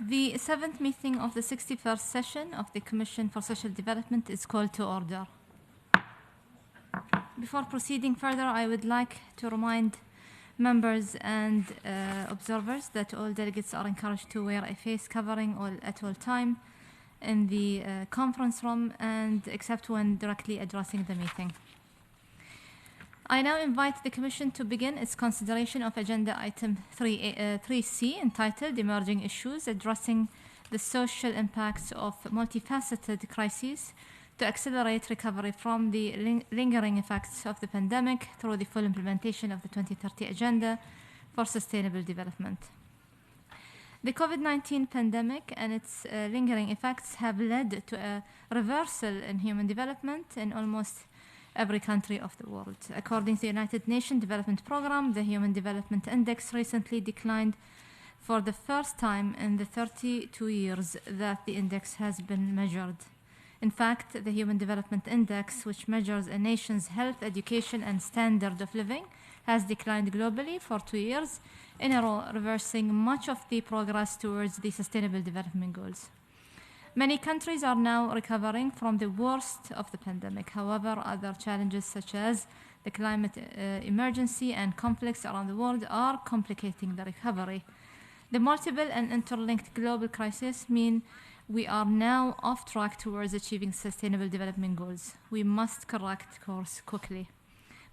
The 7th meeting of the 61st session of the Commission for Social Development is called to order. Before proceeding further, I would like to remind members and observers that all delegates are encouraged to wear a face covering at all time in the conference room and except when directly addressing the meeting. I now invite the Commission to begin its consideration of Agenda Item 3C entitled Emerging Issues Addressing the Social Impacts of Multifaceted Crises to Accelerate Recovery from the Lingering Effects of the Pandemic through the Full Implementation of the 2030 Agenda for Sustainable Development. The COVID-19 pandemic and its lingering effects have led to a reversal in human development in almost every country of the world. According to the United Nations Development Programme, the Human Development Index recently declined for the first time in the 32 years that the index has been measured. In fact, the Human Development Index, which measures a nation's health, education, and standard of living, has declined globally for 2 years in a row, reversing much of the progress towards the Sustainable Development Goals. Many countries are now recovering from the worst of the pandemic. However, other challenges such as the climate emergency and conflicts around the world are complicating the recovery. The multiple and interlinked global crises mean we are now off track towards achieving Sustainable Development Goals. We must correct course quickly.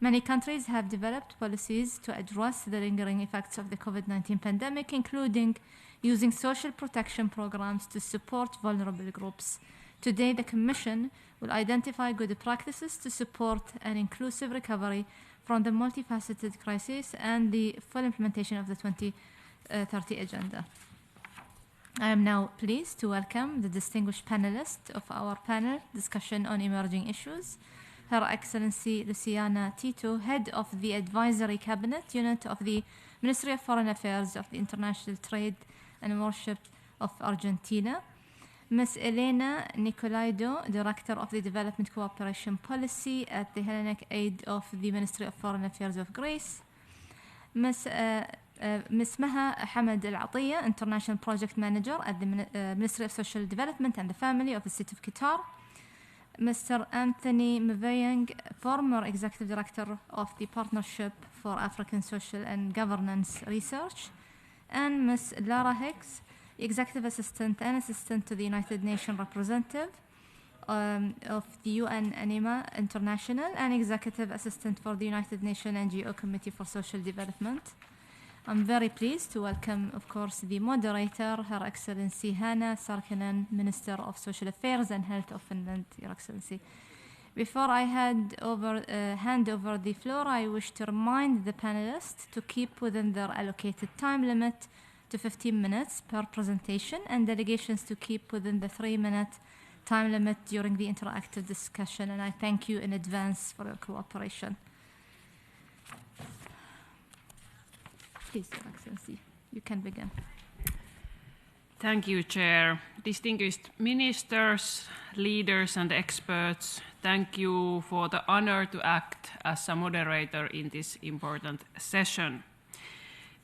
Many countries have developed policies to address the lingering effects of the COVID-19 pandemic, including using social protection programs to support vulnerable groups. Today, the Commission will identify good practices to support an inclusive recovery from the multifaceted crisis and the full implementation of the 2030 Agenda. I am now pleased to welcome the distinguished panelists of our panel discussion on emerging issues. Her Excellency Luciana Tito, Head of the Advisory Cabinet Unit of the Ministry of Foreign Affairs of the International Trade and Worship of Argentina. Ms. Elena Nicolaido, Director of the Development Cooperation Policy at the Hellenic Aid of the Ministry of Foreign Affairs of Greece. Ms. Maha Hamad Al-Atiyya, International Project Manager at the Ministry of Social Development and the Family of the State of Qatar. Mr. Anthony Mveyang, former Executive Director of the Partnership for African Social and Governance Research. And Ms. Lara Hicks, Executive Assistant and Assistant to the United Nations Representative of the UN ANIMA International and Executive Assistant for the United Nations NGO Committee for Social Development. I'm very pleased to welcome, of course, the moderator, Her Excellency Hanna Sarkkinen, Minister of Social Affairs and Health of Finland, Your Excellency. Before I hand over the floor, I wish to remind the panelists to keep within their allocated time limit to 15 minutes per presentation and delegations to keep within the 3-minute time limit during the interactive discussion. And I thank you in advance for your cooperation. Please, Your Excellency, you can begin. Thank you, Chair. Distinguished ministers, leaders and experts, thank you for the honor to act as a moderator in this important session.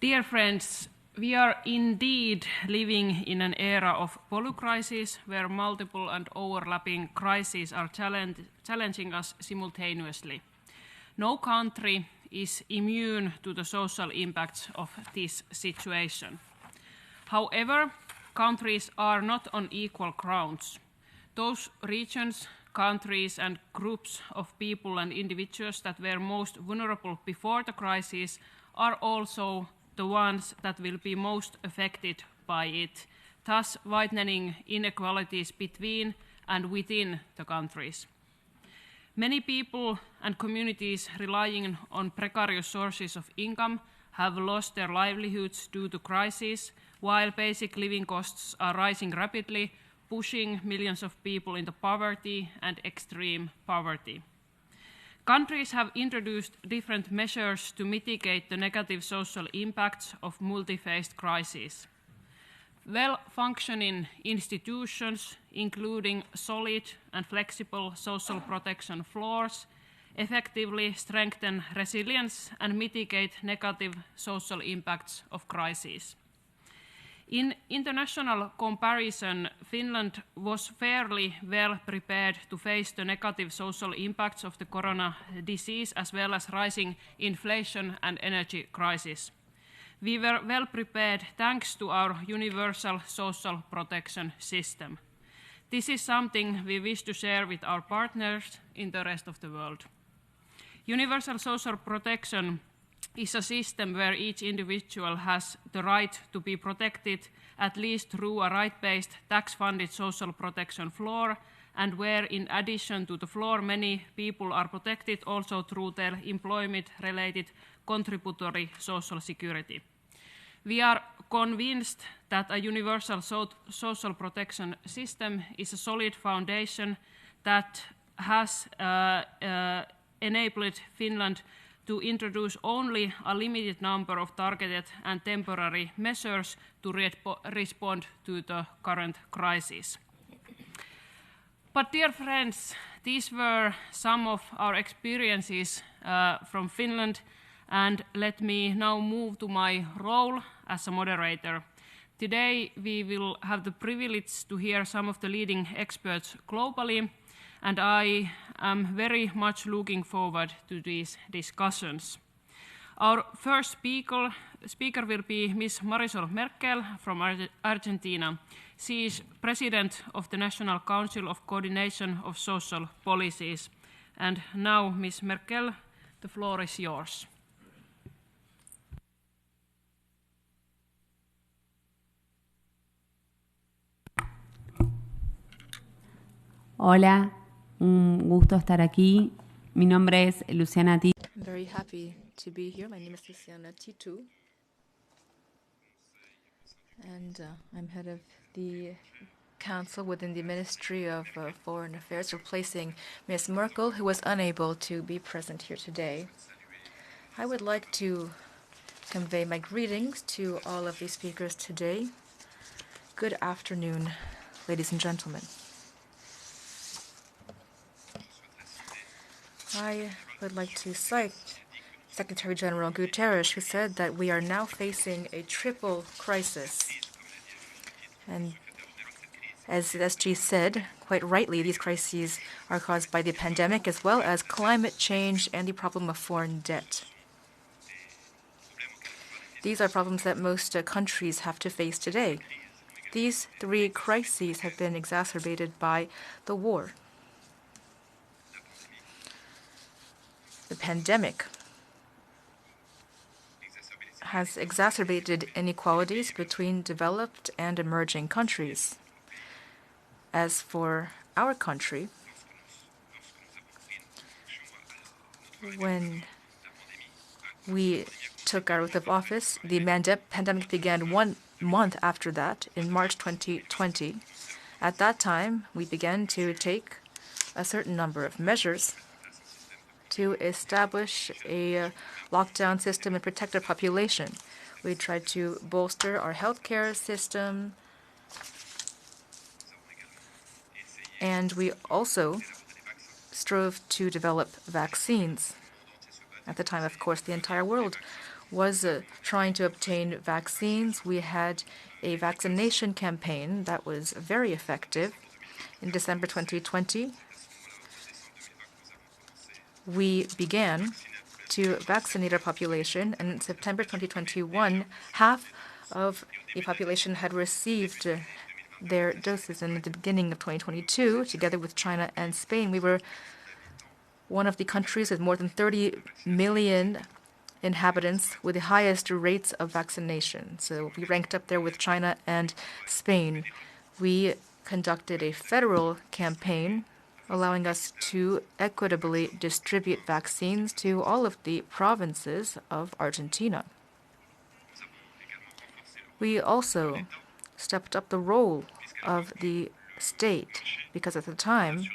Dear friends, we are indeed living in an era of polycrisis where multiple and overlapping crises are challenging us simultaneously. No country is immune to the social impacts of this situation. However, countries are not on equal grounds. Those regions, countries and groups of people and individuals that were most vulnerable before the crisis are also the ones that will be most affected by it, thus widening inequalities between and within the countries. Many people and communities relying on precarious sources of income have lost their livelihoods due to crisis, while basic living costs are rising rapidly, pushing millions of people into poverty and extreme poverty. Countries have introduced different measures to mitigate the negative social impacts of multi-faced crises. Well-functioning institutions, including solid and flexible social protection floors, effectively strengthen resilience and mitigate negative social impacts of crises. In international comparison, Finland was fairly well prepared to face the negative social impacts of the corona disease as well as rising inflation and energy crisis. We were well prepared thanks to our universal social protection system. This is something we wish to share with our partners in the rest of the world. Universal social protection is a system where each individual has the right to be protected at least through a right-based tax-funded social protection floor, and where in addition to the floor many people are protected also through their employment-related contributory social security. We are convinced that a universal social protection system is a solid foundation that has enabled Finland to introduce only a limited number of targeted and temporary measures to respond to the current crisis. But dear friends, these were some of our experiences from Finland, and let me now move to my role as a moderator. Today we will have the privilege to hear some of the leading experts globally, and I am very much looking forward to these discussions. Our first speaker will be Ms. Marisol Merkel from Argentina. She is President of the National Council of Coordination of Social Policies. And now, Ms. Merkel, the floor is yours. Hola, un gusto estar aquí. Mi nombre es Luciana T. I'm very happy to be here. My name is Luciana Titu, and I'm head of the council within the Ministry of Foreign Affairs, replacing Ms. Merkel, who was unable to be present here today. I would like to convey my greetings to all of the speakers today. Good afternoon, ladies and gentlemen. I would like to cite Secretary General Guterres, who said that we are now facing a triple crisis. And as SG said, quite rightly, these crises are caused by the pandemic as well as climate change and the problem of foreign debt. These are problems that most countries have to face today. These three crises have been exacerbated by the war. The pandemic has exacerbated inequalities between developed and emerging countries. As for our country, when we took our oath of office, the pandemic began 1 month after that, in March 2020. At that time, we began to take a certain number of measures to establish a lockdown system and protect our population. We tried to bolster our healthcare system, and we also strove to develop vaccines. At the time, of course, the entire world was trying to obtain vaccines. We had a vaccination campaign that was very effective. In December 2020, we began to vaccinate our population, and in September 2021, half of the population had received their doses. And at the beginning of 2022, together with China and Spain, we were one of the countries with more than 30 million inhabitants with the highest rates of vaccination. So we ranked up there with China and Spain. We conducted a federal campaign allowing us to equitably distribute vaccines to all of the provinces of Argentina. We also stepped up the role of the state because at the time,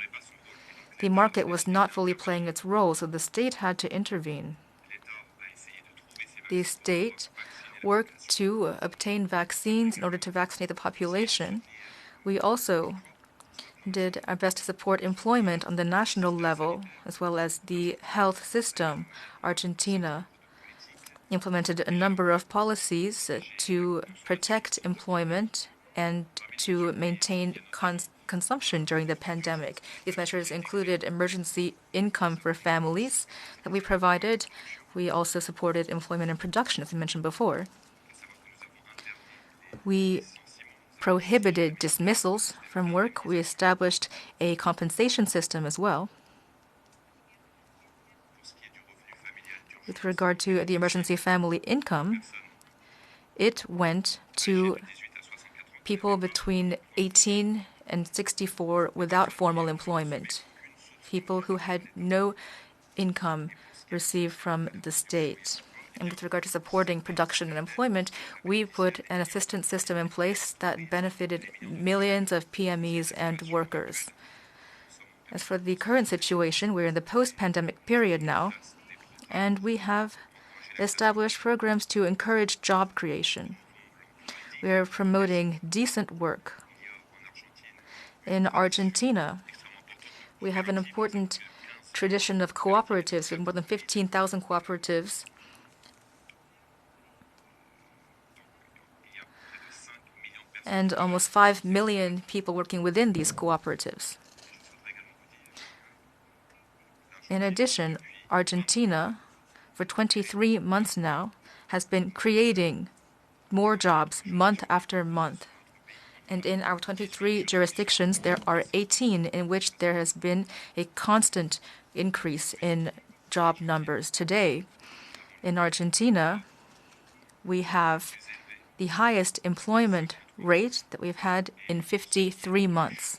the market was not fully playing its role, so the state had to intervene. The state worked to obtain vaccines in order to vaccinate the population. We also did our best to support employment on the national level, as well as the health system. Argentina implemented a number of policies to protect employment and to maintain consumption during the pandemic. These measures included emergency income for families that we provided. We also supported employment and production, as I mentioned before. We prohibited dismissals from work. We established a compensation system as well. With regard to the emergency family income, it went to people between 18 and 64 without formal employment, people who had no income received from the state. And with regard to supporting production and employment, we put an assistance system in place that benefited millions of PMEs and workers. As for the current situation, we're in the post-pandemic period now, and we have established programs to encourage job creation. We are promoting decent work. In Argentina, we have an important tradition of cooperatives with more than 15,000 cooperatives. And almost 5 million people working within these cooperatives. In addition, Argentina, for 23 months now, has been creating more jobs month after month. And in our 23 jurisdictions, there are 18 in which there has been a constant increase in job numbers. Today, in Argentina, we have the highest employment rate that we've had in 53 months.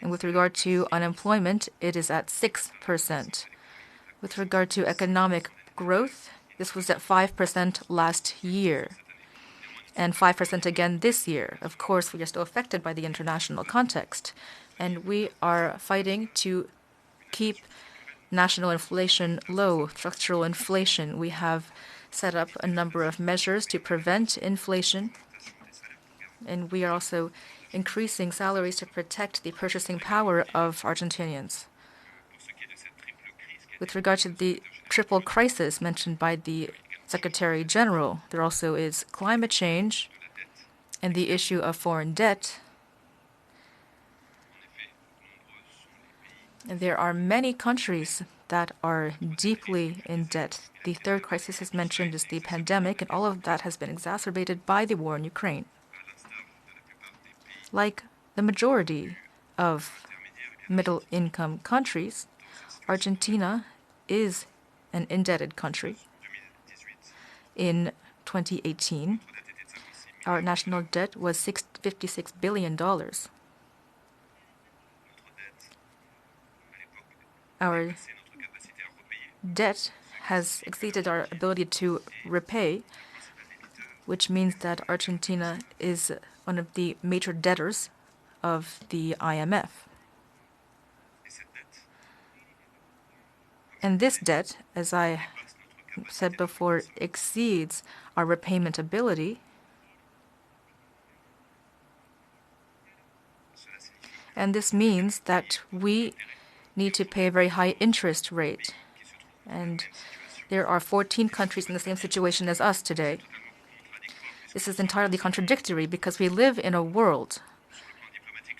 And with regard to unemployment, it is at 6%. With regard to economic growth, this was at 5% last year and 5% again this year. Of course, we are still affected by the international context, and we are fighting to keep national inflation low, structural inflation. We have set up a number of measures to prevent inflation, and we are also increasing salaries to protect the purchasing power of Argentinians. With regard to the triple crisis mentioned by the Secretary General, there also is climate change and the issue of foreign debt. And there are many countries that are deeply in debt. The third crisis is mentioned is the pandemic, and all of that has been exacerbated by the war in Ukraine. Like the majority of middle-income countries, Argentina is an indebted country. In 2018, our national debt was $56 billion. Our debt has exceeded our ability to repay, which means that Argentina is one of the major debtors of the IMF. And this debt, as I said before, exceeds our repayment ability. And this means that we need to pay a very high interest rate. And there are 14 countries in the same situation as us today. This is entirely contradictory because we live in a world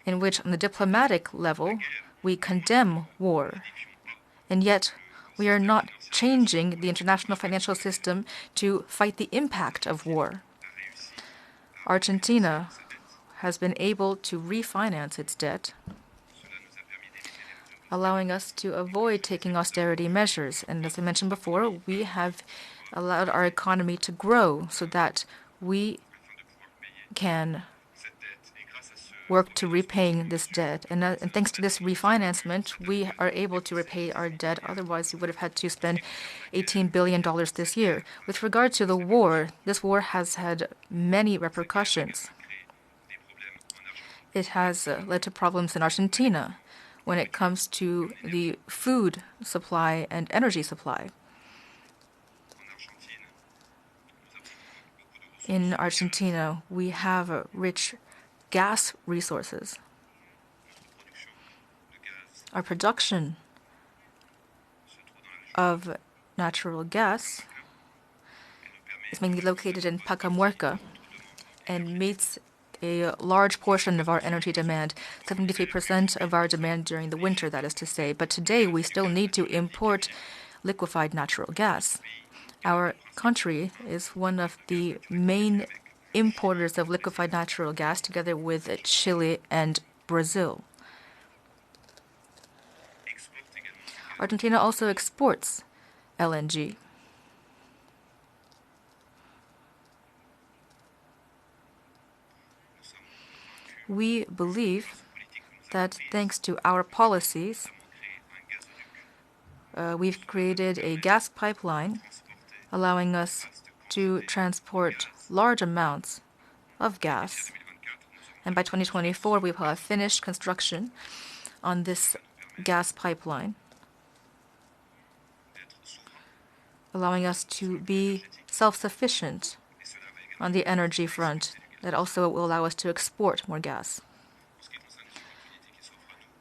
in which, on the diplomatic level, we condemn war. And yet, we are not changing the international financial system to fight the impact of war. Argentina has been able to refinance its debt, allowing us to avoid taking austerity measures. And as I mentioned before, we have allowed our economy to grow so that we can work to repaying this debt. And thanks to this refinancement, we are able to repay our debt. Otherwise, we would have had to spend $18 billion this year. With regard to the war, this war has had many repercussions. It has led to problems in Argentina when it comes to the food supply and energy supply. In Argentina, we have rich gas resources. Our production of natural gas is mainly located in Pacamuerca and meets a large portion of our energy demand, 73% of our demand during the winter, that is to say. But today, we still need to import liquefied natural gas. Our country is one of the main importers of liquefied natural gas, together with Chile and Brazil. Argentina also exports LNG. We believe that thanks to our policies, we've created a gas pipeline allowing us to transport large amounts of gas. And by 2024, we will have finished construction on this gas pipeline, allowing us to be self-sufficient on the energy front. That also will allow us to export more gas.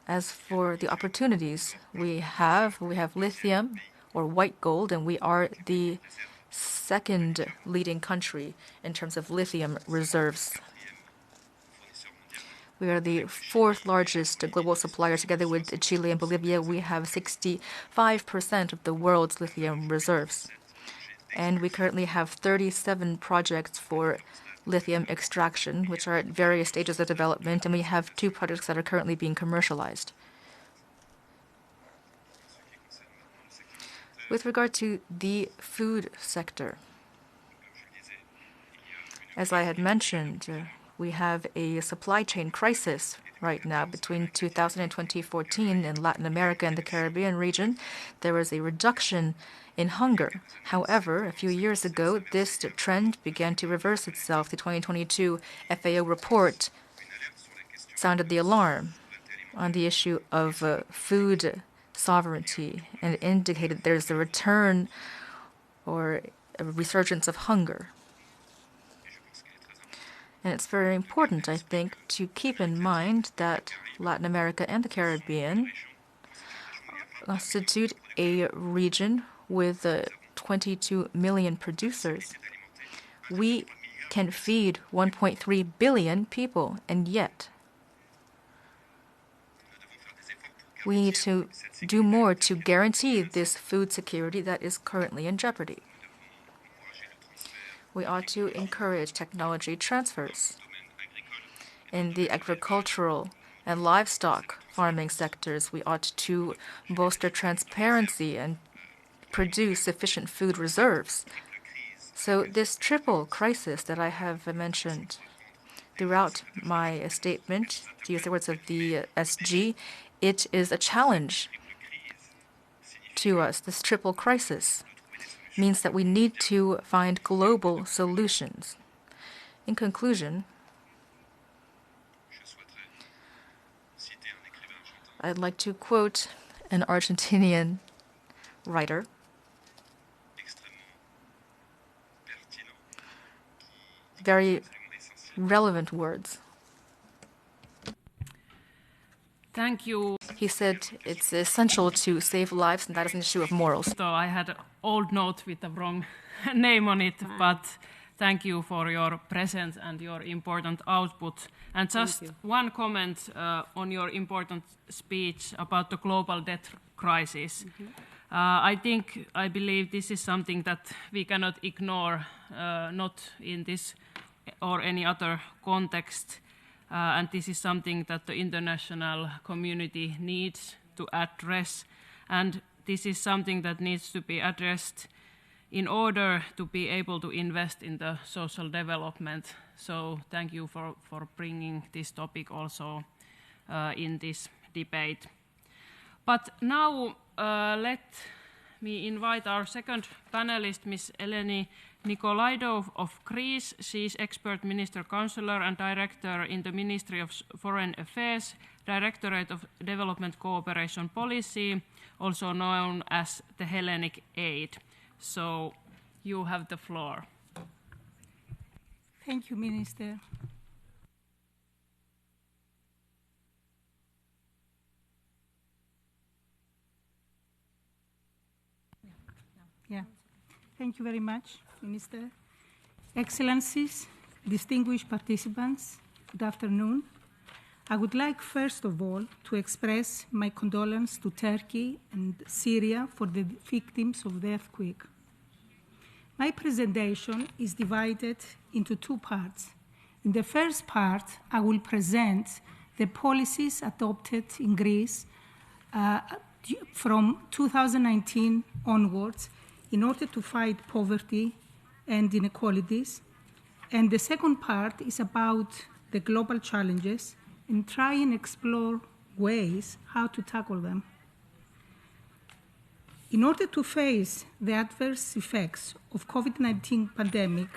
As for the opportunities we have lithium or white gold, and we are the second leading country in terms of lithium reserves. We are the fourth largest global supplier. Together with Chile and Bolivia, we have 65% of the world's lithium reserves. And we currently have 37 projects for lithium extraction, which are at various stages of development, and we have 2 projects that are currently being commercialized. With regard to the food sector, as I had mentioned, we have a supply chain crisis right now. Between 2000 and 2014 in Latin America and the Caribbean region, there was a reduction in hunger. However, a few years ago, this trend began to reverse itself. The 2022 FAO report sounded the alarm on the issue of food sovereignty and indicated there's a return or a resurgence of hunger. And it's very important, I think, to keep in mind that Latin America and the Caribbean constitute a region with 22 million producers. We can feed 1.3 billion people, and yet we need to do more to guarantee this food security that is currently in jeopardy. We ought to encourage technology transfers in the agricultural and livestock farming sectors. We ought to bolster transparency and produce sufficient food reserves. So this triple crisis that I have mentioned throughout my statement, to use the words of the SG, it is a challenge to us. This triple crisis means that we need to find global solutions. In conclusion, I'd like to quote an Argentinian writer. Very relevant words. Thank you. He said it's essential to save lives, and that is an issue of morals. So I had an old note with the wrong name on it, but thank you for your presence and your important output. And just one comment on your important speech about the global debt crisis. I believe this is something that we cannot ignore, not in this or any other context. And this is something that the international community needs to address. And this is something that needs to be addressed in order to be able to invest in the social development. So thank you for bringing this topic also in this debate. But now let me invite our second panelist, Ms. Eleni Nikolaidou of Greece. She is expert minister counselor and director in the Ministry of Foreign Affairs, Directorate of Development Cooperation Policy, also known as the Hellenic Aid. So you have the floor. Thank you, Minister. Yeah. Thank you very much, Minister. Excellencies, distinguished participants, good afternoon. I would like, first of all, to express my condolence to Turkey and Syria for the victims of the earthquake. My presentation is divided into two parts. In the first part, I will present the policies adopted in Greece from 2019 onwards in order to fight poverty and inequalities. And the second part is about the global challenges and try and explore ways how to tackle them. In order to face the adverse effects of COVID-19 pandemic,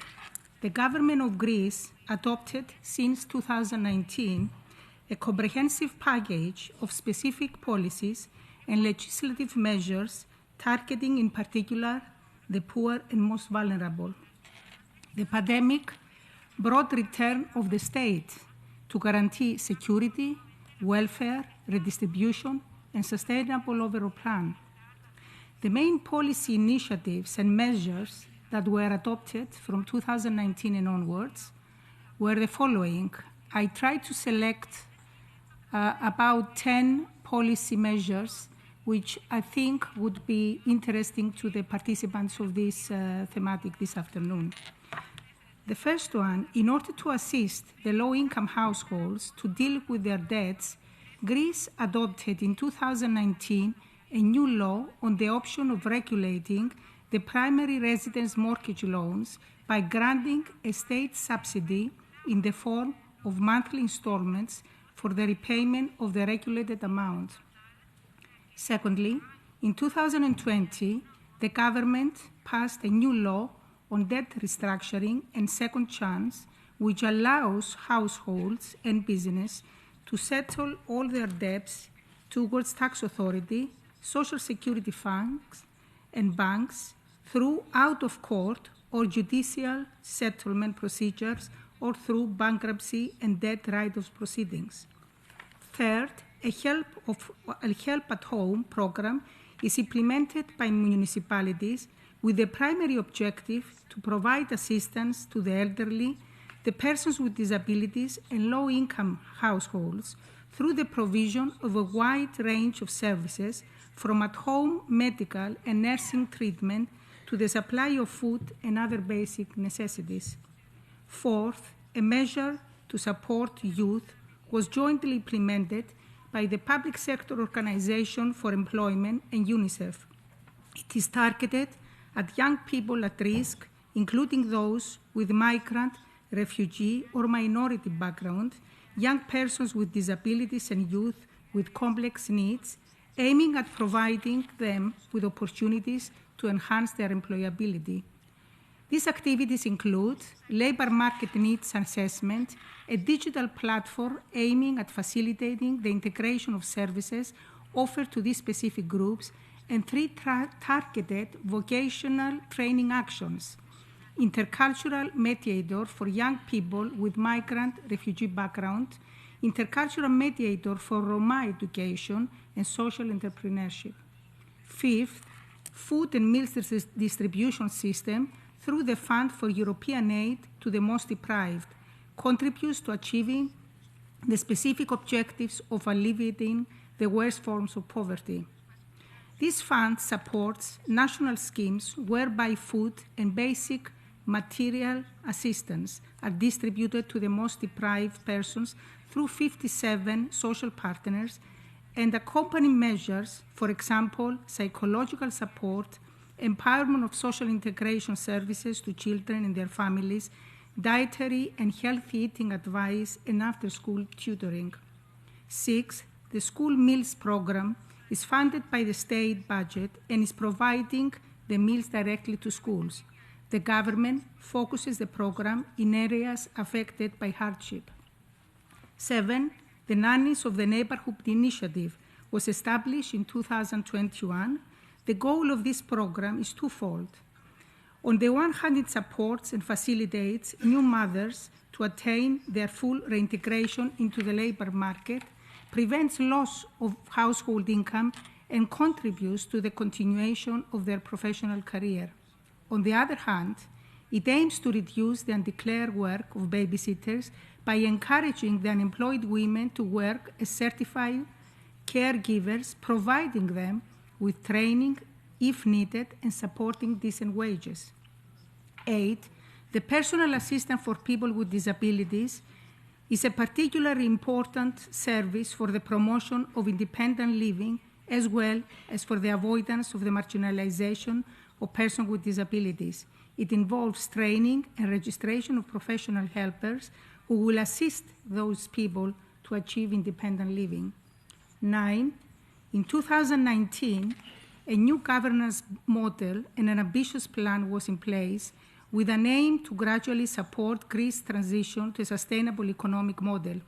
the government of Greece adopted since 2019 a comprehensive package of specific policies and legislative measures targeting in particular the poor and most vulnerable. The pandemic brought return of the state to guarantee security, welfare, redistribution, and sustainable overall plan. The main policy initiatives and measures that were adopted from 2019 and onwards were the following. I tried to select about 10 policy measures which I think would be interesting to the participants of this thematic this afternoon. The first one, in order to assist the low-income households to deal with their debts, Greece adopted in 2019 a new law on the option of regulating the primary residence mortgage loans by granting a state subsidy in the form of monthly installments for the repayment of the regulated amount. Secondly, in 2020, the government passed a new law on debt restructuring and second chance, which allows households and business to settle all their debts towards tax authority, social security funds, and banks through out-of-court or judicial settlement procedures or through bankruptcy and debt write-off proceedings. Third, a help at home program is implemented by municipalities with the primary objective to provide assistance to the elderly, the persons with disabilities, and low-income households through the provision of a wide range of services from at-home medical and nursing treatment to the supply of food and other basic necessities. Fourth, a measure to support youth was jointly implemented by the Public Sector Organization for Employment and UNICEF. It is targeted at young people at risk, including those with migrant, refugee, or minority background, young persons with disabilities, and youth with complex needs, aiming at providing them with opportunities to enhance their employability. These activities include labor market needs assessment, a digital platform aiming at facilitating the integration of services offered to these specific groups, and 3 targeted vocational training actions: intercultural mediator for young people with migrant refugee background, intercultural mediator for Roma education and social entrepreneurship. Fifth, food and meals distribution system through the Fund for European Aid to the Most Deprived contributes to achieving the specific objectives of alleviating the worst forms of poverty. This fund supports national schemes whereby food and basic material assistance are distributed to the most deprived persons through 57 social partners and accompanying measures, for example, psychological support, empowerment of social integration services to children and their families, dietary and healthy eating advice, and after-school tutoring. Sixth, the school meals program is funded by the state budget and is providing the meals directly to schools. The government focuses the program in areas affected by hardship. 7. The Nannies of the Neighborhood Initiative was established in 2021. The goal of this program is twofold. On the one hand, it supports and facilitates new mothers to attain their full reintegration into the labor market, prevents loss of household income, and contributes to the continuation of their professional career. On the other hand, It aims to reduce the undeclared work of babysitters by encouraging the unemployed women to work as certified caregivers, providing them with training if needed and supporting decent wages. 8. The personal assistant for people with disabilities is a particularly important service for the promotion of independent living as well as for the avoidance of the marginalization of persons with disabilities. It involves training and registration of professional helpers who will assist those people to achieve independent living. 9. In 2019, a new governance model and an ambitious plan was in place with an aim to gradually support Greece's transition to a sustainable economic model.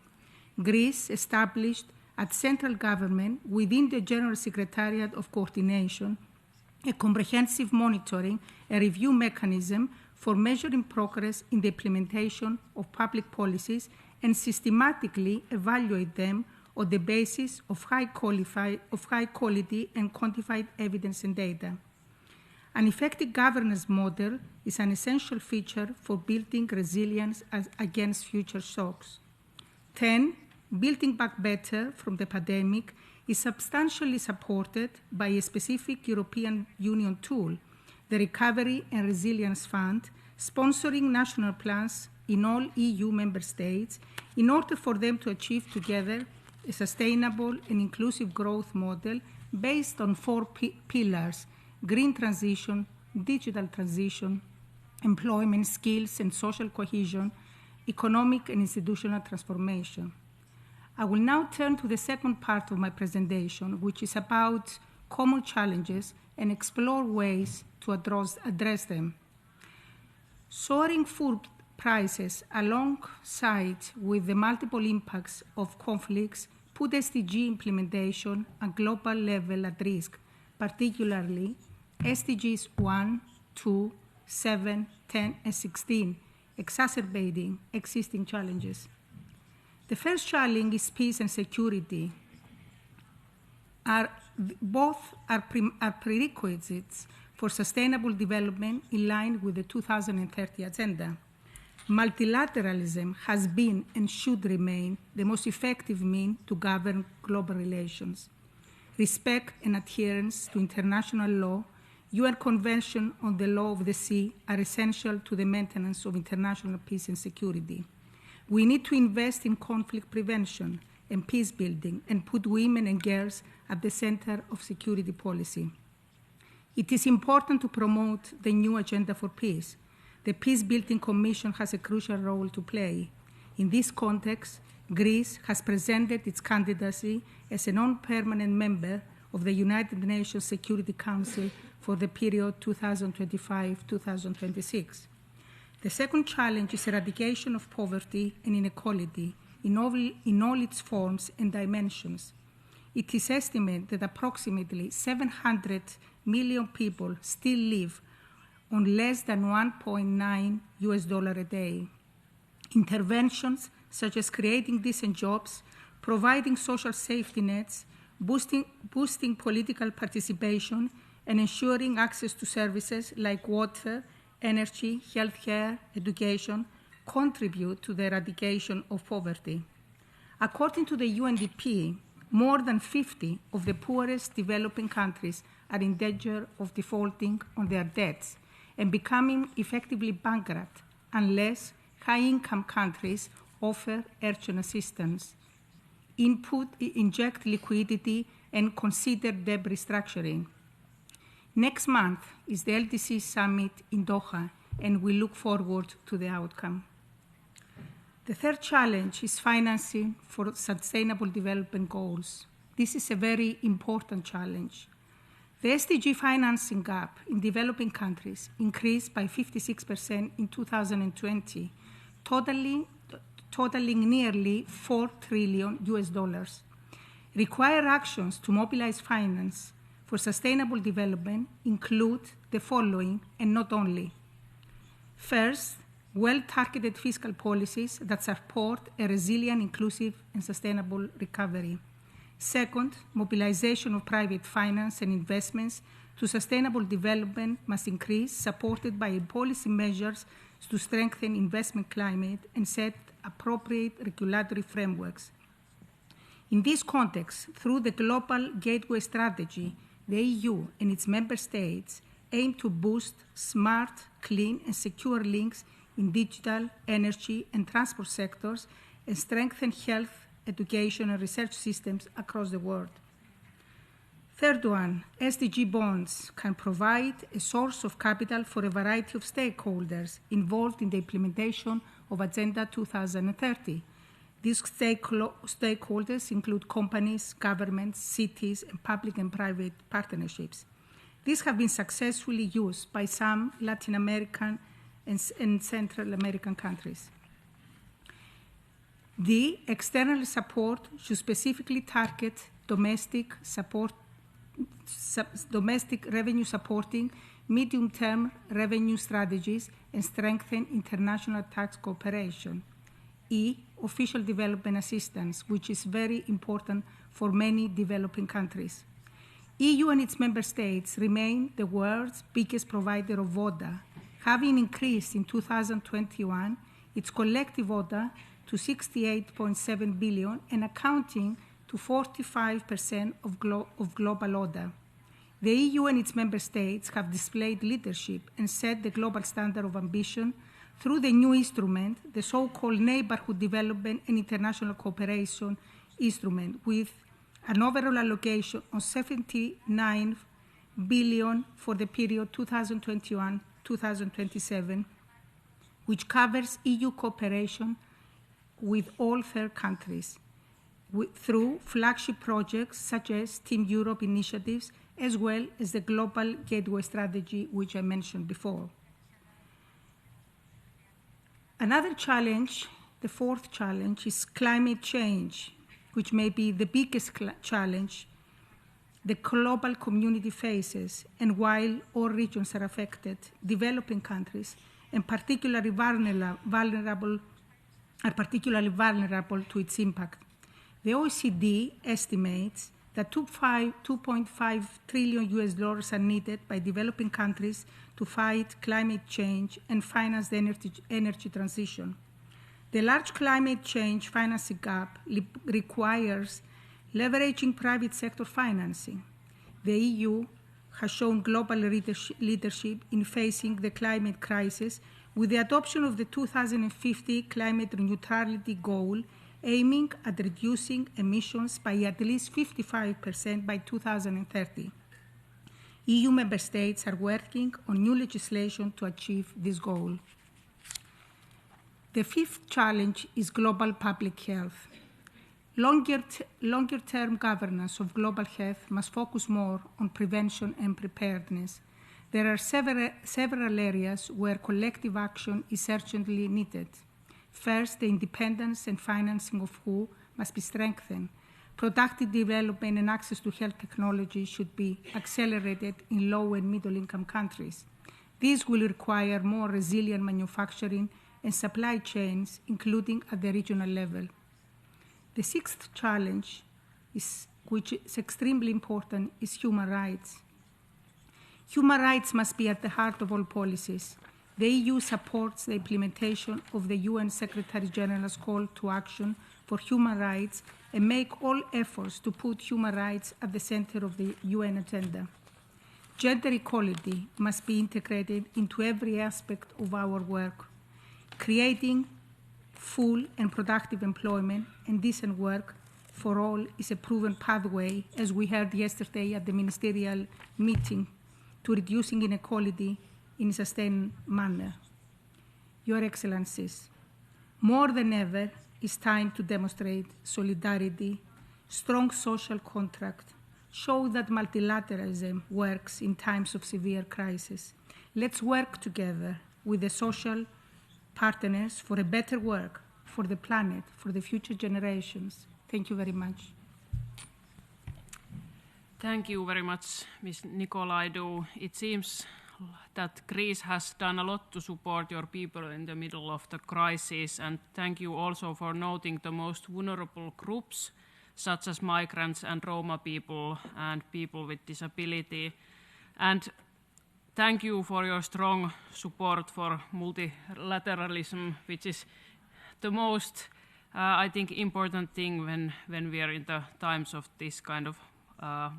Greece established at central government within the General Secretariat of Coordination a comprehensive monitoring and review mechanism for measuring progress in the implementation of public policies and systematically evaluate them on the basis of high quality and quantified evidence and data. An effective governance model is an essential feature for building resilience against future shocks. 10. Building back better from the pandemic is substantially supported by a specific European Union tool, the Recovery and Resilience Fund, sponsoring national plans in all EU member states in order for them to achieve together a sustainable and inclusive growth model based on 4 pillars: green transition, digital transition, employment, skills and social cohesion, economic and institutional transformation. I will now turn to the second part of my presentation, which is about common challenges and explore ways to address them. Soaring food prices alongside with the multiple impacts of conflicts put SDG implementation at global level at risk, particularly SDGs 1, 2, 7, 10, and 16, exacerbating existing challenges. The first challenge is peace and security. Both are prerequisites for sustainable development in line with the 2030 Agenda. Multilateralism has been and should remain the most effective means to govern global relations. Respect and adherence to international law, UN Convention on the Law of the Sea are essential to the maintenance of international peace and security. We need to invest in conflict prevention and peace building and put women and girls at the center of security policy. It is important to promote the new Agenda for Peace. The Peace Building Commission has a crucial role to play. In this context, Greece has presented its candidacy as a non-permanent member of the United Nations Security Council for the period 2025-2026. The second challenge is eradication of poverty and inequality in all its forms and dimensions. It is estimated that approximately 700 million people still live on less than $1.9 a day. Interventions such as creating decent jobs, providing social safety nets, boosting political participation, and ensuring access to services like water, energy, healthcare, education contribute to the eradication of poverty. According to the UNDP, more than 50 of the poorest developing countries are in danger of defaulting on their debts and becoming effectively bankrupt unless high-income countries offer urgent assistance, inject liquidity, and consider debt restructuring. Next month is the LDC Summit in Doha, and we look forward to the outcome. The third challenge is financing for sustainable development goals. This is a very important challenge. The SDG financing gap in developing countries increased by 56% in 2020, totaling nearly $4 trillion. Required actions to mobilize finance for sustainable development include the following, and not only. First, well-targeted fiscal policies that support a resilient, inclusive, and sustainable recovery. Second, mobilization of private finance and investments to sustainable development must increase, supported by policy measures to strengthen investment climate and set appropriate regulatory frameworks. In this context, through the Global Gateway Strategy, the EU and its member states aim to boost smart, clean, and secure links in digital, energy, and transport sectors and strengthen health, education, and research systems across the world. Third one, SDG bonds can provide a source of capital for a variety of stakeholders involved in the implementation of Agenda 2030. These stakeholders include companies, governments, cities, and public and private partnerships. These have been successfully used by some Latin American and Central American countries. The external support should specifically target domestic revenue supporting medium-term revenue strategies and strengthen international tax cooperation. Official development assistance, which is very important for many developing countries. EU and its member states remain the world's biggest provider of ODA, having increased in 2021 its collective ODA to 68.7 billion and accounting to 45% of global ODA. The EU and its member states have displayed leadership and set the global standard of ambition through the new instrument, the so-called Neighborhood Development and International Cooperation Instrument, with an overall allocation of 79 billion for the period 2021-2027, which covers EU cooperation with all third countries through flagship projects such as Team Europe initiatives, as well as the Global Gateway Strategy, which I mentioned before. Another challenge, the fourth challenge, is climate change, which may be the biggest challenge the global community faces, and while all regions are affected, developing countries and particularly vulnerable to its impact. The OECD estimates that $2.5 trillion are needed by developing countries to fight climate change and finance the energy transition. The large climate change financing gap requires leveraging private sector financing. The EU has shown global leadership in facing the climate crisis with the adoption of the 2050 climate neutrality goal, aiming at reducing emissions by at least 55% by 2030. EU member states are working on new legislation to achieve this goal. The fifth challenge is global public health. Longer-term governance of global health must focus more on prevention and preparedness. There are several areas where collective action is urgently needed. First, the independence and financing of WHO must be strengthened. Productive development and access to health technology should be accelerated in low and middle-income countries. This will require more resilient manufacturing and supply chains, including at the regional level. The sixth challenge, which is extremely important, is human rights. Human rights must be at the heart of all policies. The EU supports the implementation of the UN Secretary General's call to action for human rights and make all efforts to put human rights at the center of the UN agenda. Gender equality must be integrated into every aspect of our work. Creating full and productive employment and decent work for all is a proven pathway, as we heard yesterday at the ministerial meeting, to reducing inequality in a sustained manner. Your Excellencies, more than ever, it's time to demonstrate solidarity, strong social contract, show that multilateralism works in times of severe crisis. Let's work together with the social partners for a better work, for the planet, for the future generations. Thank you very much. Thank you very much, Ms. Nicolaidou. It seems that Greece has done a lot to support your people in the middle of the crisis, and thank you also for noting the most vulnerable groups, such as migrants and Roma people and people with disability. And thank you for your strong support for multilateralism, which is the most, I think, important thing when we are in the times of this kind of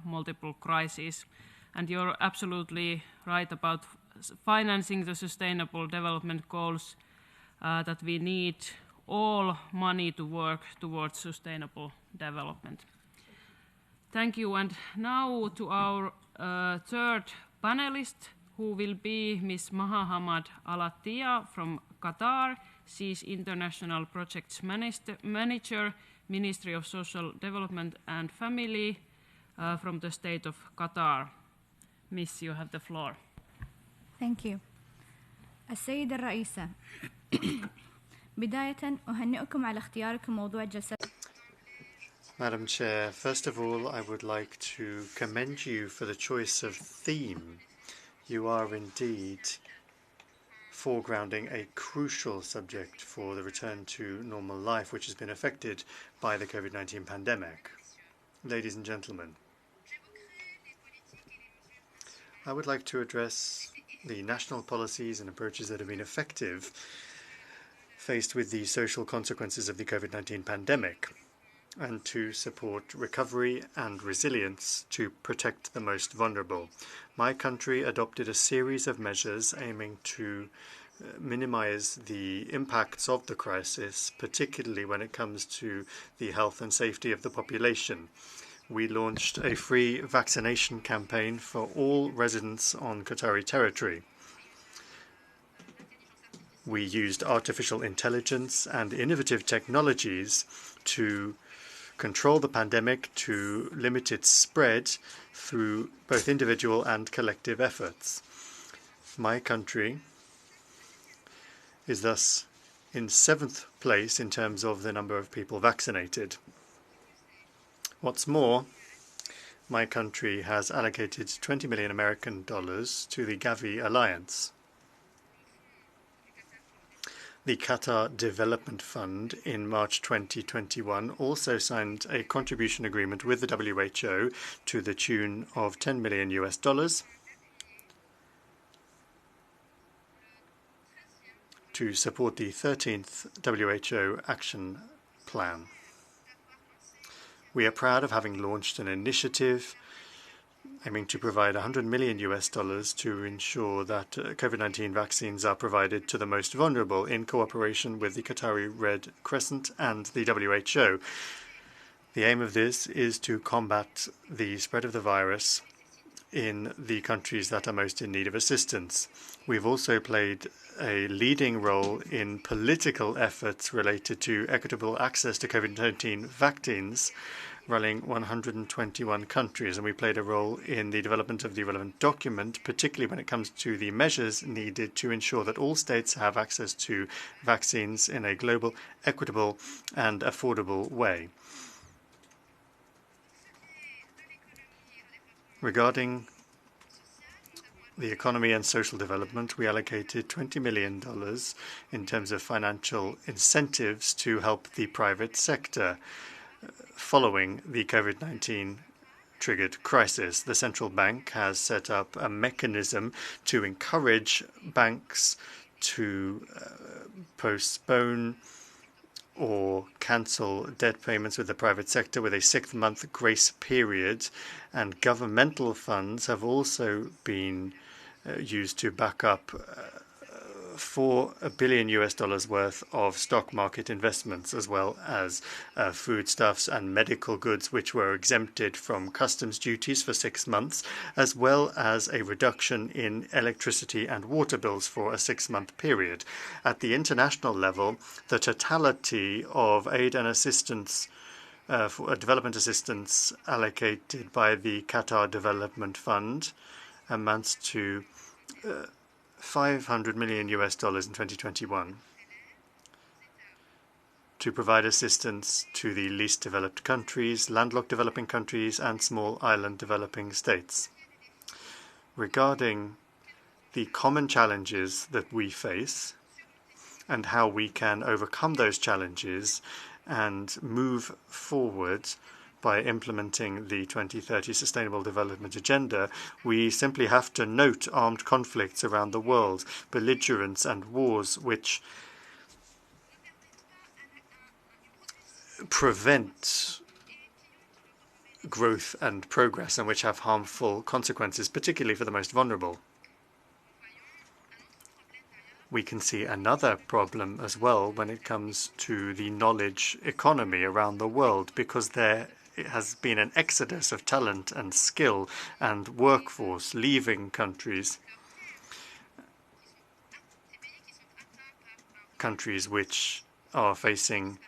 multiple crises. And you're absolutely right about financing the sustainable development goals, that we need all money to work towards sustainable development. Thank you. And now to our third panelist, who will be Ms. Maha Hamad Alatia from Qatar. She's International Projects Manager, Ministry of Social Development and Family from the state of Qatar. Miss, you have the floor. Thank you. السيدة الرئيسة، بداية أهنئكم على اختياركم موضوع جلسة. Madam Chair, first of all, I would like to commend you for the choice of theme. You are indeed foregrounding a crucial subject for the return to normal life, which has been affected by the COVID-19 pandemic. Ladies and gentlemen, I would like to address the national policies and approaches that have been effective faced with the social consequences of the COVID-19 pandemic, and to support recovery and resilience to protect the most vulnerable. My country adopted a series of measures aiming to minimize the impacts of the crisis, particularly when it comes to the health and safety of the population. We launched a free vaccination campaign for all residents on Qatari territory. We used artificial intelligence and innovative technologies to control the pandemic, to limit its spread through both individual and collective efforts. My country is thus in 7th place in terms of the number of people vaccinated. What's more, my country has allocated $20 million to the Gavi Alliance. The Qatar Development Fund in March 2021 also signed a contribution agreement with the WHO to the tune of $10 million to support the 13th WHO Action Plan. We are proud of having launched an initiative aiming to provide $100 million to ensure that COVID-19 vaccines are provided to the most vulnerable in cooperation with the Qatari Red Crescent and the WHO. The aim of this is to combat the spread of the virus in the countries that are most in need of assistance. We've also played a leading role in political efforts related to equitable access to COVID-19 vaccines, running 121 countries, and we played a role in the development of the relevant document, particularly when it comes to the measures needed to ensure that all states have access to vaccines in a global, equitable, and affordable way. Regarding the economy and social development, we allocated $20 million in terms of financial incentives to help the private sector following the COVID-19 triggered crisis. The central bank has set up a mechanism to encourage banks to postpone or cancel debt payments with the private sector with a 6-month grace period, and governmental funds have also been used to back up $4 billion worth of stock market investments, as well as foodstuffs and medical goods, which were exempted from customs duties for 6 months, as well as a reduction in electricity and water bills for a 6-month period. At the international level, the totality of aid and assistance for development assistance allocated by the Qatar Development Fund amounts to $500 million in 2021 to provide assistance to the least developed countries, landlocked developing countries, and small island developing states. Regarding the common challenges that we face and how we can overcome those challenges and move forward by implementing the 2030 Sustainable Development Agenda, we simply have to note armed conflicts around the world, belligerence and wars which prevent growth and progress and which have harmful consequences, particularly for the most vulnerable. We can see another problem as well when it comes to the knowledge economy around the world, because there has been an exodus of talent and skill and workforce leaving countries which are facing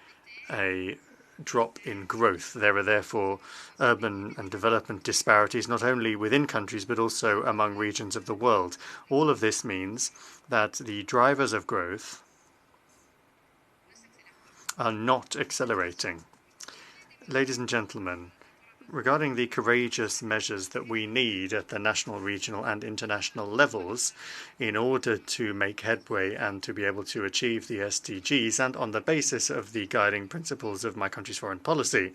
a drop in growth. There are therefore urban and development disparities, not only within countries, but also among regions of the world. All of this means that the drivers of growth are not accelerating. Ladies and gentlemen, regarding the courageous measures that we need at the national, regional and international levels in order to make headway and to be able to achieve the SDGs, and on the basis of the guiding principles of my country's foreign policy,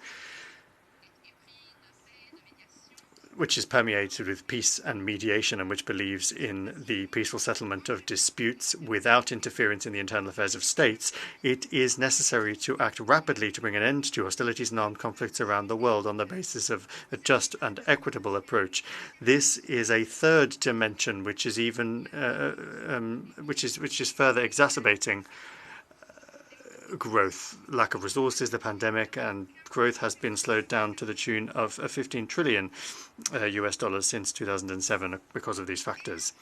which is permeated with peace and mediation and which believes in the peaceful settlement of disputes without interference in the internal affairs of states, it is necessary to act rapidly to bring an end to hostilities and armed conflicts around the world on the basis of a just and equitable approach. This is a third dimension which is even which is further exacerbating growth, lack of resources, the pandemic, and growth has been slowed down to the tune of 15 trillion US dollars since 2007 because of these factors.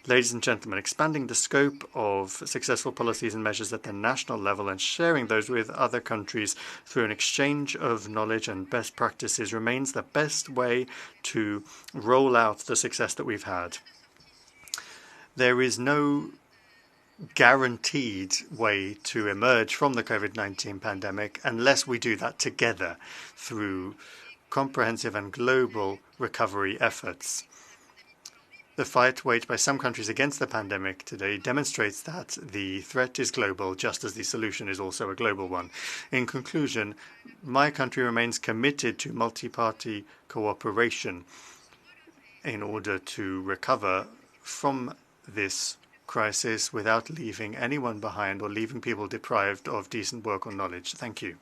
Ladies and gentlemen, expanding the scope of successful policies and measures at the national level and sharing those with other countries through an exchange of knowledge and best practices remains the best way to roll out the success that we've had. There is no guaranteed way to emerge from the COVID-19 pandemic unless we do that together through comprehensive and global recovery efforts. The fight waged by some countries against the pandemic today demonstrates that the threat is global, just as the solution is also a global one. In conclusion, my country remains committed to multi-party cooperation in order to recover from this crisis without leaving anyone behind or leaving people deprived of decent work or knowledge. Thank you.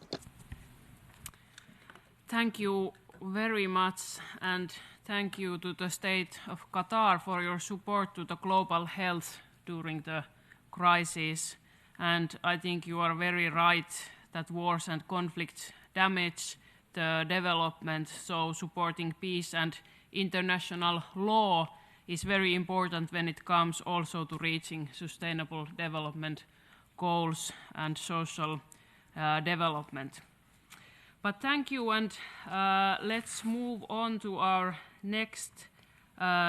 Thank you very much, and thank you to the State of Qatar for your support to the global health during the crisis. And I think you are very right that wars and conflicts damage the development, so supporting peace and international law is very important when it comes also to reaching sustainable development goals and social development. But thank you, and let's move on to our next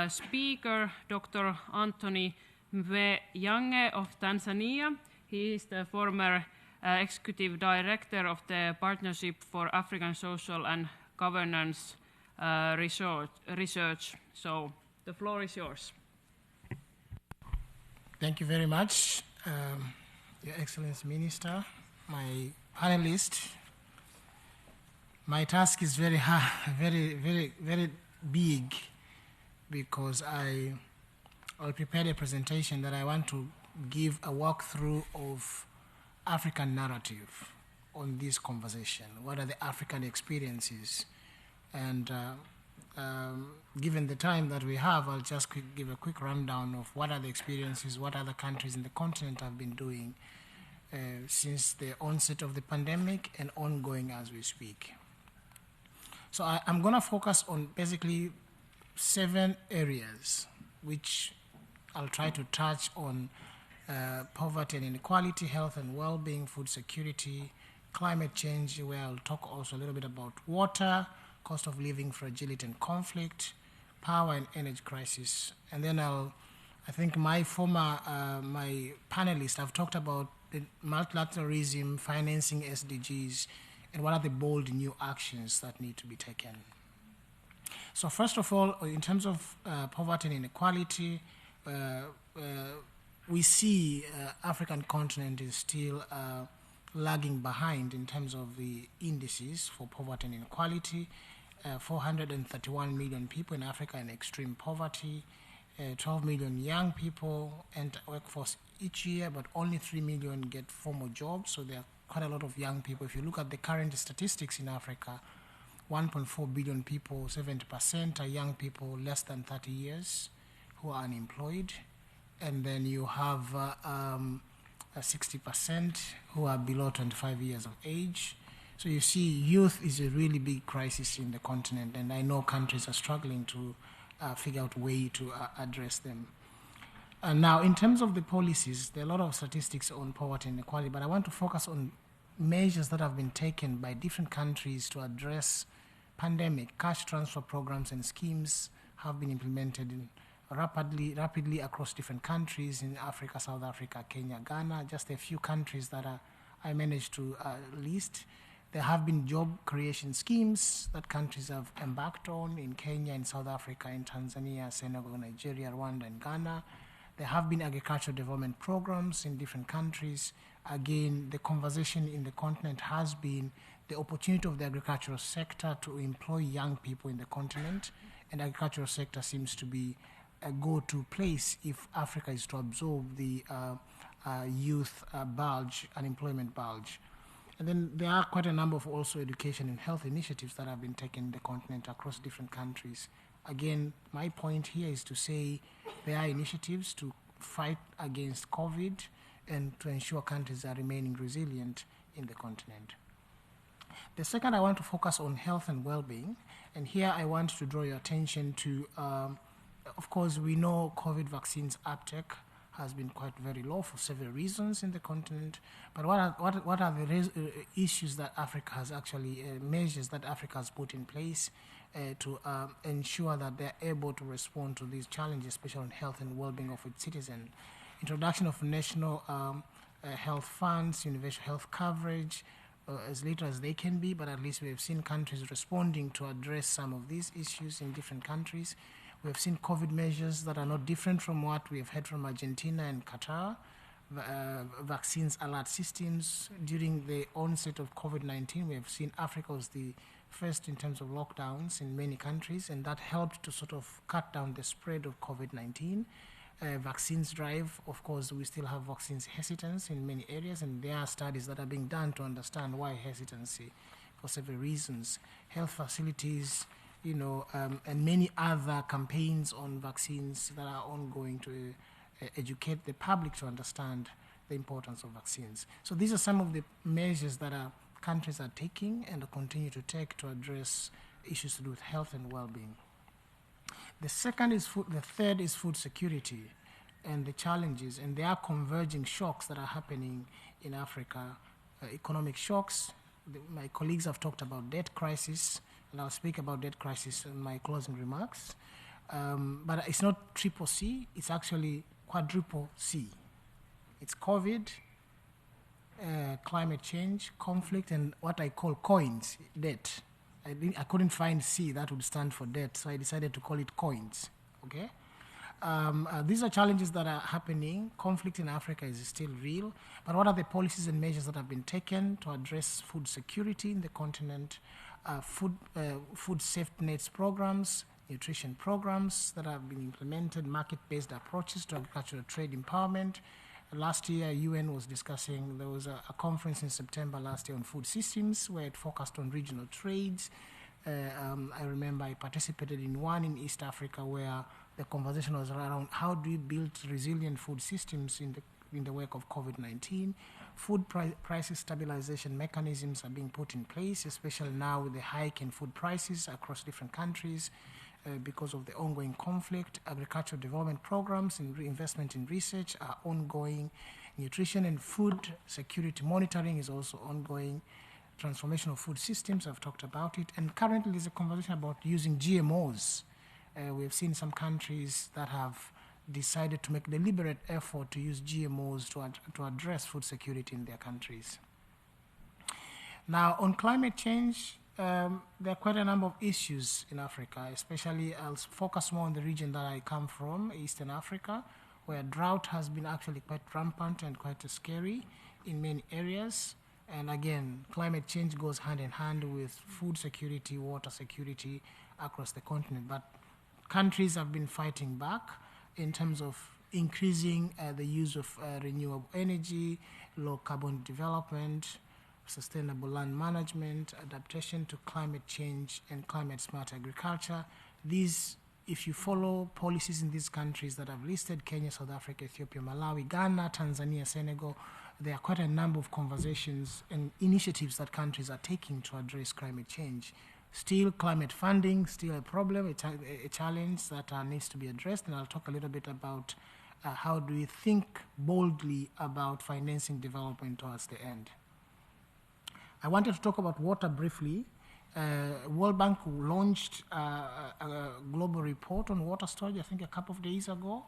speaker, Dr. Anthony Mweyange of Tanzania. He is the former Executive Director of the Partnership for African Social and Governance Research. So the floor is yours. Thank you very much, Your Excellency Minister, my panelists. My task is very hard, very big, because I'll prepare a presentation that I want to give a walkthrough of African narrative on this conversation. What are the African experiences? And given the time that we have, I'll just give a quick rundown of what are the experiences, what other countries in the continent have been doing since the onset of the pandemic and ongoing as we speak. So I'm going to focus on basically 7 areas, which I'll try to touch on: poverty and inequality, health and well-being, food security, climate change, where I'll talk also a little bit about water, cost of living, fragility and conflict, power and energy crisis. And then I think my panelists have talked about the multilateralism, financing SDGs, and what are the bold new actions that need to be taken. So first of all, in terms of poverty and inequality, we see African continent is still lagging behind in terms of the indices for poverty and inequality. 431 million people in Africa in extreme poverty, 12 million young people enter workforce each year, but only 3 million get formal jobs, so there are quite a lot of young people. If you look at the current statistics in Africa, 1.4 billion people, 70% are young people less than 30 years who are unemployed, and then you have 60% who are below 25 years of age. So you see, youth is a really big crisis in the continent, and I know countries are struggling to figure out a way to address them. Now, in terms of the policies, there are a lot of statistics on poverty and inequality, but I want to focus on measures that have been taken by different countries to address pandemic. Cash transfer programs and schemes have been implemented rapidly across different countries in Africa, South Africa, Kenya, Ghana, just a few countries that I managed to list. There have been job creation schemes that countries have embarked on in Kenya, in South Africa, in Tanzania, Senegal, Nigeria, Rwanda, and Ghana. There have been agricultural development programs in different countries. Again, the conversation in the continent has been the opportunity of the agricultural sector to employ young people in the continent, and the agricultural sector seems to be a go-to place if Africa is to absorb the youth unemployment bulge. And then there are quite a number of also education and health initiatives that have been taken in the continent across different countries. Again, my point here is to say there are initiatives to fight against COVID and to ensure countries are remaining resilient in the continent. The second, I want to focus on health and well-being. And here I want to draw your attention to, of course, we know COVID vaccines uptake has been quite very low for several reasons in the continent. But what are the issues that Africa has actually, measures that Africa has put in place to ensure that they're able to respond to these challenges, especially on health and well-being of its citizens? Introduction of national health funds, universal health coverage, as little as they can be, but at least we have seen countries responding to address some of these issues in different countries. We have seen COVID measures that are not different from what we have heard from Argentina and Qatar. Vaccines alert systems. During the onset of COVID-19, we have seen Africa was the first in terms of lockdowns in many countries, and that helped to sort of cut down the spread of COVID-19. Vaccines drive, of course, we still have vaccines hesitance in many areas, and there are studies that are being done to understand why hesitancy for several reasons. Health facilities, and many other campaigns on vaccines that are ongoing to educate the public to understand the importance of vaccines. So these are some of the measures that countries are taking and continue to take to address issues to do with health and well-being. The third is food security and the challenges, and there are converging shocks that are happening in Africa, economic shocks. My colleagues have talked about debt crisis, and I'll speak about debt crisis in my closing remarks. But it's not triple C, it's actually quadruple C. It's COVID, climate change, conflict, and what I call coins, debt. I couldn't find C that would stand for debt, so I decided to call it coins, okay? These are challenges that are happening. Conflict in Africa is still real, but what are the policies and measures that have been taken to address food security in the continent? Food safety nets programs, nutrition programs that have been implemented, market-based approaches to agricultural trade empowerment. Last year, UN was discussing, there was a conference in September last year on food systems where it focused on regional trades. I remember I participated in one in East Africa where the conversation was around how do we build resilient food systems in the wake of COVID-19. Food prices stabilization mechanisms are being put in place, especially now with the hike in food prices across different countries because of the ongoing conflict. Agricultural development programs and reinvestment in research are ongoing. Nutrition and food security monitoring is also ongoing. Transformation of food systems, I've talked about it. And currently there's a conversation about using GMOs. We've seen some countries that have decided to make deliberate effort to use GMOs to address food security in their countries. Now, on climate change, there are quite a number of issues in Africa, especially I'll focus more on the region that I come from, Eastern Africa, where drought has been actually quite rampant and quite scary in many areas. And again, climate change goes hand in hand with food security, water security across the continent. But countries have been fighting back in terms of increasing the use of renewable energy, low carbon development, sustainable land management, adaptation to climate change, and climate smart agriculture. These, if you follow policies in these countries that I've listed, Kenya, South Africa, Ethiopia, Malawi, Ghana, Tanzania, Senegal, there are quite a number of conversations and initiatives that countries are taking to address climate change. Still, climate funding, still a problem, a challenge that needs to be addressed, and I'll talk a little bit about how do we think boldly about financing development towards the end. I wanted to talk about water briefly. World Bank launched a global report on water storage, I think a couple of days ago,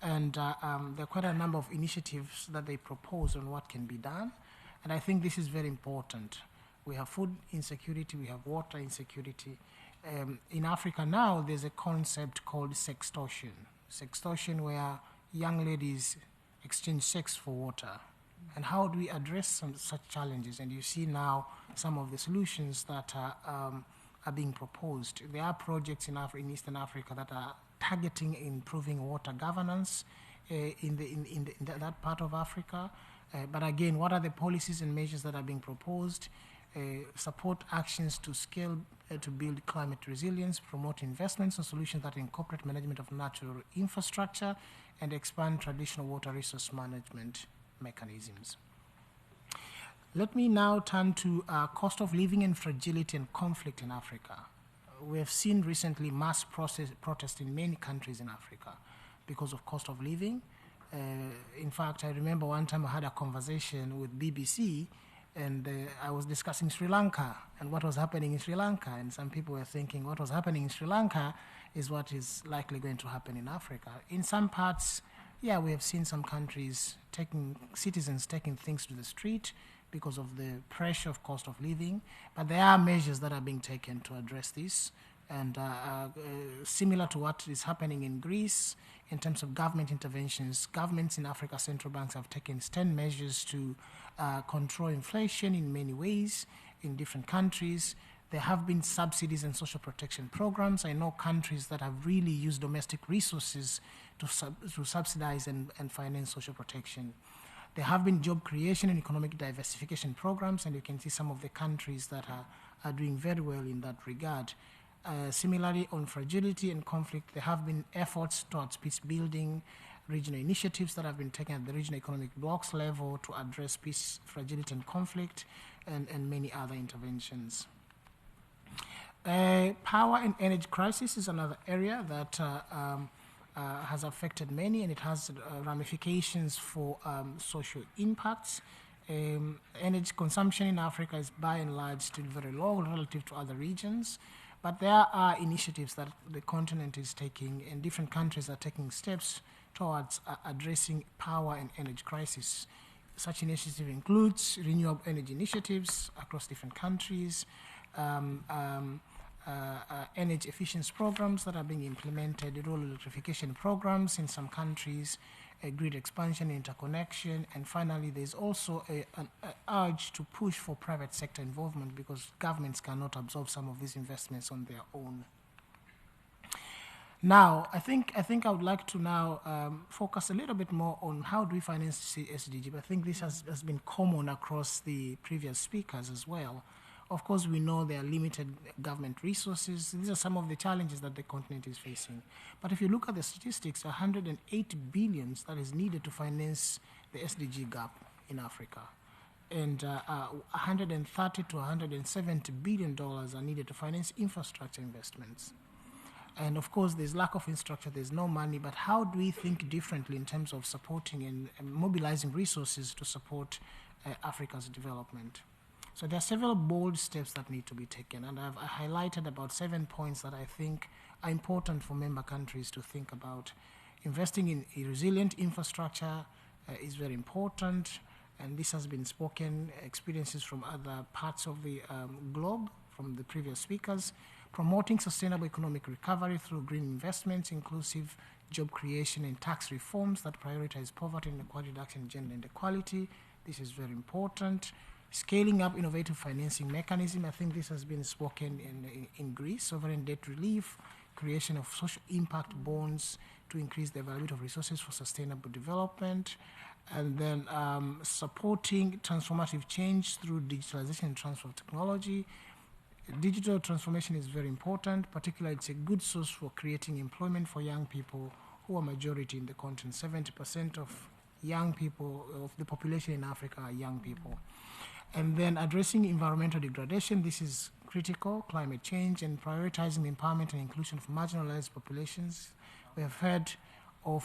and there are quite a number of initiatives that they propose on what can be done, and I think this is very important. We have food insecurity, we have water insecurity. In Africa now, there's a concept called sextortion. Sextortion, where young ladies exchange sex for water. And how do we address such challenges? And you see now some of the solutions that are being proposed. There are projects in Eastern Africa that are targeting improving water governance in that part of Africa. But again, what are the policies and measures that are being proposed? Support actions to scale to build climate resilience, promote investments and solutions that incorporate management of natural infrastructure, and expand traditional water resource management mechanisms. Let me now turn to cost of living and fragility and conflict in Africa. We have seen recently mass protests in many countries in Africa because of cost of living. In fact, I remember one time I had a conversation with BBC, and I was discussing Sri Lanka and what was happening in Sri Lanka, and some people were thinking what was happening in Sri Lanka is what is likely going to happen in Africa. In some parts, yeah, we have seen some countries citizens taking things to the street because of the pressure of cost of living, but there are measures that are being taken to address this, and similar to what is happening in Greece in terms of government interventions. Governments in Africa, central banks have taken 10 measures to control inflation in many ways in different countries. There have been subsidies and social protection programs. I know countries that have really used domestic resources to subsidize and finance social protection. There have been job creation and economic diversification programs, and you can see some of the countries that are doing very well in that regard. Similarly, on fragility and conflict, there have been efforts towards peace building, regional initiatives that have been taken at the regional economic blocks level to address peace, fragility, and conflict, and many other interventions. Power and energy crisis is another area that has affected many, and it has ramifications for social impacts. Energy consumption in Africa is by and large still very low relative to other regions, but there are initiatives that the continent is taking, and different countries are taking steps towards addressing power and energy crisis. Such initiative includes renewable energy initiatives across different countries, energy efficiency programs that are being implemented, rural electrification programs in some countries, grid expansion, interconnection, and finally there's also an urge to push for private sector involvement because governments cannot absorb some of these investments on their own. Now, I think I would like to now focus a little bit more on how do we finance SDG. But I think this has been common across the previous speakers as well. Of course, we know there are limited government resources. These are some of the challenges that the continent is facing. But if you look at the statistics, 108 billion that is needed to finance the SDG gap in Africa. And 130 to 170 billion dollars are needed to finance infrastructure investments. And of course, there's lack of infrastructure, there's no money, but how do we think differently in terms of supporting and mobilizing resources to support Africa's development? So there are several bold steps that need to be taken, and I've highlighted about 7 points that I think are important for member countries to think about. Investing in a resilient infrastructure is very important, and this has been spoken, experiences from other parts of the globe, from the previous speakers. Promoting sustainable economic recovery through green investments, inclusive job creation, and tax reforms that prioritize poverty, inequality reduction, and gender inequality. This is very important. Scaling up innovative financing mechanism, I think this has been spoken in Greece, sovereign debt relief, creation of social impact bonds to increase the availability of resources for sustainable development, and then supporting transformative change through digitalization and transfer of technology. Digital transformation is very important, particularly it's a good source for creating employment for young people who are majority in the continent. 70% of young people, of the population in Africa are young people. And then addressing environmental degradation, this is critical, climate change, and prioritizing the empowerment and inclusion of marginalized populations. We have heard of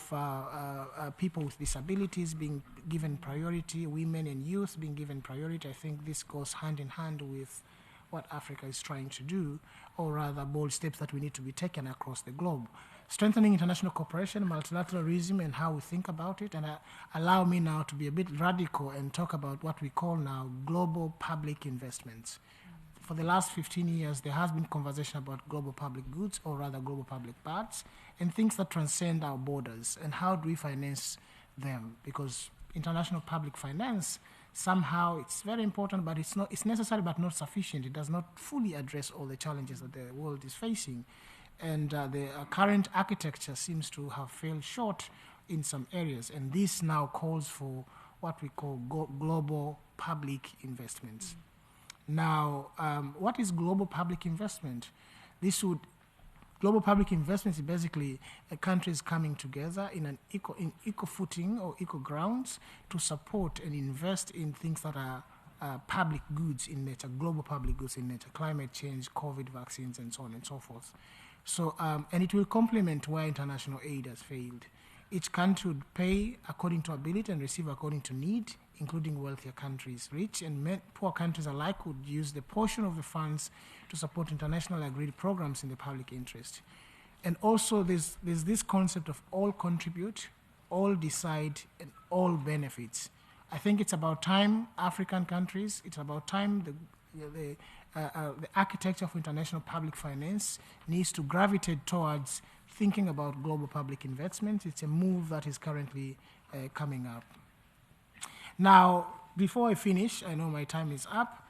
people with disabilities being given priority, women and youth being given priority. I think this goes hand in hand with what Africa is trying to do, or rather bold steps that we need to be taken across the globe. Strengthening international cooperation, multilateralism, and how we think about it. And allow me now to be a bit radical and talk about what we call now global public investments. For the last 15 years, there has been conversation about global public goods, or rather global public parts, and things that transcend our borders, and how do we finance them? Because international public finance, somehow it's very important, but it's necessary but not sufficient. It does not fully address all the challenges that the world is facing. And the current architecture seems to have failed short in some areas. And this now calls for what we call global public investments. Now, what is global public investment? Global public investment is basically countries coming together in eco footing or eco grounds to support and invest in things that are public goods in nature, global public goods in nature, climate change, COVID vaccines, and so on and so forth. So, and it will complement where international aid has failed. Each country would pay according to ability and receive according to need, including wealthier countries. Rich and poor countries alike would use the portion of the funds to support international agreed programs in the public interest. And also there's this concept of all contribute, all decide, and all benefits. I think it's about time, African countries, it's about time the architecture of international public finance needs to gravitate towards thinking about global public investment. It's a move that is currently coming up. Now, before I finish, I know my time is up.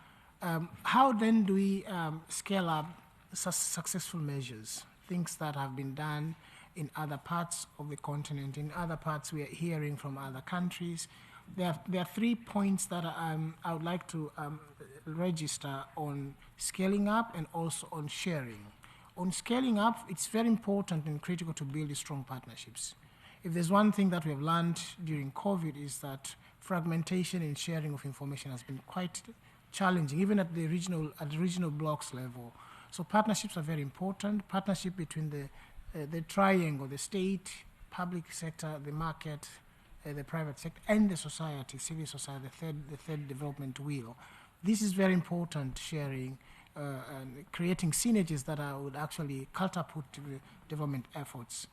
How then do we scale up successful measures, things that have been done in other parts of the continent, in other parts we are hearing from other countries? There are 3 points that I would like to register on scaling up and also on sharing. On scaling up, it's very important and critical to build strong partnerships. If there's one thing that we have learned during COVID is that fragmentation and sharing of information has been quite challenging, even at the regional blocks level. So partnerships are very important. Partnership between the triangle, the state, public sector, the market, the private sector, and the society, civil society, the third development wheel. This is very important, sharing and creating synergies that would actually catapult development efforts.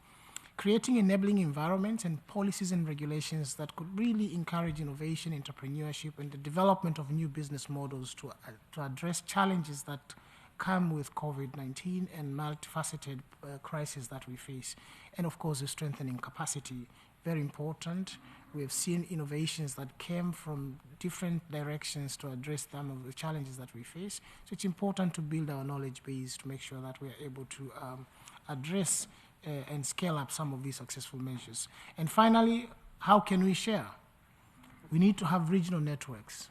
Creating enabling environments and policies and regulations that could really encourage innovation, entrepreneurship, and the development of new business models to address challenges that come with COVID-19 and multifaceted crises that we face. And of course, the strengthening capacity, very important. We have seen innovations that came from different directions to address some of the challenges that we face. So it's important to build our knowledge base to make sure that we are able to address and scale up some of these successful measures. And finally, how can we share? We need to have regional networks.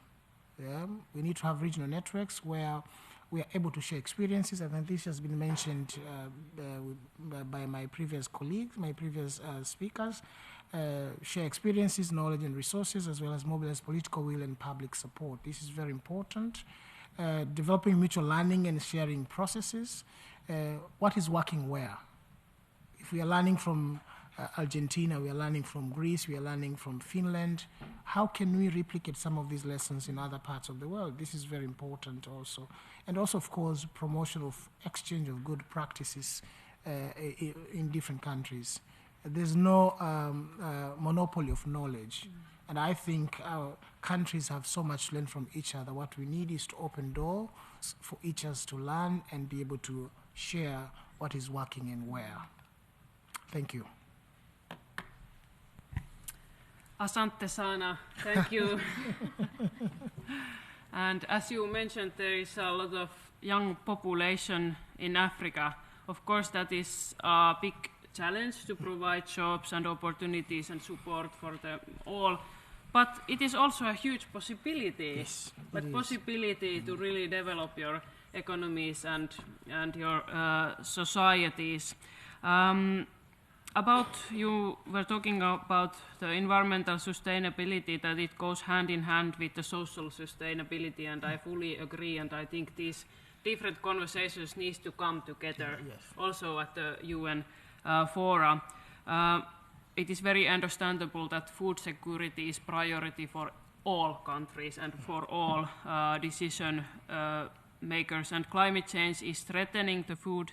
Yeah? We need to have regional networks where we are able to share experiences. I think this has been mentioned by my previous colleagues, my previous speakers. Share experiences, knowledge, and resources, as well as mobilize political will and public support. This is very important. Developing mutual learning and sharing processes. What is working where? If we are learning from Argentina, we are learning from Greece, we are learning from Finland, how can we replicate some of these lessons in other parts of the world? This is very important also. And also, of course, promotion of exchange of good practices in different countries. There's no monopoly of knowledge. And I think our countries have so much to learn from each other. What we need is to open doors for each of us to learn and be able to share what is working and where. Thank you. Asante Sana, thank you. And as you mentioned, there is a lot of young population in Africa. Of course, that is a big challenge to provide jobs and opportunities and support for them all. But it is also a huge possibility, Yes, possibility to really develop your economies and your societies. You were talking about the environmental sustainability, that it goes hand in hand with the social sustainability, and I fully agree, and I think these different conversations need to come together, also at the UN fora. It is very understandable that food security is priority for all countries and for all decision makers, and climate change is threatening the food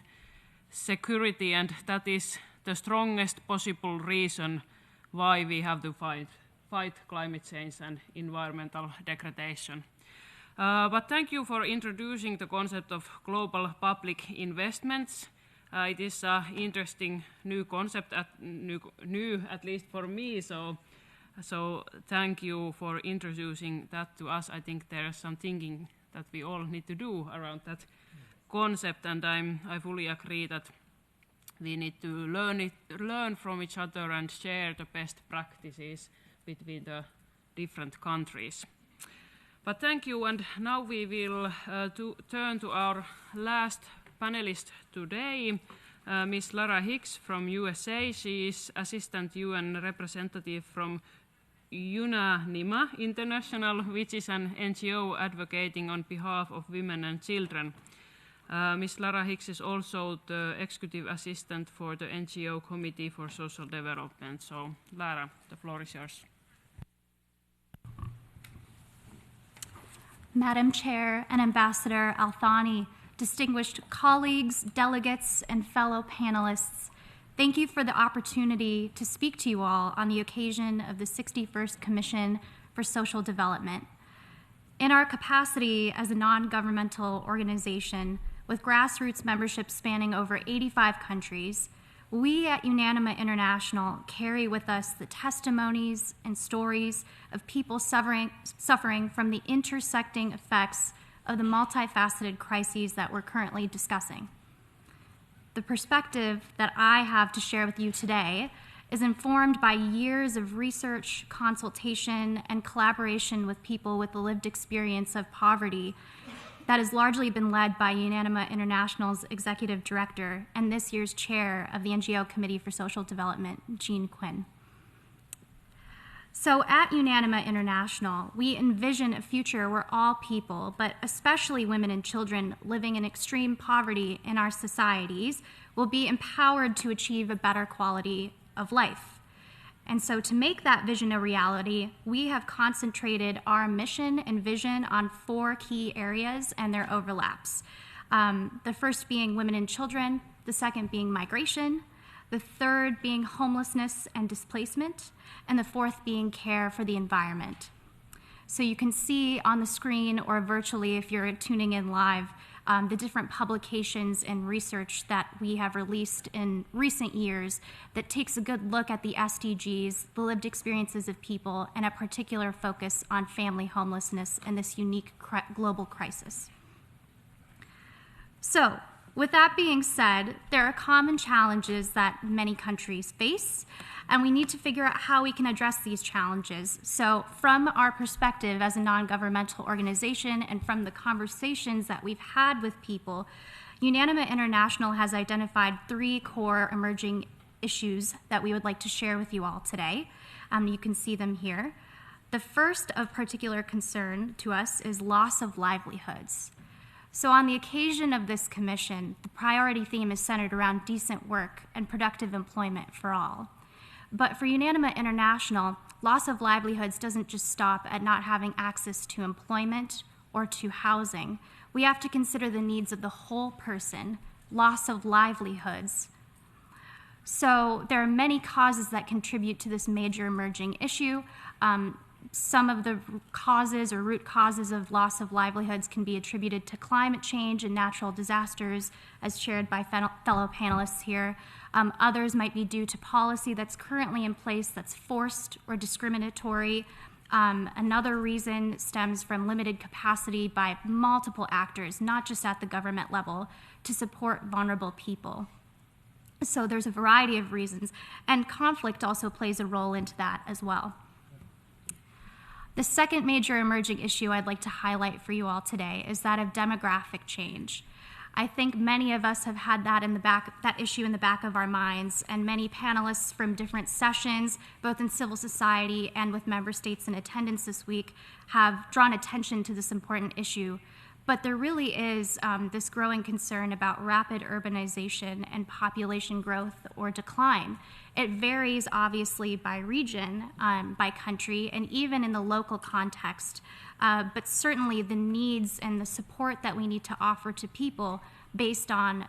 security, and that is the strongest possible reason why we have to fight climate change and environmental degradation. But thank you for introducing the concept of global public investments. It is an interesting new concept, new at least for me, so thank you for introducing that to us. I think there is some thinking that we all need to do around that concept, and I fully agree that we need to learn from each other and share the best practices between the different countries. But thank you, and now we will turn to our last panelist today, Ms. Lara Hicks from USA. She is Assistant UN Representative from UNANIMA International, which is an NGO advocating on behalf of women and children. Ms. Lara Hicks is also the Executive Assistant for the NGO Committee for Social Development. So, Lara, the floor is yours. Madam Chair and Ambassador Althani, distinguished colleagues, delegates, and fellow panelists, thank you for the opportunity to speak to you all on the occasion of the 61st Commission for Social Development. In our capacity as a non-governmental organization with grassroots membership spanning over 85 countries, we at UNANIMA International carry with us the testimonies and stories of people suffering from the intersecting effects of the multifaceted crises that we're currently discussing. The perspective that I have to share with you today is informed by years of research, consultation, and collaboration with people with the lived experience of poverty that has largely been led by UNANIMA International's Executive Director and this year's Chair of the NGO Committee for Social Development, Jean Quinn. So at UNANIMA International, we envision a future where all people, but especially women and children living in extreme poverty in our societies, will be empowered to achieve a better quality of life. And so to make that vision a reality, we have concentrated our mission and vision on 4 key areas and their overlaps. The first being women and children, the second being migration, the third being homelessness and displacement, and the fourth being care for the environment. So you can see on the screen or virtually if you're tuning in live, the different publications and research that we have released in recent years that takes a good look at the SDGs, the lived experiences of people, and a particular focus on family homelessness and this unique global crisis. So, with that being said, there are common challenges that many countries face, and we need to figure out how we can address these challenges. So from our perspective as a non-governmental organization and from the conversations that we've had with people, UNANIMA International has identified 3 core emerging issues that we would like to share with you all today. You can see them here. The first of particular concern to us is loss of livelihoods. So on the occasion of this commission, the priority theme is centered around decent work and productive employment for all. But for UNANIMA International, loss of livelihoods doesn't just stop at not having access to employment or to housing. We have to consider the needs of the whole person, loss of livelihoods. So there are many causes that contribute to this major emerging issue. Some of the causes or root causes of loss of livelihoods can be attributed to climate change and natural disasters, as shared by fellow panelists here. Others might be due to policy that's currently in place that's forced or discriminatory. Another reason stems from limited capacity by multiple actors, not just at the government level, to support vulnerable people. So there's a variety of reasons, and conflict also plays a role into that as well. The second major emerging issue I'd like to highlight for you all today is that of demographic change. I think many of us have had that issue in the back of our minds, and many panelists from different sessions, both in civil society and with member states in attendance this week, have drawn attention to this important issue. But there really is this growing concern about rapid urbanization and population growth or decline. It varies obviously by region, by country, and even in the local context. But certainly the needs and the support that we need to offer to people based on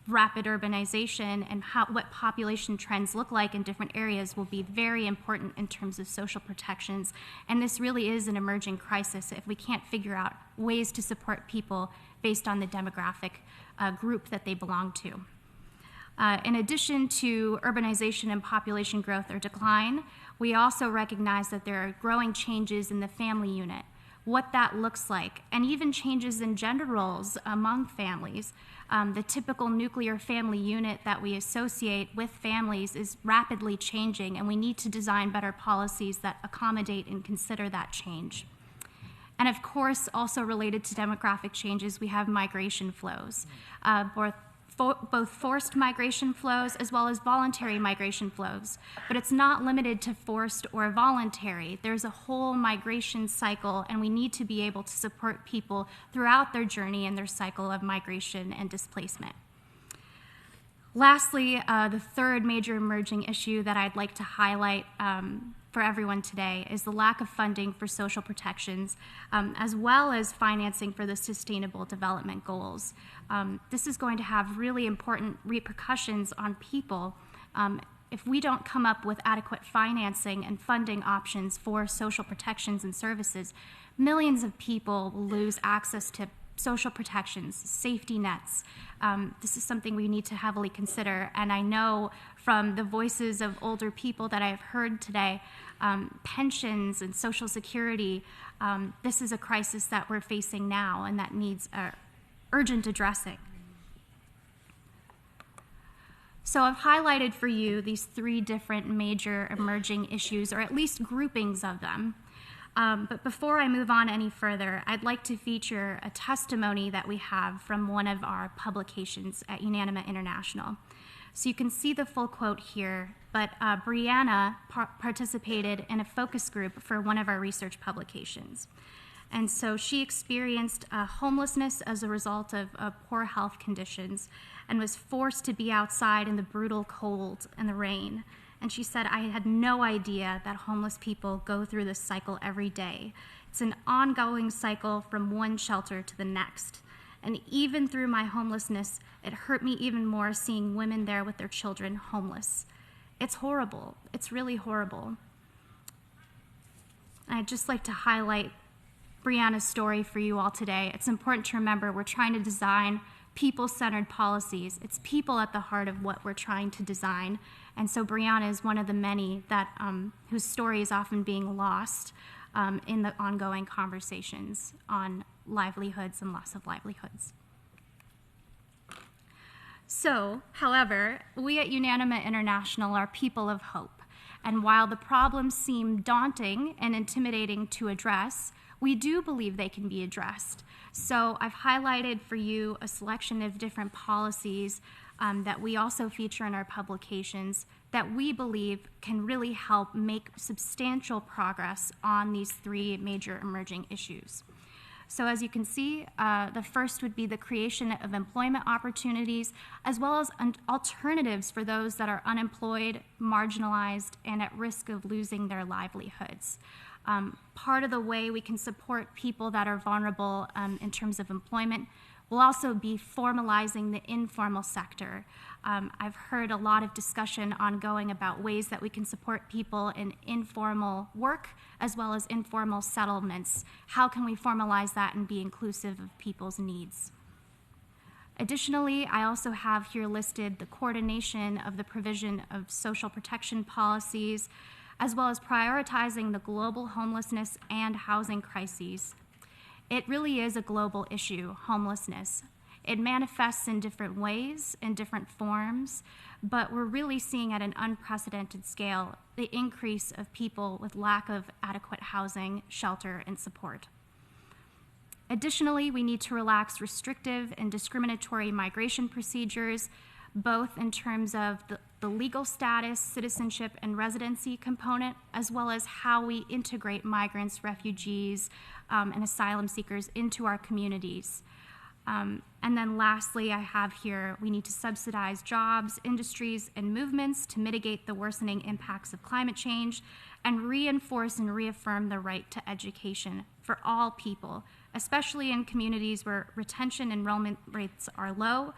rapid urbanization and what population trends look like in different areas will be very important in terms of social protections. And this really is an emerging crisis if we can't figure out ways to support people based on the demographic group that they belong to. In addition to urbanization and population growth or decline, we also recognize that there are growing changes in the family unit, what that looks like, and even changes in gender roles among families. The typical nuclear family unit that we associate with families is rapidly changing, and we need to design better policies that accommodate and consider that change. And of course, also related to demographic changes, we have migration flows, both forced migration flows as well as voluntary migration flows. But it's not limited to forced or voluntary. There's a whole migration cycle, and we need to be able to support people throughout their journey and their cycle of migration and displacement. Lastly, the third major emerging issue that I'd like to highlight for everyone today is the lack of funding for social protections, as well as financing for the Sustainable Development Goals. This is going to have really important repercussions on people if we don't come up with adequate financing and funding options for social protections and services. Millions of people will lose access to social protections, safety nets. This is something we need to heavily consider, and I know from the voices of older people that I've heard today, pensions and Social Security, this is a crisis that we're facing now and that needs urgent addressing. So I've highlighted for you these three different major emerging issues, or at least groupings of them. But before I move on any further, I'd like to feature a testimony that we have from one of our publications at Unanima International. So you can see the full quote here, but Brianna participated in a focus group for one of our research publications. And so she experienced homelessness as a result of poor health conditions and was forced to be outside in the brutal cold and the rain. And she said, I had no idea that homeless people go through this cycle every day. It's an ongoing cycle from one shelter to the next. And even through my homelessness, it hurt me even more seeing women there with their children homeless. It's horrible. It's really horrible. I'd just like to highlight Brianna's story for you all today. It's important to remember we're trying to design people-centered policies. It's people at the heart of what we're trying to design. And so Brianna is one of the many that whose story is often being lost in the ongoing conversations on livelihoods and loss of livelihoods. So, however, we at Unanima International are people of hope. And while the problems seem daunting and intimidating to address, we do believe they can be addressed. So I've highlighted for you a selection of different policies that we also feature in our publications that we believe can really help make substantial progress on these three major emerging issues. So as you can see, the first would be the creation of employment opportunities, as well as alternatives for those that are unemployed, marginalized, and at risk of losing their livelihoods. Part of the way we can support people that are vulnerable in terms of employment will also be formalizing the informal sector. I've heard a lot of discussion ongoing about ways that we can support people in informal work as well as informal settlements. How can we formalize that and be inclusive of people's needs? Additionally, I also have here listed the coordination of the provision of social protection policies, as well as prioritizing the global homelessness and housing crises. It really is a global issue, homelessness. It manifests in different ways, in different forms, but we're really seeing at an unprecedented scale the increase of people with lack of adequate housing, shelter, and support. Additionally, we need to relax restrictive and discriminatory migration procedures, both in terms of the legal status, citizenship, and residency component, as well as how we integrate migrants, refugees, and asylum seekers into our communities. And then lastly, I have here, we need to subsidize jobs, industries, and movements to mitigate the worsening impacts of climate change and reinforce and reaffirm the right to education for all people, especially in communities where retention enrollment rates are low.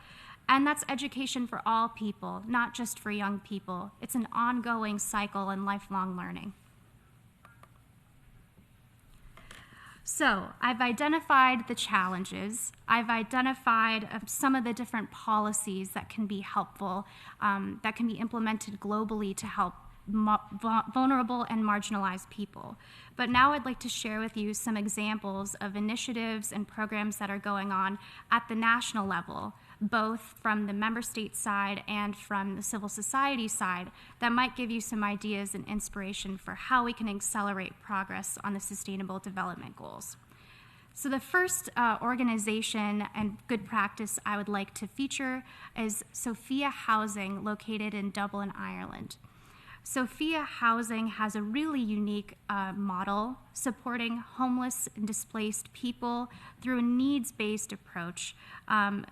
And that's education for all people, not just for young people. It's an ongoing cycle and lifelong learning. So I've identified the challenges. I've identified some of the different policies that can be helpful, that can be implemented globally to help vulnerable and marginalized people. But now I'd like to share with you some examples of initiatives and programs that are going on at the national level, both from the member state side and from the civil society side, that might give you some ideas and inspiration for how we can accelerate progress on the Sustainable Development Goals. So the first organization and good practice I would like to feature is Sophia Housing, located in Dublin, Ireland. Sophia Housing has a really unique model supporting homeless and displaced people through a needs-based approach.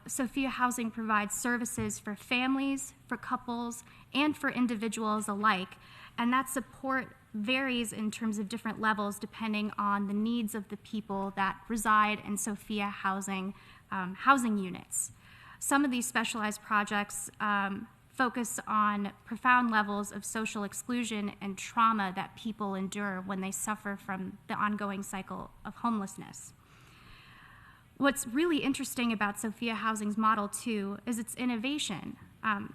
Sophia Housing provides services for families, for couples, and for individuals alike, and that support varies in terms of different levels depending on the needs of the people that reside in Sophia Housing housing units. Some of these specialized projects focus on profound levels of social exclusion and trauma that people endure when they suffer from the ongoing cycle of homelessness. What's really interesting about Sophia Housing's model, too, is its innovation.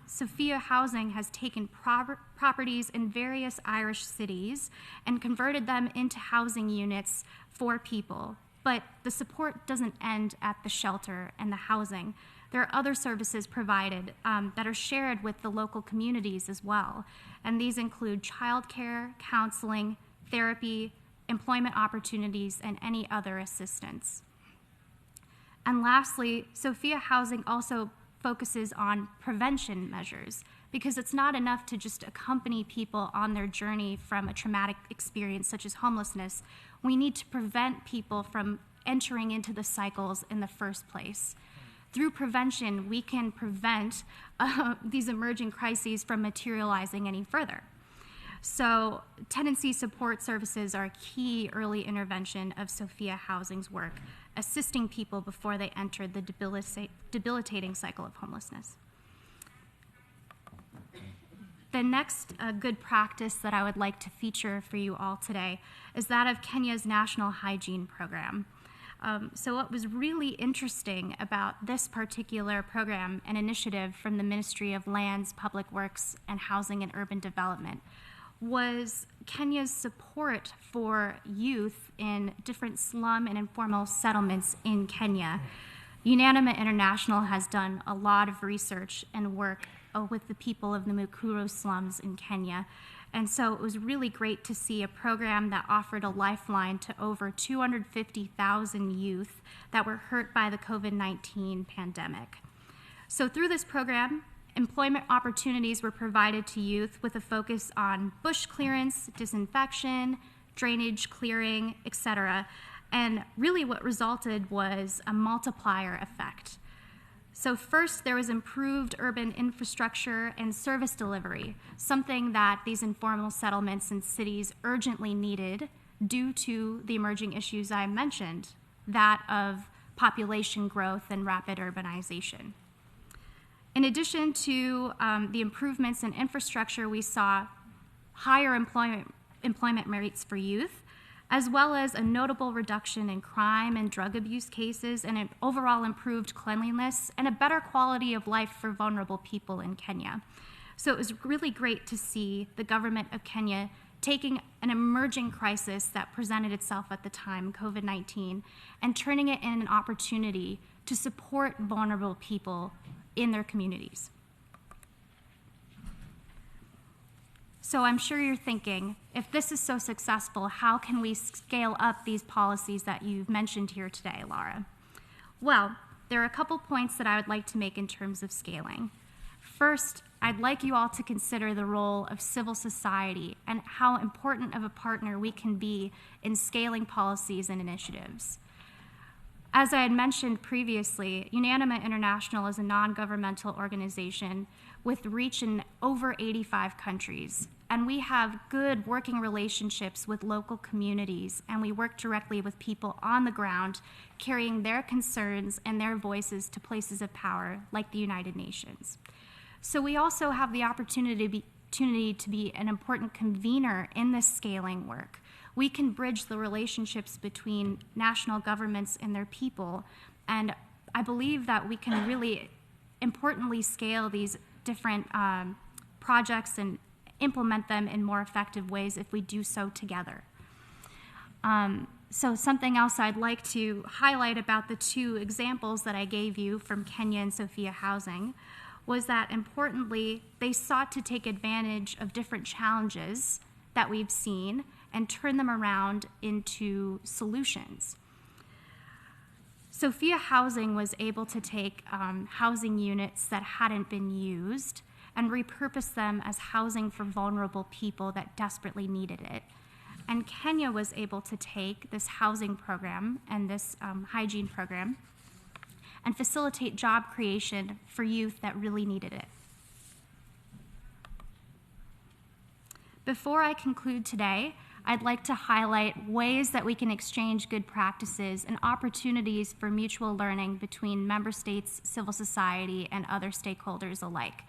Sophia Housing has taken properties in various Irish cities and converted them into housing units for people, but the support doesn't end at the shelter and the housing. There are other services provided that are shared with the local communities as well, and these include childcare, counseling, therapy, employment opportunities, and any other assistance. And lastly, Sophia Housing also focuses on prevention measures, because it's not enough to just accompany people on their journey from a traumatic experience such as homelessness. We need to prevent people from entering into the cycles in the first place. Through prevention, we can prevent these emerging crises from materializing any further. So tenancy support services are a key early intervention of Sophia Housing's work, assisting people before they enter the debilitating cycle of homelessness. The next good practice that I would like to feature for you all today is that of Kenya's National Hygiene Program. So what was really interesting about this particular program and initiative from the Ministry of Lands, Public Works, and Housing and Urban Development was Kenya's support for youth in different slum and informal settlements in Kenya. Unanima International has done a lot of research and work with the people of the Mukuru slums in Kenya. And so it was really great to see a program that offered a lifeline to over 250,000 youth that were hurt by the COVID-19 pandemic. So through this program, employment opportunities were provided to youth with a focus on bush clearance, disinfection, drainage clearing, etc. And really what resulted was a multiplier effect. So first, there was improved urban infrastructure and service delivery, something that these informal settlements and cities urgently needed due to the emerging issues I mentioned, that of population growth and rapid urbanization. In addition to the improvements in infrastructure, we saw higher employment rates for youth, as well as a notable reduction in crime and drug abuse cases, and an overall improved cleanliness and a better quality of life for vulnerable people in Kenya. So it was really great to see the government of Kenya taking an emerging crisis that presented itself at the time, COVID-19, and turning it in an opportunity to support vulnerable people in their communities. So I'm sure you're thinking, if this is so successful, how can we scale up these policies that you've mentioned here today, Laura? Well, there are a couple points that I would like to make in terms of scaling. First, I'd like you all to consider the role of civil society and how important of a partner we can be in scaling policies and initiatives. As I had mentioned previously, Unanima International is a non-governmental organization with reach in over 85 countries. And we have good working relationships with local communities, and we work directly with people on the ground, carrying their concerns and their voices to places of power like the United Nations. So we also have the opportunity to be an important convener in this scaling work. We can bridge the relationships between national governments and their people, and I believe that we can really importantly scale these different projects and implement them in more effective ways if we do so together. So something else I'd like to highlight about the two examples that I gave you from Kenya and Sophia Housing was that, importantly, they sought to take advantage of different challenges that we've seen and turn them around into solutions. Sophia Housing was able to take housing units that hadn't been used and repurpose them as housing for vulnerable people that desperately needed it. And Kenya was able to take this housing program and this hygiene program and facilitate job creation for youth that really needed it. Before I conclude today, I'd like to highlight ways that we can exchange good practices and opportunities for mutual learning between member states, civil society, and other stakeholders alike.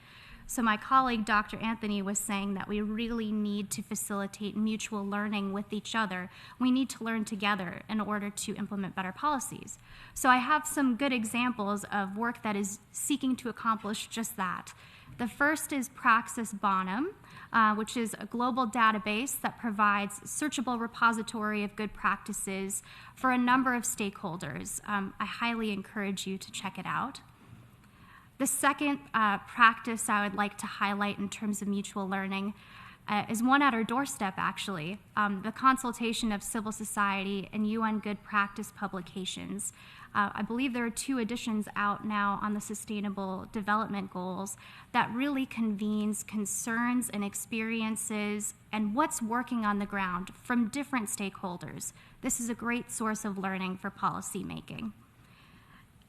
So my colleague, Dr. Anthony, was saying that we really need to facilitate mutual learning with each other. We need to learn together in order to implement better policies. So I have some good examples of work that is seeking to accomplish just that. The first is Praxis Bonum, which is a global database that provides searchable repository of good practices for a number of stakeholders. I highly encourage you to check it out. The second practice I would like to highlight in terms of mutual learning is one at our doorstep, actually, the consultation of civil society and UN good practice publications. I believe there are 2 editions out now on the Sustainable Development Goals that really convenes concerns and experiences and what's working on the ground from different stakeholders. This is a great source of learning for policy making.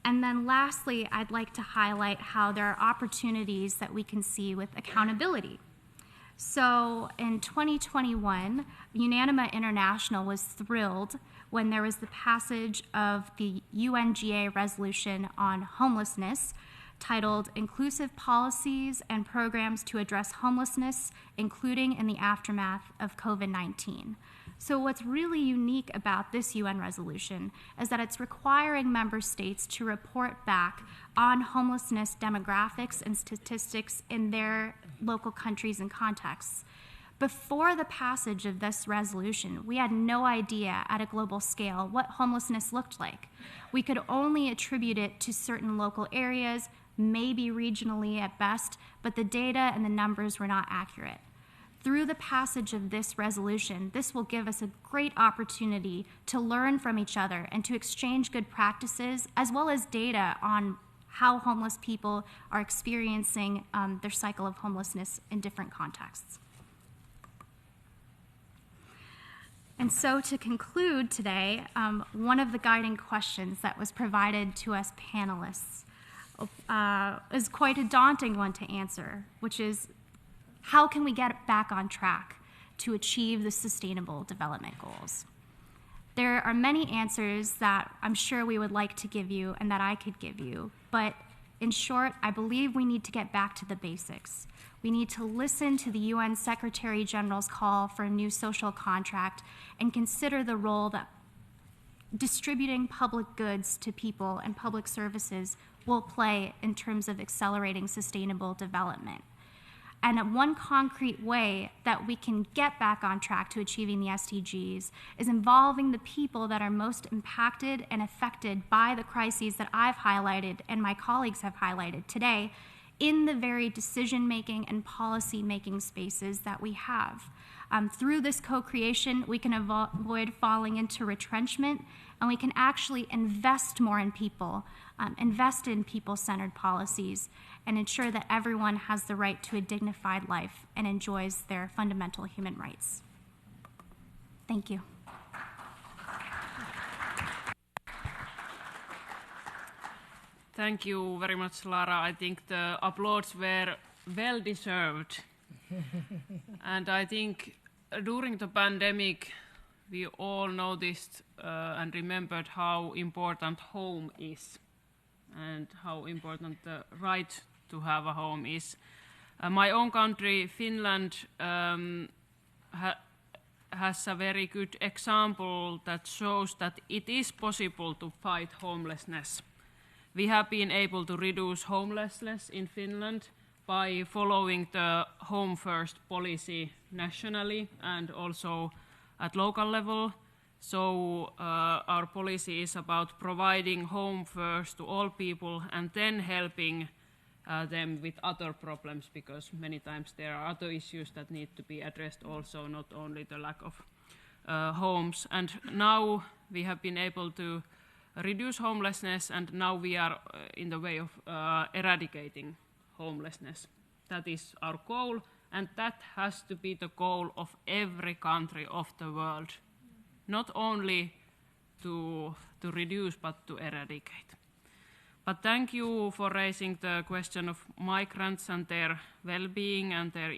And then lastly, I'd like to highlight how there are opportunities that we can see with accountability. So in 2021, Unanima International was thrilled when there was the passage of the UNGA resolution on homelessness titled Inclusive Policies and Programs to Address Homelessness, Including in the Aftermath of COVID-19. So what's really unique about this UN resolution is that it's requiring member states to report back on homelessness demographics and statistics in their local countries and contexts. Before the passage of this resolution, we had no idea at a global scale what homelessness looked like. We could only attribute it to certain local areas, maybe regionally at best, but the data and the numbers were not accurate. Through the passage of this resolution, this will give us a great opportunity to learn from each other and to exchange good practices as well as data on how homeless people are experiencing their cycle of homelessness in different contexts. And so to conclude today, one of the guiding questions that was provided to us panelists is quite a daunting one to answer, which is, how can we get back on track to achieve the Sustainable Development Goals? There are many answers that I'm sure we would like to give you and that I could give you, but in short, I believe we need to get back to the basics. We need to listen to the UN Secretary General's call for a new social contract and consider the role that distributing public goods to people and public services will play in terms of accelerating sustainable development. And one concrete way that we can get back on track to achieving the SDGs is involving the people that are most impacted and affected by the crises that I've highlighted and my colleagues have highlighted today in the very decision-making and policy-making spaces that we have. Through this co-creation, we can avoid falling into retrenchment, and we can actually invest more in people, invest in people-centered policies, and ensure that everyone has the right to a dignified life and enjoys their fundamental human rights. Thank you. Thank you very much, Lara. I think the applause were well deserved. And I think during the pandemic, we all noticed and remembered how important home is and how important the right to have a home is. My own country, Finland, has a very good example that shows that it is possible to fight homelessness. We have been able to reduce homelessness in Finland by following the Home First policy nationally and also at local level. So our policy is about providing home first to all people and then helping them with other problems, because many times there are other issues that need to be addressed also, not only the lack of homes. And now we have been able to reduce homelessness, and now we are in the way of eradicating homelessness. That is our goal, and that has to be the goal of every country of the world. Not only to reduce, but to eradicate. But thank you for raising the question of migrants and their well-being and their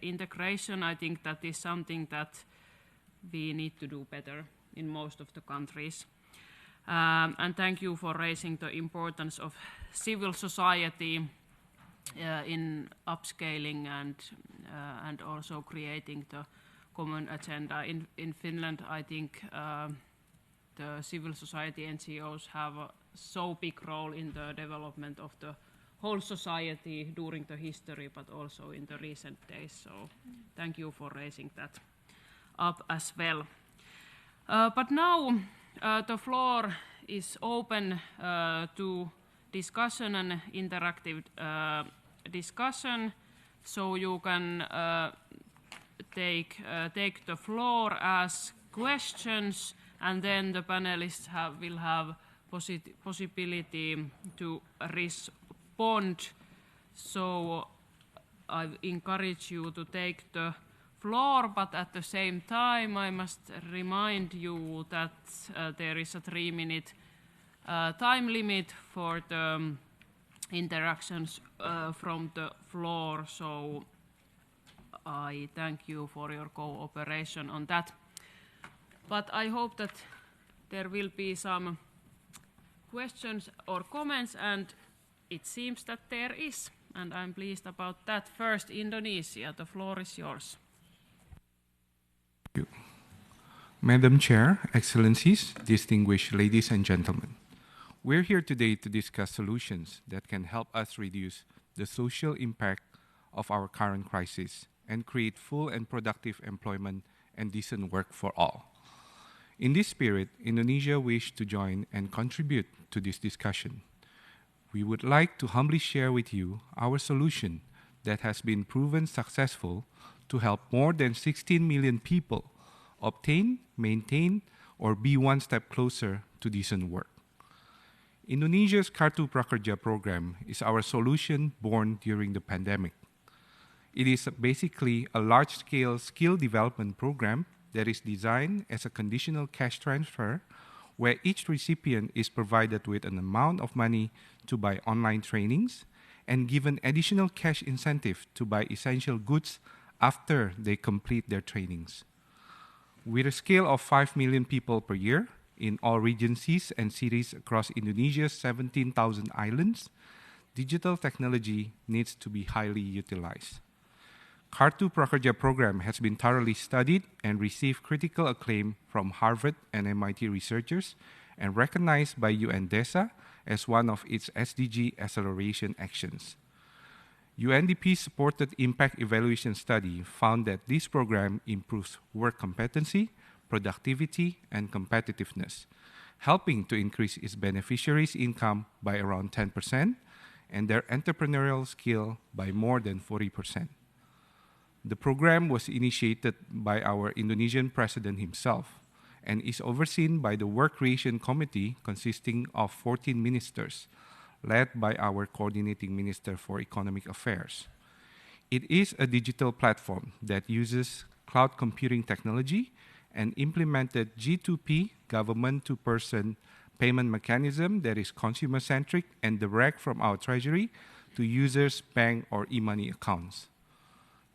integration. I think that is something that we need to do better in most of the countries. And thank you for raising the importance of civil society in upscaling and also creating the common agenda. In Finland, I think the civil society NGOs have a so big role in the development of the whole society during the history, but also in the recent days. So thank you for raising that up as well. But now the floor is open to discussion and interactive discussion. So you can take the floor, ask questions, and then the panelists will have possibility to respond. So I encourage you to take the floor, but at the same time I must remind you that there is a 3-minute time limit for the interactions from the floor. So I thank you for your cooperation on that. But I hope that there will be some questions or comments, and it seems that there is, and I'm pleased about that. First, Indonesia, the floor is yours. Thank you. Madam Chair, Excellencies, distinguished ladies and gentlemen, we're here today to discuss solutions that can help us reduce the social impact of our current crisis and create full and productive employment and decent work for all. In this spirit, Indonesia wished to join and contribute to this discussion. We would like to humbly share with you our solution that has been proven successful to help more than 16 million people obtain, maintain, or be one step closer to decent work. Indonesia's Kartu Prakerja program is our solution born during the pandemic. It is basically a large-scale skill development program that is designed as a conditional cash transfer where each recipient is provided with an amount of money to buy online trainings and given additional cash incentive to buy essential goods after they complete their trainings. With a scale of 5 million people per year in all regencies and cities across Indonesia's 17,000 islands, digital technology needs to be highly utilized. Kartu Prakerja program has been thoroughly studied and received critical acclaim from Harvard and MIT researchers and recognized by UN DESA as one of its SDG acceleration actions. UNDP-supported impact evaluation study found that this program improves work competency, productivity, and competitiveness, helping to increase its beneficiaries' income by around 10% and their entrepreneurial skill by more than 40%. The program was initiated by our Indonesian president himself and is overseen by the Work Creation Committee consisting of 14 ministers, led by our coordinating Minister for Economic Affairs. It is a digital platform that uses cloud computing technology and implemented G2P, government-to-person payment mechanism that is consumer-centric and direct from our treasury to users' bank or e-money accounts.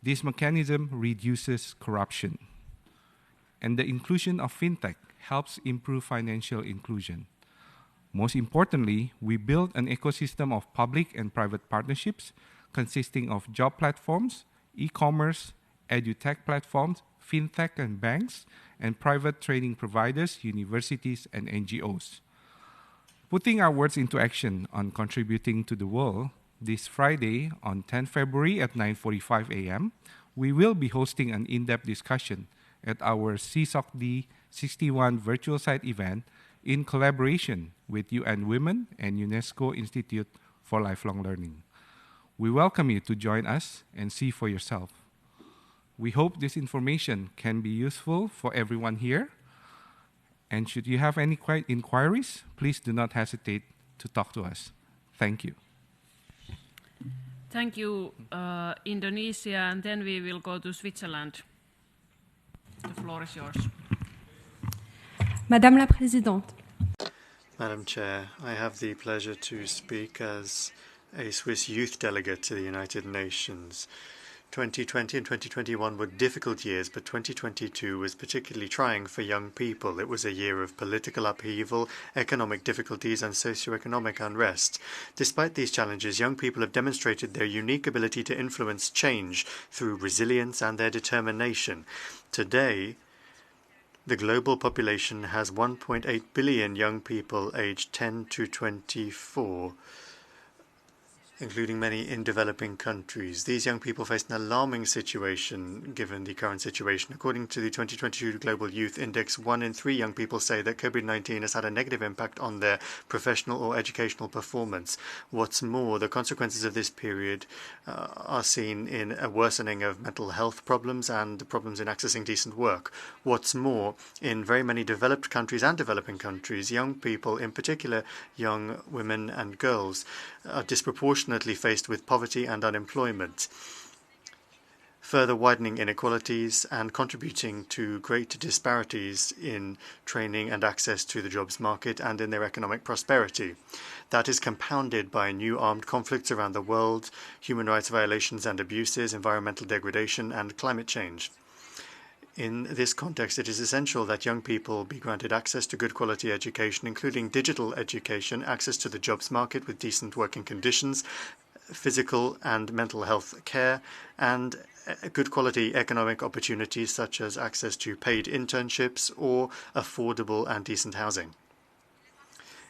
This mechanism reduces corruption, and the inclusion of fintech helps improve financial inclusion. Most importantly, we built an ecosystem of public and private partnerships consisting of job platforms, e-commerce, edutech platforms, fintech and banks, and private training providers, universities, and NGOs. Putting our words into action on contributing to the world, this Friday on 10 February at 9:45 a.m., we will be hosting an in-depth discussion at our CSocD61 virtual site event in collaboration with UN Women and UNESCO Institute for Lifelong Learning. We welcome you to join us and see for yourself. We hope this information can be useful for everyone here. And should you have any inquiries, please do not hesitate to talk to us. Thank you. Thank you, Indonesia, and then we will go to Switzerland. The floor is yours. Madame la Présidente. Madam Chair, I have the pleasure to speak as a Swiss youth delegate to the United Nations. 2020 and 2021 were difficult years, but 2022 was particularly trying for young people. It was a year of political upheaval, economic difficulties, and socioeconomic unrest. Despite these challenges, young people have demonstrated their unique ability to influence change through resilience and their determination. Today, the global population has 1.8 billion young people aged 10 to 24, including many in developing countries. These young people face an alarming situation given the current situation. According to the 2022 Global Youth Index, 1 in 3 young people say that COVID-19 has had a negative impact on their professional or educational performance. What's more, the consequences of this period are seen in a worsening of mental health problems and problems in accessing decent work. What's more, in very many developed countries and developing countries, young people, in particular young women and girls, are disproportionately faced with poverty and unemployment, further widening inequalities and contributing to great disparities in training and access to the jobs market and in their economic prosperity. That is compounded by new armed conflicts around the world, human rights violations and abuses, environmental degradation, and climate change. In this context, it is essential that young people be granted access to good quality education, including digital education, access to the jobs market with decent working conditions, physical and mental health care, and good quality economic opportunities such as access to paid internships or affordable and decent housing.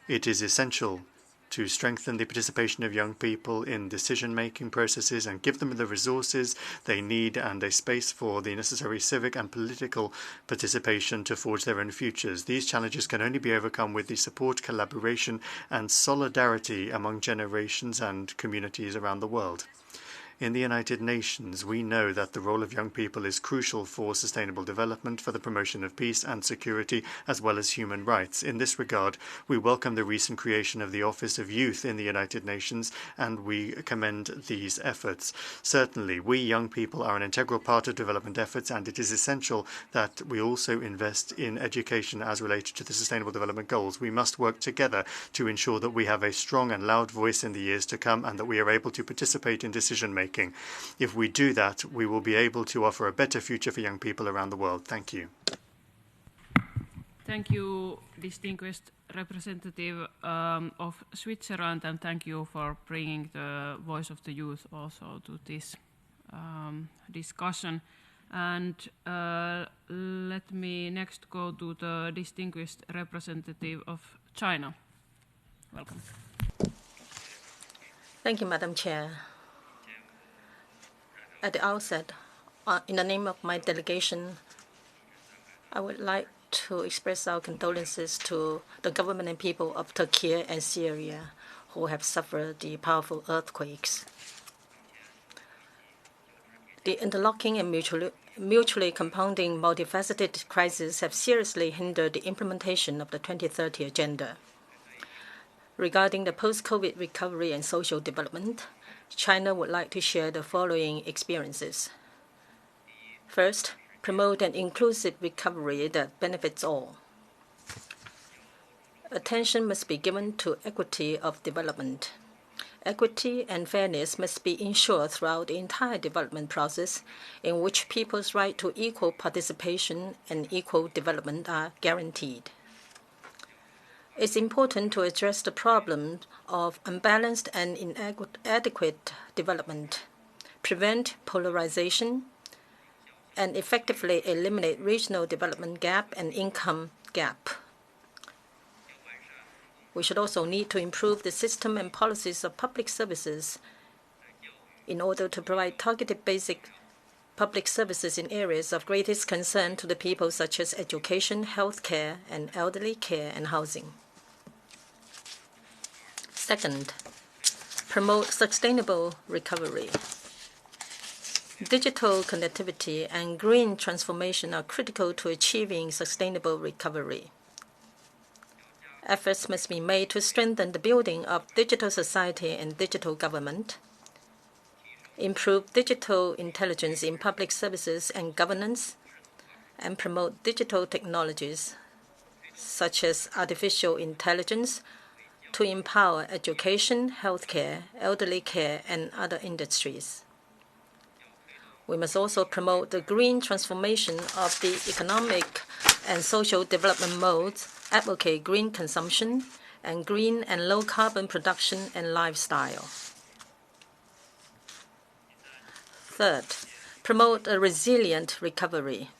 It is essential to strengthen the participation of young people in decision-making processes and give them the resources they need and a space for the necessary civic and political participation to forge their own futures. These challenges can only be overcome with the support, collaboration, and solidarity among generations and communities around the world. In the United Nations, we know that the role of young people is crucial for sustainable development, for the promotion of peace and security, as well as human rights. In this regard, we welcome the recent creation of the Office of Youth in the United Nations, and we commend these efforts. Certainly, we young people are an integral part of development efforts, and it is essential that we also invest in education as related to the Sustainable Development Goals. We must work together to ensure that we have a strong and loud voice in the years to come and that we are able to participate in decision-making. If we do that, we will be able to offer a better future for young people around the world. Thank you. Thank you, distinguished representative of Switzerland, and thank you for bringing the voice of the youth also to this discussion. And let me next go to the distinguished representative of China. Welcome. Thank you, Madam Chair. At the outset, in the name of my delegation, I would like to express our condolences to the government and people of Turkey and Syria who have suffered the powerful earthquakes. The interlocking and mutually compounding multifaceted crises have seriously hindered the implementation of the 2030 Agenda. Regarding the post-COVID recovery and social development, China would like to share the following experiences. First, promote an inclusive recovery that benefits all. Attention must be given to equity of development. Equity and fairness must be ensured throughout the entire development process, in which people's right to equal participation and equal development are guaranteed. It's important to address the problem of unbalanced and inadequate development, prevent polarization, and effectively eliminate regional development gap and income gap. We should also need to improve the system and policies of public services in order to provide targeted basic public services in areas of greatest concern to the people, such as education, health care, and elderly care and housing. Second, promote sustainable recovery. Digital connectivity and green transformation are critical to achieving sustainable recovery. Efforts must be made to strengthen the building of digital society and digital government, improve digital intelligence in public services and governance, and promote digital technologies such as artificial intelligence to empower education, healthcare, elderly care, and other industries. We must also promote the green transformation of the economic and social development modes, advocate green consumption, and green and low-carbon production and lifestyle. Third, promote a resilient recovery.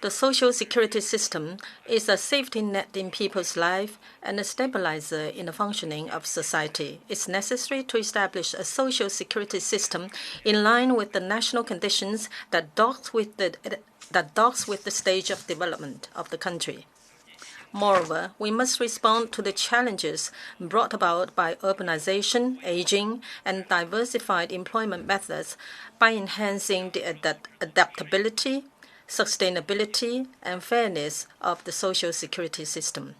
The social security system is a safety net in people's life and a stabilizer in the functioning of society. It's necessary to establish a social security system in line with the national conditions that docks with the stage of development of the country. Moreover, we must respond to the challenges brought about by urbanization, aging, and diversified employment methods by enhancing the adaptability, sustainability, and fairness of the social security system.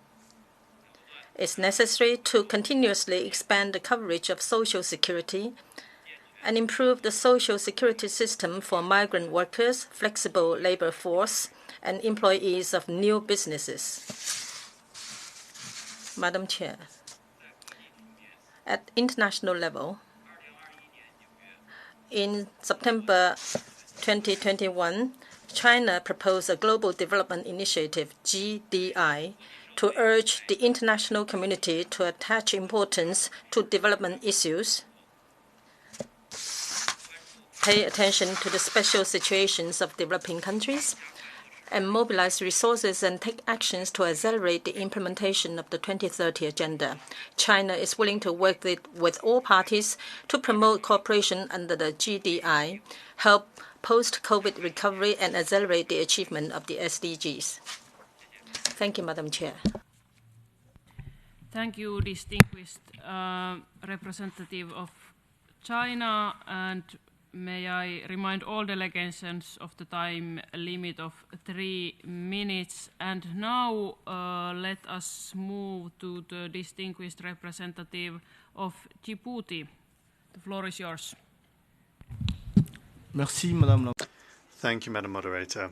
It's necessary to continuously expand the coverage of social security and improve the social security system for migrant workers, flexible labor force, and employees of new businesses. Madam Chair, at international level, in September 2021, China proposed a Global Development Initiative, GDI, to urge the international community to attach importance to development issues, pay attention to the special situations of developing countries, and mobilize resources and take actions to accelerate the implementation of the 2030 Agenda. China is willing to work with all parties to promote cooperation under the GDI, help post-COVID recovery, and accelerate the achievement of the SDGs. Thank you, Madam Chair. Thank you, distinguished representative of China, and may I remind all delegations of the time limit of 3 minutes. And now let us move to the distinguished representative of Djibouti. The floor is yours. Merci, Madame. Thank you, Madam Moderator.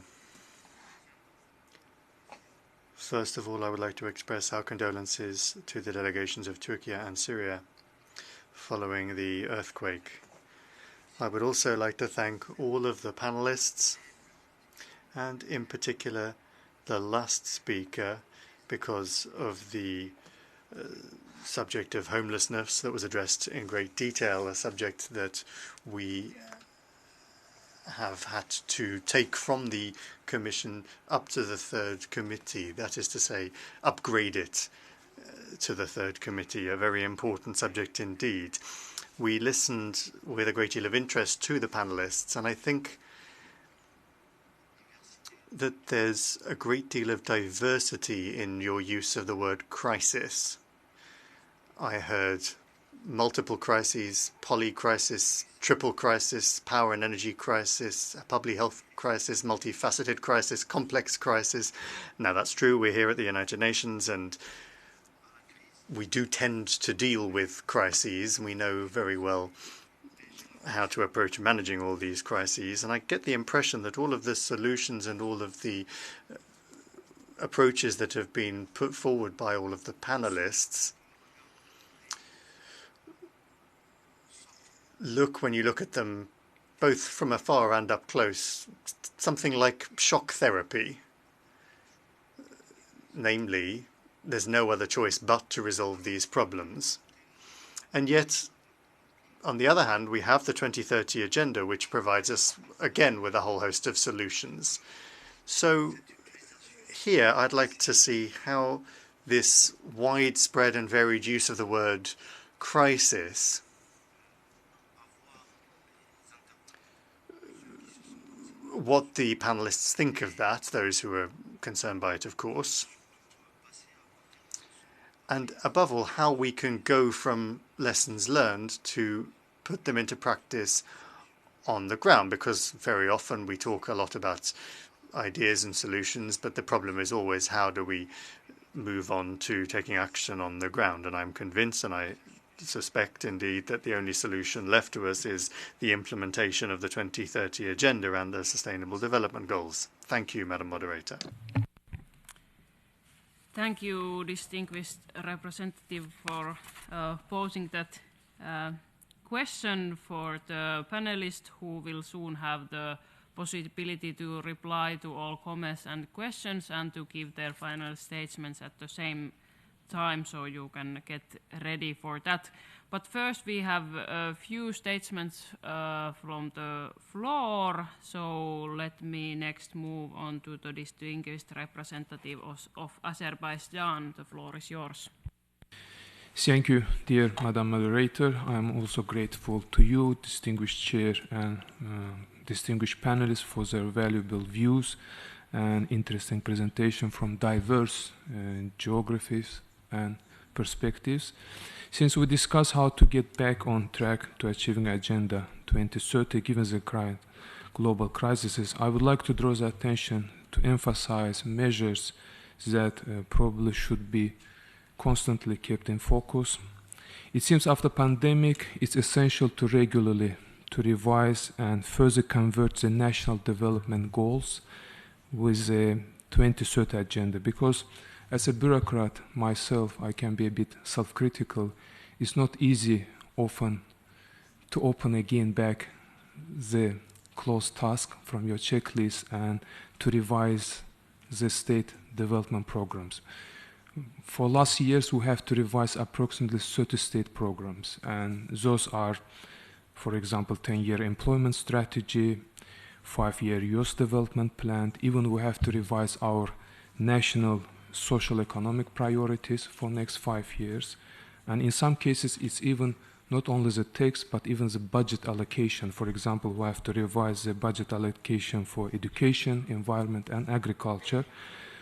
First of all, I would like to express our condolences to the delegations of Turkey and Syria following the earthquake. I would also like to thank all of the panelists, and in particular the last speaker, because of the subject of homelessness that was addressed in great detail, a subject that we have had to take from the Commission up to the third committee, that is to say, upgrade it to the third committee, a very important subject indeed. We listened with a great deal of interest to the panelists, and I think that there's a great deal of diversity in your use of the word crisis. I heard multiple crises, poly-crisis, triple crisis, power and energy crisis, public health crisis, multifaceted crisis, complex crisis. Now, that's true. We're here at the United Nations, and we do tend to deal with crises. We know very well how to approach managing all these crises. And I get the impression that all of the solutions and all of the approaches that have been put forward by all of the panelists look, when you look at them both from afar and up close, something like shock therapy. Namely, there's no other choice but to resolve these problems. And yet, on the other hand, we have the 2030 agenda, which provides us, again, with a whole host of solutions. So here, I'd like to see how this widespread and varied use of the word crisis what the panelists think of that, those who are concerned by it, of course. And above all, how we can go from lessons learned to put them into practice on the ground, because very often we talk a lot about ideas and solutions, but the problem is always how do we move on to taking action on the ground. And I'm convinced, and I suspect indeed, that the only solution left to us is the implementation of the 2030 agenda and the Sustainable Development Goals. Thank you, Madam Moderator. Thank you, distinguished representative, for posing that question for the panelists, who will soon have the possibility to reply to all comments and questions and to give their final statements at the same time, so you can get ready for that. But first we have a few statements from the floor, so let me next move on to the distinguished representative of Azerbaijan. The floor is yours. Thank you, dear Madam Moderator. I am also grateful to you, distinguished chair, and distinguished panelists for their valuable views and interesting presentation from diverse geographies and perspectives. Since we discuss how to get back on track to achieving Agenda 2030 given the current global crises, I would like to draw the attention to emphasize measures that probably should be constantly kept in focus. It seems after pandemic, it's essential to regularly to revise and further convert the national development goals with the 2030 agenda, because as a bureaucrat myself, I can be a bit self-critical. It's not easy often to open again back the closed task from your checklist and to revise the state development programs. For last years, we have to revise approximately 30 state programs, and those are, for example, 10-year employment strategy, 5-year youth development plan. Even we have to revise our national social economic priorities for next 5 years. And in some cases, it's even not only the text, but even the budget allocation. For example, we have to revise the budget allocation for education, environment, and agriculture.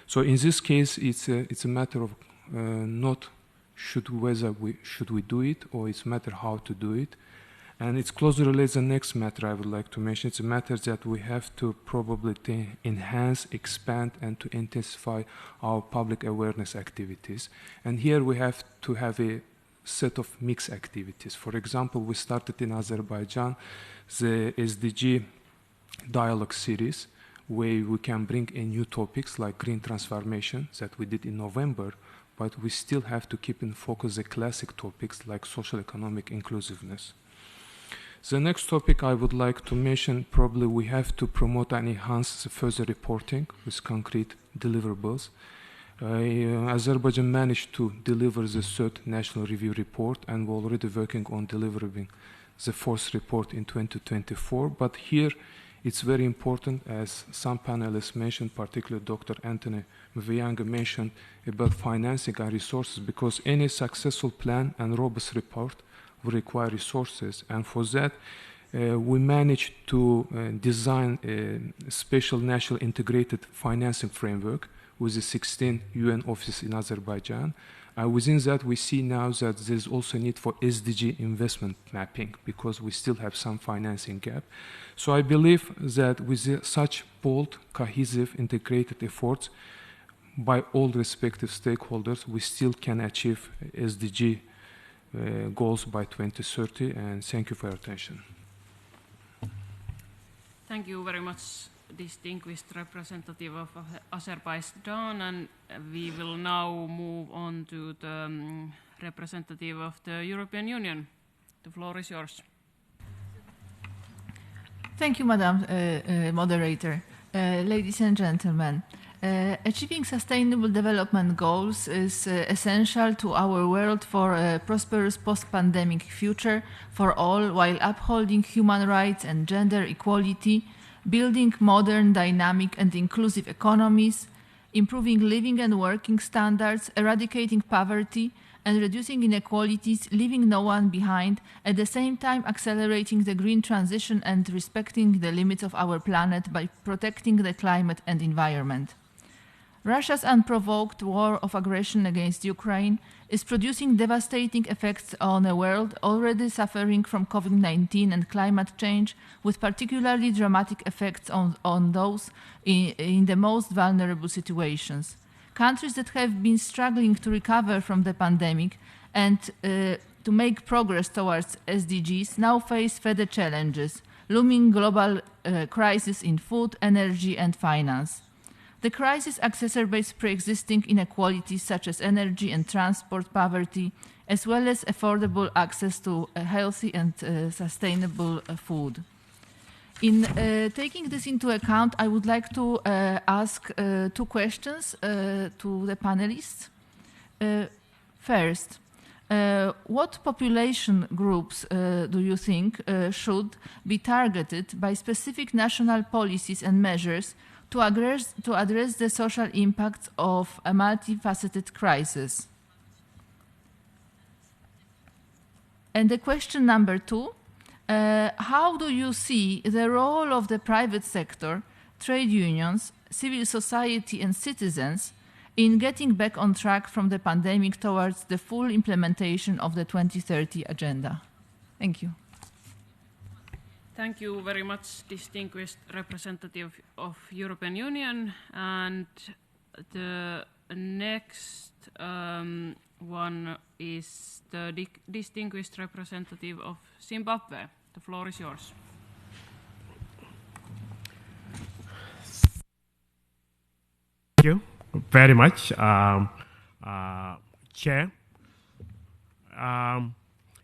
So in this case, it's a matter of not whether should we do it, or it's a matter how to do it. And it's closely related to the next matter I would like to mention. It's a matter that we have to probably enhance, expand, and to intensify our public awareness activities. And here we have to have a set of mixed activities. For example, we started in Azerbaijan the SDG dialogue series, where we can bring in new topics like green transformation that we did in November, but we still have to keep in focus the classic topics like social economic inclusiveness. The next topic I would like to mention, probably we have to promote and enhance the further reporting with concrete deliverables. Azerbaijan managed to deliver the third national review report, and we're already working on delivering the fourth report in 2024. But here it's very important, as some panelists mentioned, particularly Dr. Anthony Mvuyanga mentioned about financing and resources, because any successful plan and robust report will require resources. And for that, we managed to design a special national integrated financing framework with the 16 UN offices in Azerbaijan. Within that, we see now that there's also a need for SDG investment mapping because we still have some financing gap. So I believe that with such bold, cohesive, integrated efforts by all respective stakeholders, we still can achieve SDG goals by 2030. And thank you for your attention. Thank you very much, distinguished representative of Azerbaijan, and we will now move on to the representative of the European Union. The floor is yours. Thank you, Madam Moderator. Ladies and gentlemen, achieving sustainable development goals is essential to our world for a prosperous post-pandemic future for all, while upholding human rights and gender equality, building modern, dynamic and inclusive economies, improving living and working standards, eradicating poverty and reducing inequalities, leaving no one behind, at the same time accelerating the green transition and respecting the limits of our planet by protecting the climate and environment. Russia's unprovoked war of aggression against Ukraine is producing devastating effects on a world already suffering from COVID-19 and climate change, with particularly dramatic effects on those in the most vulnerable situations. Countries that have been struggling to recover from the pandemic and to make progress towards SDGs now face further challenges, looming global crisis in food, energy and finance. The crisis exacerbates pre-existing inequalities such as energy and transport poverty, as well as affordable access to healthy and sustainable food. In taking this into account, I would like to ask two questions to the panelists. First, what population groups do you think should be targeted by specific national policies and measures to address the social impacts of a multifaceted crisis? And the question number two, how do you see the role of the private sector, trade unions, civil society and citizens in getting back on track from the pandemic towards the full implementation of the 2030 agenda? Thank you. Thank you very much, distinguished representative of European Union. And the next one is the distinguished representative of Zimbabwe. The floor is yours. Thank you very much, Chair.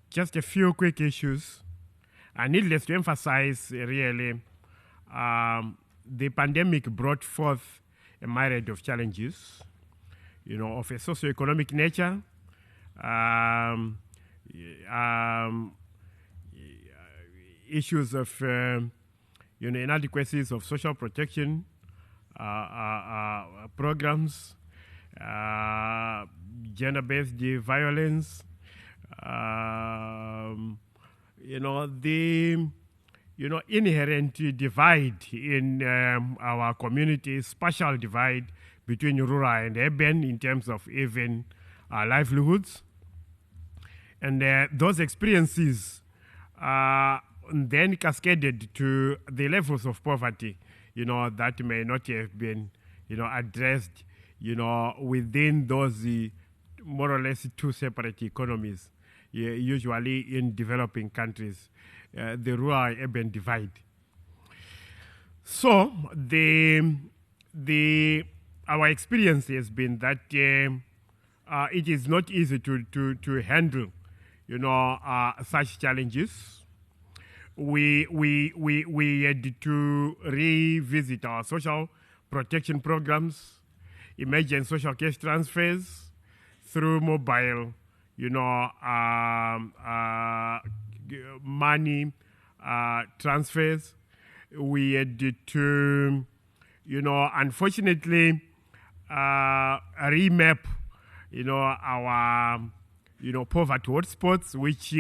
Just a few quick issues. Needless to emphasize, really, the pandemic brought forth a myriad of challenges, of a socio-economic nature, issues of, inadequacies of social protection programs, gender-based violence, the inherent divide in our communities, spatial divide between rural and urban in terms of even livelihoods. And those experiences then cascaded to the levels of poverty, that may not have been, addressed, within those more or less two separate economies. Usually in developing countries, the rural-urban divide. So our experience has been that it is not easy to handle, such challenges. We had to revisit our social protection programs, emergent social cash transfers through mobile money transfers. We had to, unfortunately, remap, our, poverty hotspots, which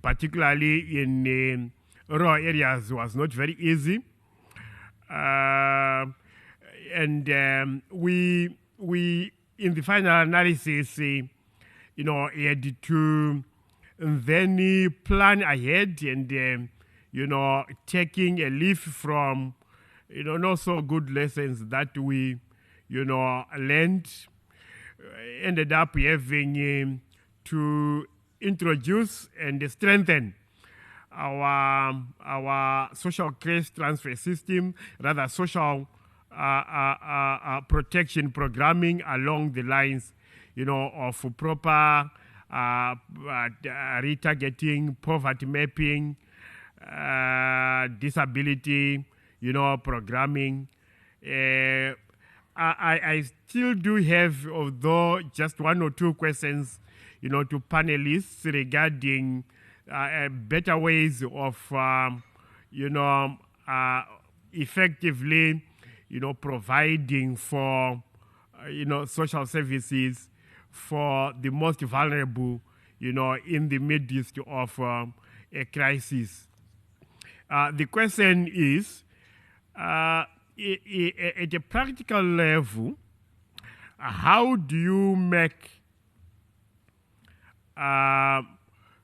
particularly in rural areas, was not very easy. We in the final analysis, had to then plan ahead and, taking a leaf from, not so good lessons that we, learned, ended up having to introduce and strengthen our social case transfer system, rather social protection programming along the lines, of proper retargeting, poverty mapping, disability, programming. I still do have, although just one or two questions, to panelists regarding better ways of, effectively, providing for, social services for the most vulnerable, in the midst of a crisis. The question is, at a practical level, how do you make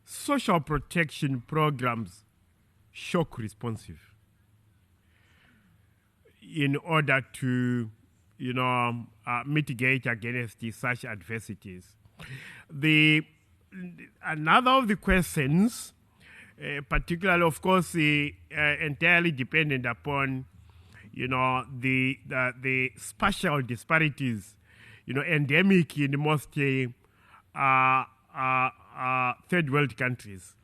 social protection programs shock responsive in order to, mitigate against such adversities? Another of the questions, particularly, of course, entirely dependent upon, the spatial disparities, endemic in most third world countries,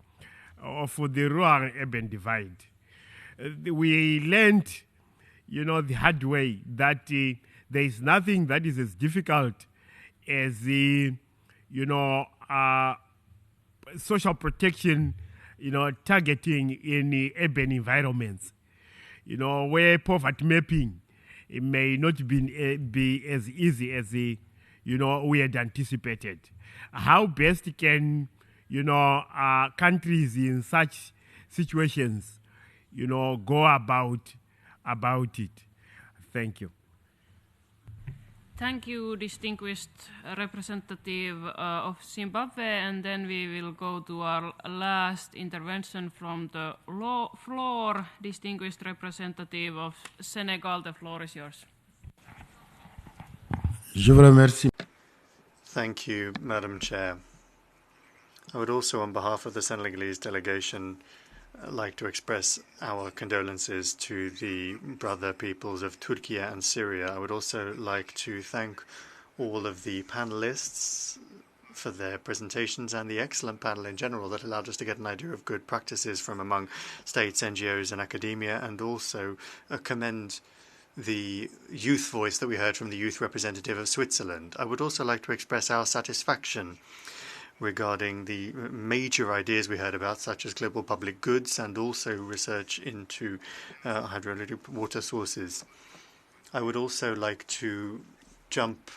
for the rural-urban divide. We learned, the hard way that there is nothing that is as difficult as social protection, targeting in urban environments, where poverty mapping, it may not be as easy as we had anticipated. How best can, countries in such situations, go about it? Thank you. Thank you, distinguished representative of Zimbabwe. And then we will go to our last intervention from the floor. Distinguished representative of Senegal, the floor is yours. Je vous remercie. Thank you, Madam Chair. I would also, on behalf of the Senegalese delegation, like to express our condolences to the brother peoples of Turkey and Syria. I would also like to thank all of the panelists for their presentations and the excellent panel in general that allowed us to get an idea of good practices from among states, NGOs and academia, and also commend the youth voice that we heard from the youth representative of Switzerland. I would also like to express our satisfaction regarding the major ideas we heard about, such as global public goods and also research into hydroelectric water sources. I would also like to jump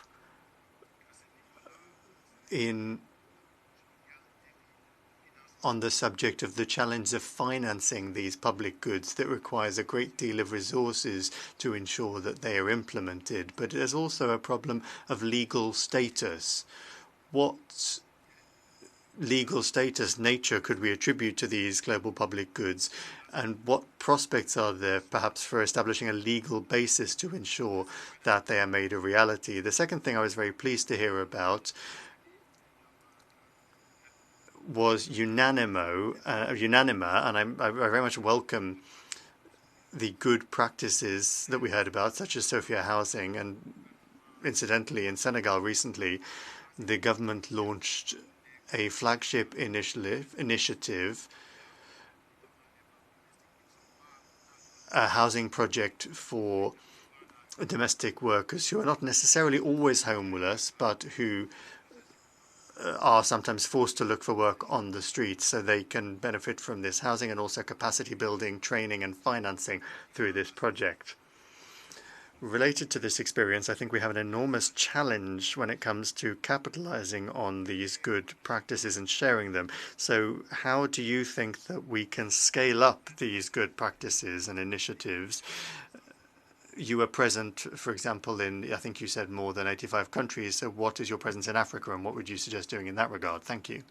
in on the subject of the challenge of financing these public goods that requires a great deal of resources to ensure that they are implemented. But there's also a problem of legal status. What legal status, nature, could we attribute to these global public goods, and what prospects are there perhaps for establishing a legal basis to ensure that they are made a reality? The second thing I was very pleased to hear about was unanima, and I very much welcome the good practices that we heard about, such as Sophia Housing. And incidentally, in Senegal recently, the government launched a flagship initiative, a housing project for domestic workers who are not necessarily always homeless, but who are sometimes forced to look for work on the streets, so they can benefit from this housing and also capacity building, training and financing through this project. Related to this experience, I think we have an enormous challenge when it comes to capitalizing on these good practices and sharing them. So how do you think that we can scale up these good practices and initiatives? You were present, for example, in, I think you said, more than 85 countries. So what is your presence in Africa, and what would you suggest doing in that regard? Thank you.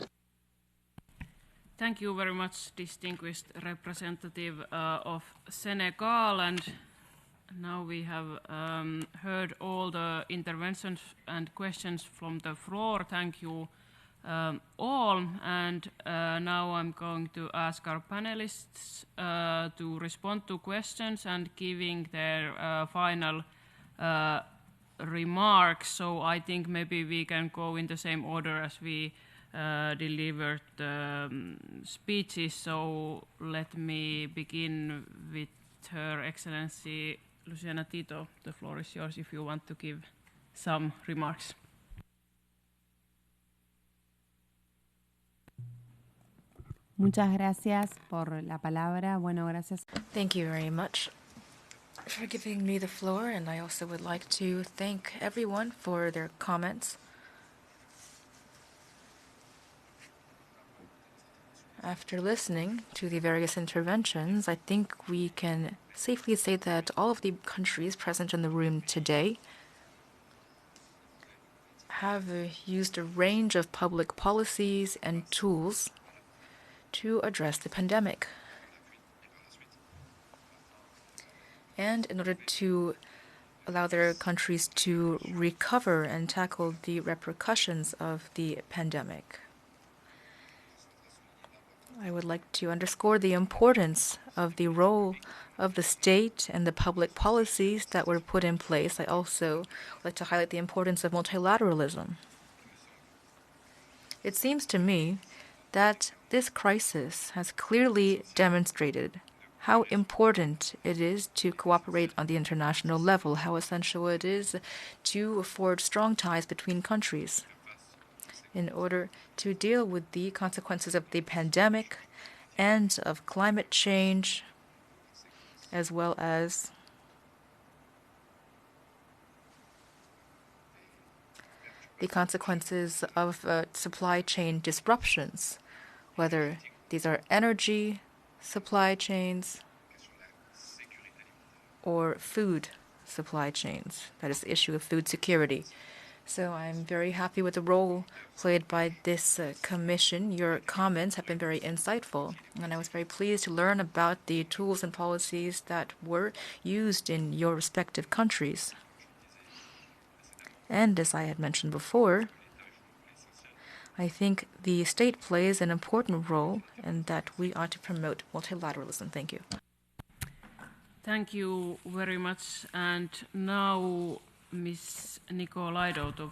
Thank you very much, distinguished representative of Senegal. And now we have heard all the interventions and questions from the floor. Thank you all. And now I'm going to ask our panelists to respond to questions and giving their final remarks. So I think maybe we can go in the same order as we delivered the speeches. So let me begin with Her Excellency Luciana Tito. The floor is yours if you want to give some remarks. Muchas gracias por la palabra. Bueno, gracias. Thank you very much for giving me the floor, and I also would like to thank everyone for their comments. After listening to the various interventions, I think we can safely say that all of the countries present in the room today have used a range of public policies and tools to address the pandemic. And in order to allow their countries to recover and tackle the repercussions of the pandemic. I would like to underscore the importance of the role of the state and the public policies that were put in place. I also would like to highlight the importance of multilateralism. It seems to me that this crisis has clearly demonstrated how important it is to cooperate on the international level, how essential it is to forge strong ties between countries in order to deal with the consequences of the pandemic and of climate change, as well as the consequences of supply chain disruptions, whether these are energy supply chains or food supply chains. That is the issue of food security. So I'm very happy with the role played by this commission. Your comments have been very insightful, and I was very pleased to learn about the tools and policies that were used in your respective countries. And as I had mentioned before, I think the state plays an important role and that we ought to promote multilateralism. Thank you. Thank you very much. And now Ms. Nicolaido, the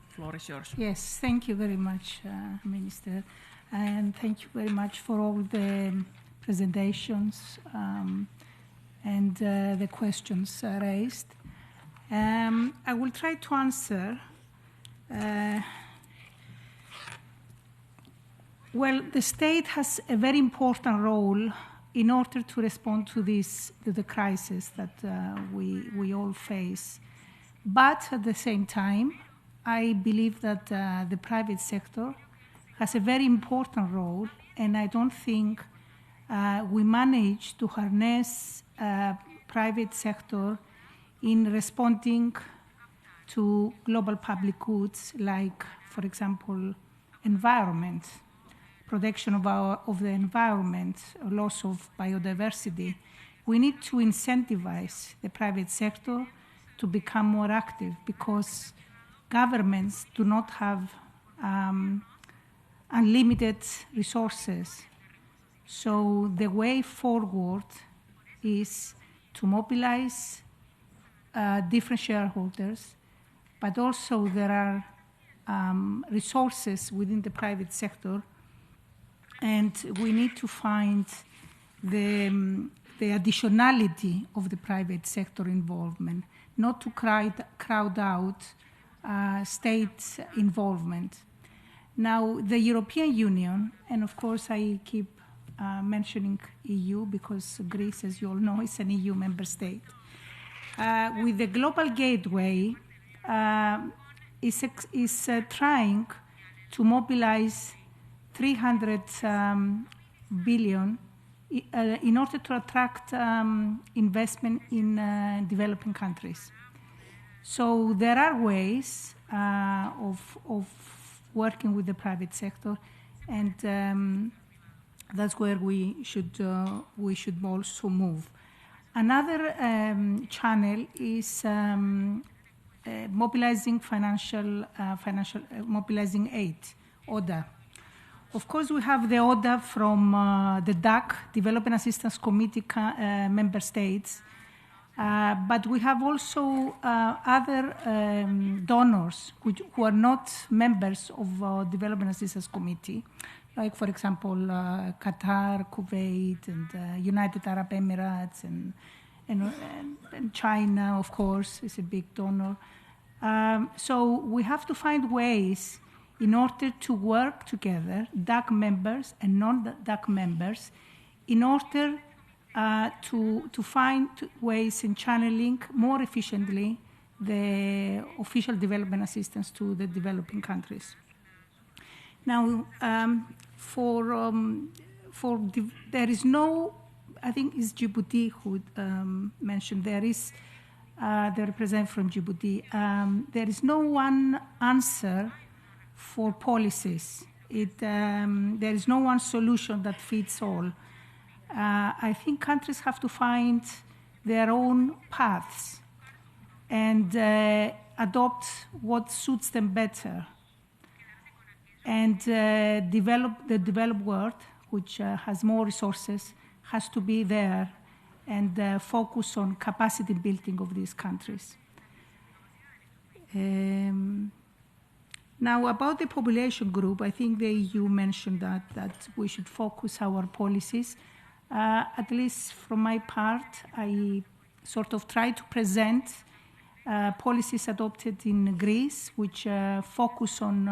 floor is yours. Yes, thank you very much, Minister. And thank you very much for all the presentations and the questions raised. I will try to answer. Well, the state has a very important role in order to respond to the crisis that we all face. But at the same time, I believe that the private sector has a very important role, and I don't think we manage to harness private sector in responding to global public goods like, for example, environment, protection of the environment, loss of biodiversity. We need to incentivize the private sector to become more active because governments do not have unlimited resources. So the way forward is to mobilize different shareholders, but also there are resources within the private sector, and we need to find the additionality of the private sector involvement, not to crowd out state involvement. Now, the European Union, and of course I keep mentioning EU because Greece, as you all know, is an EU member state, with the Global Gateway, is trying to mobilize 300 billion in order to attract investment in developing countries. So there are ways of working with the private sector, and that's where we should also move. Another channel is mobilizing mobilizing aid, ODA. Of course, we have the ODA from the DAC, Development Assistance Committee member states, but we have also other donors who are not members of Development Assistance Committee, like, for example, Qatar, Kuwait, and United Arab Emirates, and China, of course, is a big donor. So we have to find ways in order to work together, DAC members and non-DAC members, in order to find ways in channeling more efficiently the official development assistance to the developing countries. Now, there is no, I think it's Djibouti who mentioned, there is the representative from Djibouti. There is no one answer for policies. There is no one solution that fits all. I think countries have to find their own paths and adopt what suits them better. And the developed world, which has more resources, has to be there and focus on capacity building of these countries. Now, about the population group, I think the EU mentioned that we should focus our policies. At least from my part, I sort of try to present policies adopted in Greece, which focus on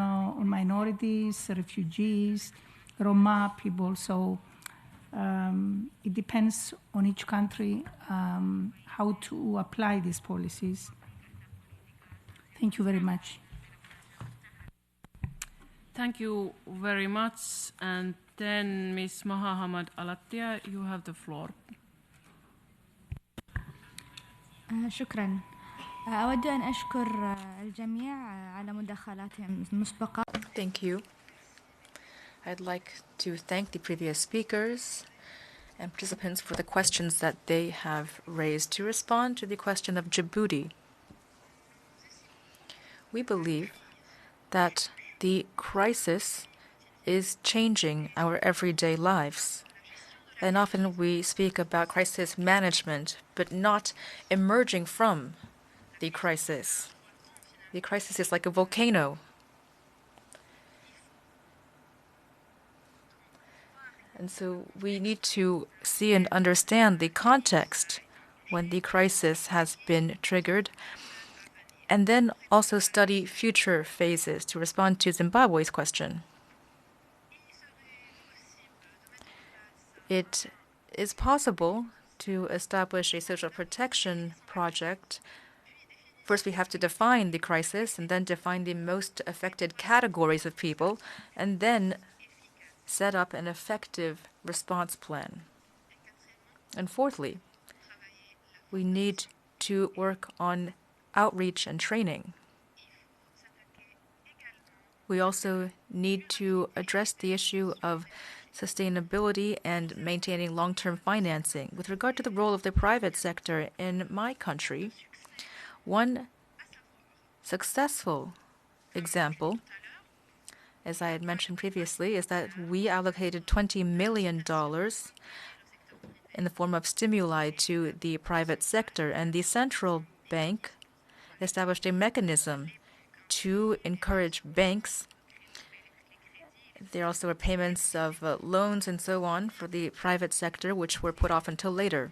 minorities, refugees, Roma people. So it depends on each country how to apply these policies. Thank you very much. Thank you very much. And then Ms. Maha Hamad Alatia, you have the floor. شكرا. أود أن أشكر الجميع على مداخلاتهم المسبقة. Thank you. I'd like to thank the previous speakers and participants for the questions that they have raised. To respond to the question of Djibouti, we believe that the crisis is changing our everyday lives. And often we speak about crisis management, but not emerging from the crisis. The crisis is like a volcano. And so we need to see and understand the context when the crisis has been triggered, and then also study future phases to respond to Zimbabwe's question. It is possible to establish a social protection project. First, we have to define the crisis and then define the most affected categories of people, and then set up an effective response plan. And fourthly, we need to work on outreach and training. We also need to address the issue of sustainability and maintaining long-term financing. With regard to the role of the private sector in my country, one successful example, as I had mentioned previously, is that we allocated $20 million in the form of stimuli to the private sector, and the central bank established a mechanism to encourage banks. There also were payments of loans and so on for the private sector, which were put off until later.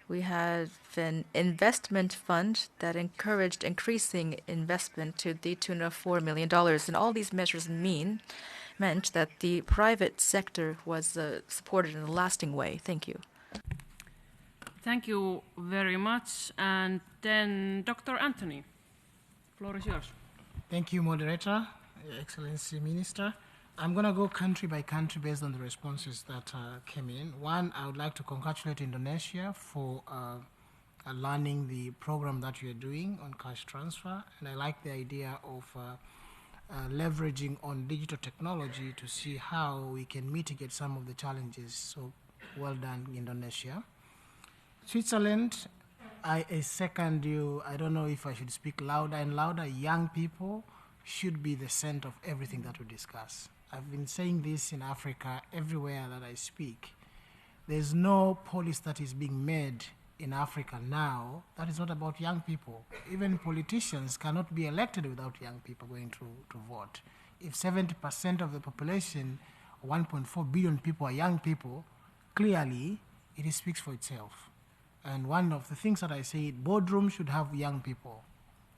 We have an investment fund that encouraged increasing investment to the tune of $4 million. And all these measures meant that the private sector was supported in a lasting way. Thank you. Thank you very much. And then Dr. Anthony, floor is yours. Thank you, Moderator, Your Excellency Minister. I'm going to go country by country based on the responses that came in. One, I would like to congratulate Indonesia for learning the program that you're doing on cash transfer. And I like the idea of leveraging on digital technology to see how we can mitigate some of the challenges. So well done, Indonesia. Switzerland, I second you. I don't know if I should speak louder and louder. Young people should be the center of everything that we discuss. I've been saying this in Africa everywhere that I speak. There's no policy that is being made in Africa now that is not about young people. Even politicians cannot be elected without young people going to vote. If 70% of the population, 1.4 billion people, are young people, clearly it speaks for itself. And one of the things that I say, boardrooms should have young people.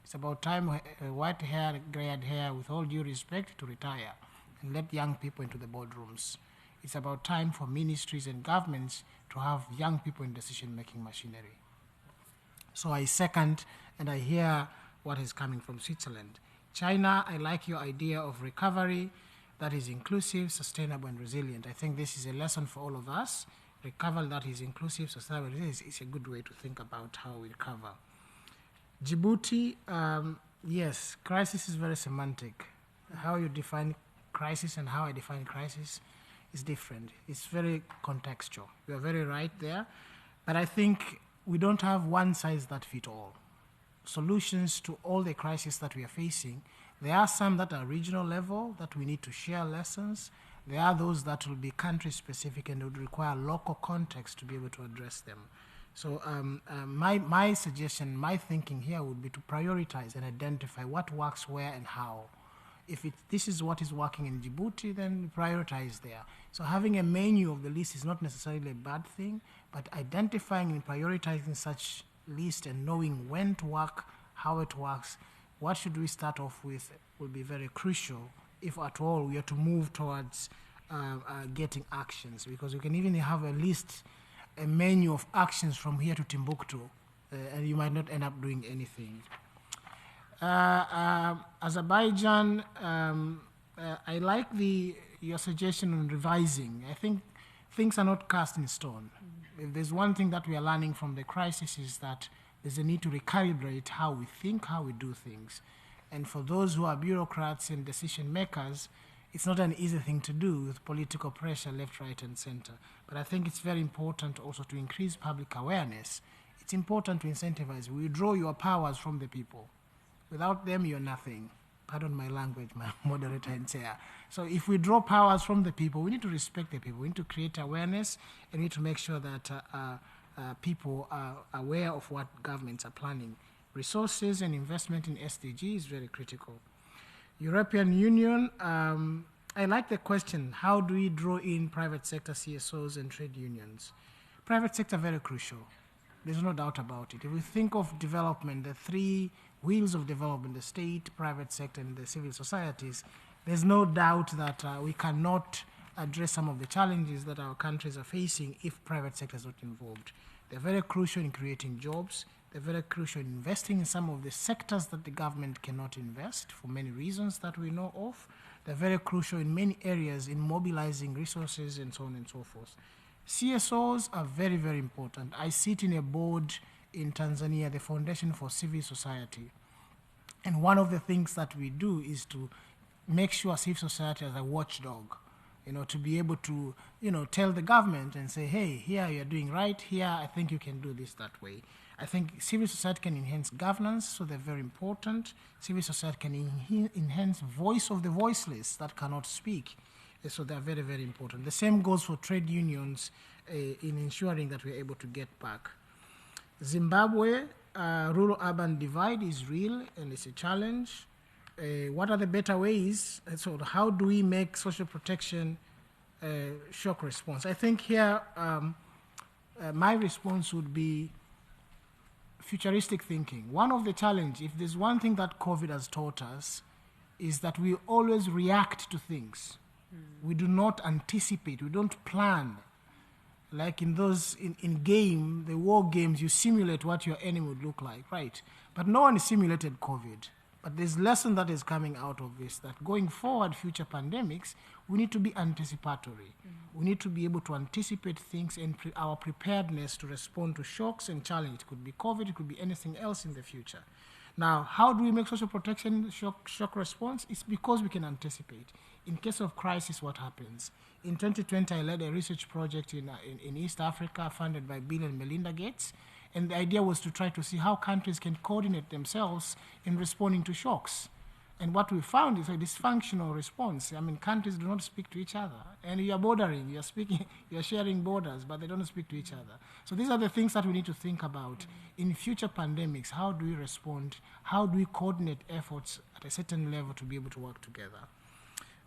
It's about time white hair, gray-haired hair, with all due respect, to retire and let young people into the boardrooms. It's about time for ministries and governments to have young people in decision-making machinery. So I second and I hear what is coming from Switzerland. China, I like your idea of recovery that is inclusive, sustainable, and resilient. I think this is a lesson for all of us. Recovery that is inclusive, sustainable, and resilient is a good way to think about how we recover. Djibouti, yes, crisis is very semantic. How you define crisis and how I define crisis is different. It's very contextual. You are very right there. But I think we don't have one size that fits all. Solutions to all the crises that we are facing, there are some that are regional level that we need to share lessons. There are those that will be country specific and would require local context to be able to address them. So my suggestion, my thinking here would be to prioritize and identify what works where and how. If this is what is working in Djibouti, then prioritize there. So having a menu of the list is not necessarily a bad thing, but identifying and prioritizing such list and knowing when to work, how it works, what should we start off with will be very crucial if at all we are to move towards getting actions, because you can even have a list, a menu of actions from here to Timbuktu, and you might not end up doing anything. Azerbaijan, I like your suggestion on revising. I think things are not cast in stone. If there's one thing that we are learning from the crisis is that there's a need to recalibrate how we think, how we do things. And for those who are bureaucrats and decision makers, it's not an easy thing to do with political pressure left, right, and center. But I think it's very important also to increase public awareness. It's important to incentivize. We draw your powers from the people. Without them, you're nothing. Pardon my language, my moderator and chair. So if we draw powers from the people, we need to respect the people. We need to create awareness, and we need to make sure that people are aware of what governments are planning. Resources and investment in SDG is very critical. European Union, I like the question, how do we draw in private sector CSOs and trade unions? Private sector, very crucial. There's no doubt about it. If we think of development, the three wheels of development, the state, private sector, and the civil societies, there's no doubt that we cannot address some of the challenges that our countries are facing if private sector is not involved. They're very crucial in creating jobs. They're very crucial in investing in some of the sectors that the government cannot invest for many reasons that we know of. They're very crucial in many areas in mobilizing resources and so on and so forth. CSOs are very, very important. I sit in a board in Tanzania, the Foundation for Civil Society. And one of the things that we do is to make sure civil society is a watchdog, to be able to, tell the government and say, hey, here you're doing right, here I think you can do this that way. I think civil society can enhance governance, so they're very important. Civil society can enhance voice of the voiceless that cannot speak. So they're very, very important. The same goes for trade unions in ensuring that we're able to get back. Zimbabwe, rural-urban divide is real and it's a challenge. What are the better ways? So how do we make social protection shock response? I think here my response would be futuristic thinking. One of the challenges, if there's one thing that COVID has taught us, is that we always react to things. We do not anticipate, we don't plan. Like in those, in game, the war games, you simulate what your enemy would look like, right? But no one simulated COVID. But there's a lesson that is coming out of this, that going forward, future pandemics, we need to be anticipatory. We need to be able to anticipate things and our preparedness to respond to shocks and challenges. It could be COVID, it could be anything else in the future. Now, how do we make social protection shock response? It's because we can anticipate. In case of crisis, what happens? In 2020, I led a research project in East Africa funded by Bill and Melinda Gates. And the idea was to try to see how countries can coordinate themselves in responding to shocks. And what we found is a dysfunctional response. I mean, countries do not speak to each other. And you are bordering, you are speaking, you are sharing borders, but they don't speak to each other. So these are the things that we need to think about. In future pandemics, how do we respond? How do we coordinate efforts at a certain level to be able to work together?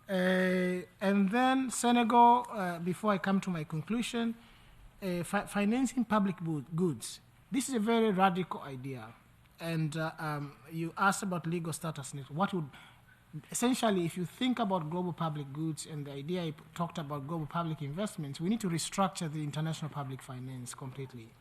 And then Senegal, before I come to my conclusion, financing public goods. This is a very radical idea. And you asked about legal status. What would, essentially, if you think about global public goods and the idea I talked about global public investments, we need to restructure the international public finance completely.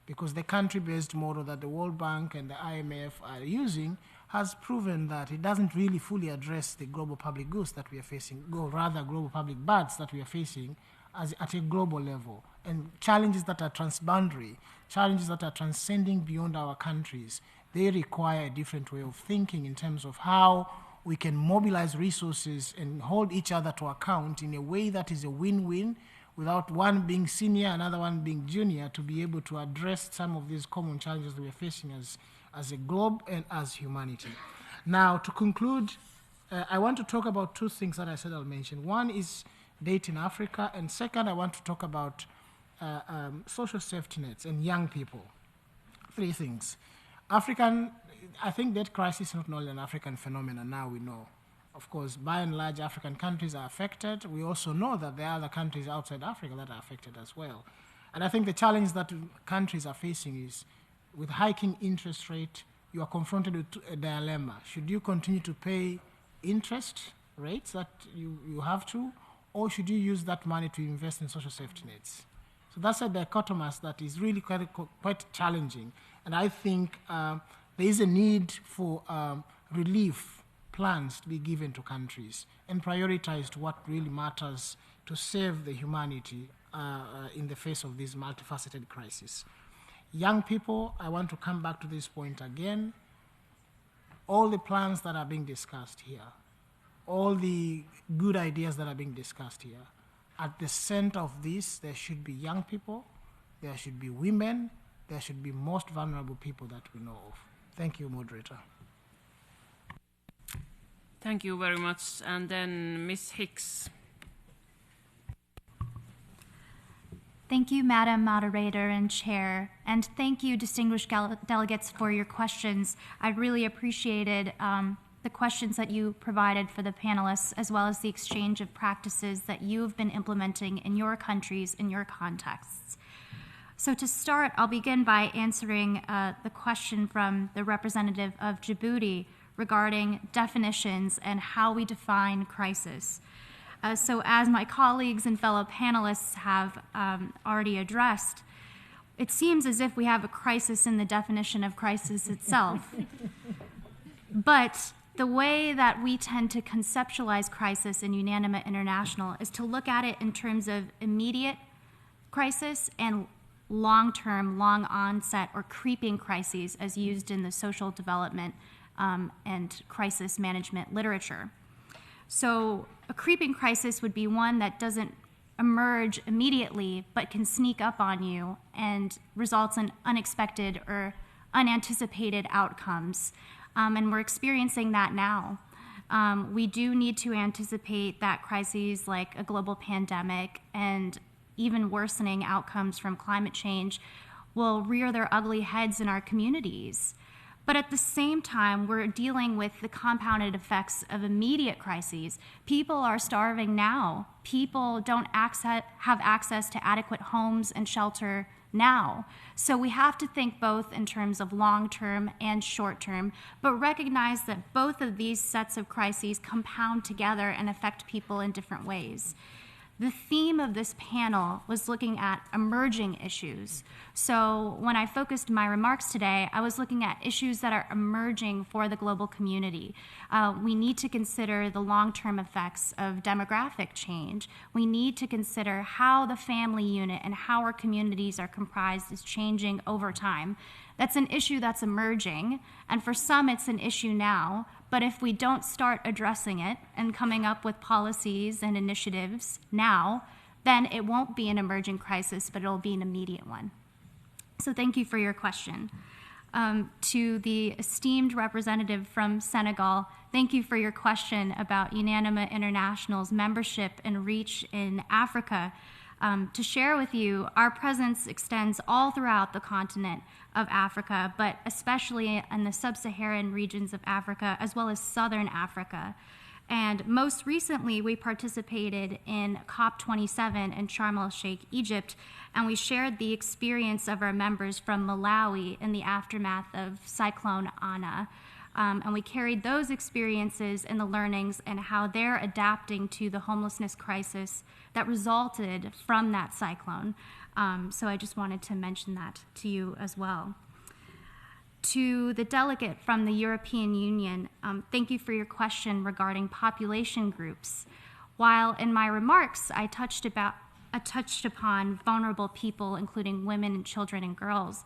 Because the country-based model that the World Bank and the IMF are using has proven that it doesn't really fully address the global public goods that we are facing, or rather global public bads that we are facing at a global level. And challenges that are transboundary, challenges that are transcending beyond our countries, they require a different way of thinking in terms of how we can mobilize resources and hold each other to account in a way that is a win-win, without one being senior, another one being junior, to be able to address some of these common challenges that we're facing as a globe and as humanity. Now, to conclude, I want to talk about two things that I said I'll mention. One is date in Africa, and second, I want to talk about social safety nets and young people. Three things. I think debt crisis is not only an African phenomenon, now we know. Of course, by and large, African countries are affected. We also know that there are other countries outside Africa that are affected as well. And I think the challenge that countries are facing is, with hiking interest rate, you are confronted with a dilemma. Should you continue to pay interest rates that you have to, or should you use that money to invest in social safety nets? So that's a dichotomous that is really quite challenging. And I think there is a need for relief plans to be given to countries and prioritized what really matters to save the humanity in the face of this multifaceted crisis. Young people, I want to come back to this point again. All the plans that are being discussed here, all the good ideas that are being discussed here, at the center of this, there should be young people, there should be women, there should be most vulnerable people that we know of. Thank you, moderator. Thank you very much. And then Ms. Hicks. Thank you, Madam Moderator and Chair, and thank you, distinguished delegates, for your questions. I really appreciated the questions that you provided for the panelists, as well as the exchange of practices that you've been implementing in your countries, in your contexts. So to start, I'll begin by answering the question from the representative of Djibouti regarding definitions and how we define crisis. So as my colleagues and fellow panelists have already addressed, it seems as if we have a crisis in the definition of crisis itself. But the way that we tend to conceptualize crisis in Unanima International is to look at it in terms of immediate crisis and long-term, long onset, or creeping crises as used in the social development and crisis management literature. So a creeping crisis would be one that doesn't emerge immediately but can sneak up on you and results in unexpected or unanticipated outcomes. And we're experiencing that now. We do need to anticipate that crises like a global pandemic and even worsening outcomes from climate change will rear their ugly heads in our communities. But at the same time, we're dealing with the compounded effects of immediate crises. People are starving now. People don't have access to adequate homes and shelter now. So we have to think both in terms of long-term and short-term, but recognize that both of these sets of crises compound together and affect people in different ways. The theme of this panel was looking at emerging issues. So when I focused my remarks today, I was looking at issues that are emerging for the global community. We need to consider the long-term effects of demographic change. We need to consider how the family unit and how our communities are comprised is changing over time. That's an issue that's emerging, and for some it's an issue now, but if we don't start addressing it and coming up with policies and initiatives now, then it won't be an emerging crisis, but it'll be an immediate one. So thank you for your question. To the esteemed representative from Senegal, thank you for your question about Unanima International's membership and reach in Africa. To share with you, our presence extends all throughout the continent of Africa, but especially in the sub-Saharan regions of Africa, as well as Southern Africa. And most recently, we participated in COP27 in Sharm el-Sheikh, Egypt, and we shared the experience of our members from Malawi in the aftermath of Cyclone Ana. And we carried those experiences and the learnings and how they're adapting to the homelessness crisis that resulted from that cyclone. So I just wanted to mention that to you as well. To the delegate from the European Union, thank you for your question regarding population groups. While in my remarks I touched upon vulnerable people, including women and children and girls,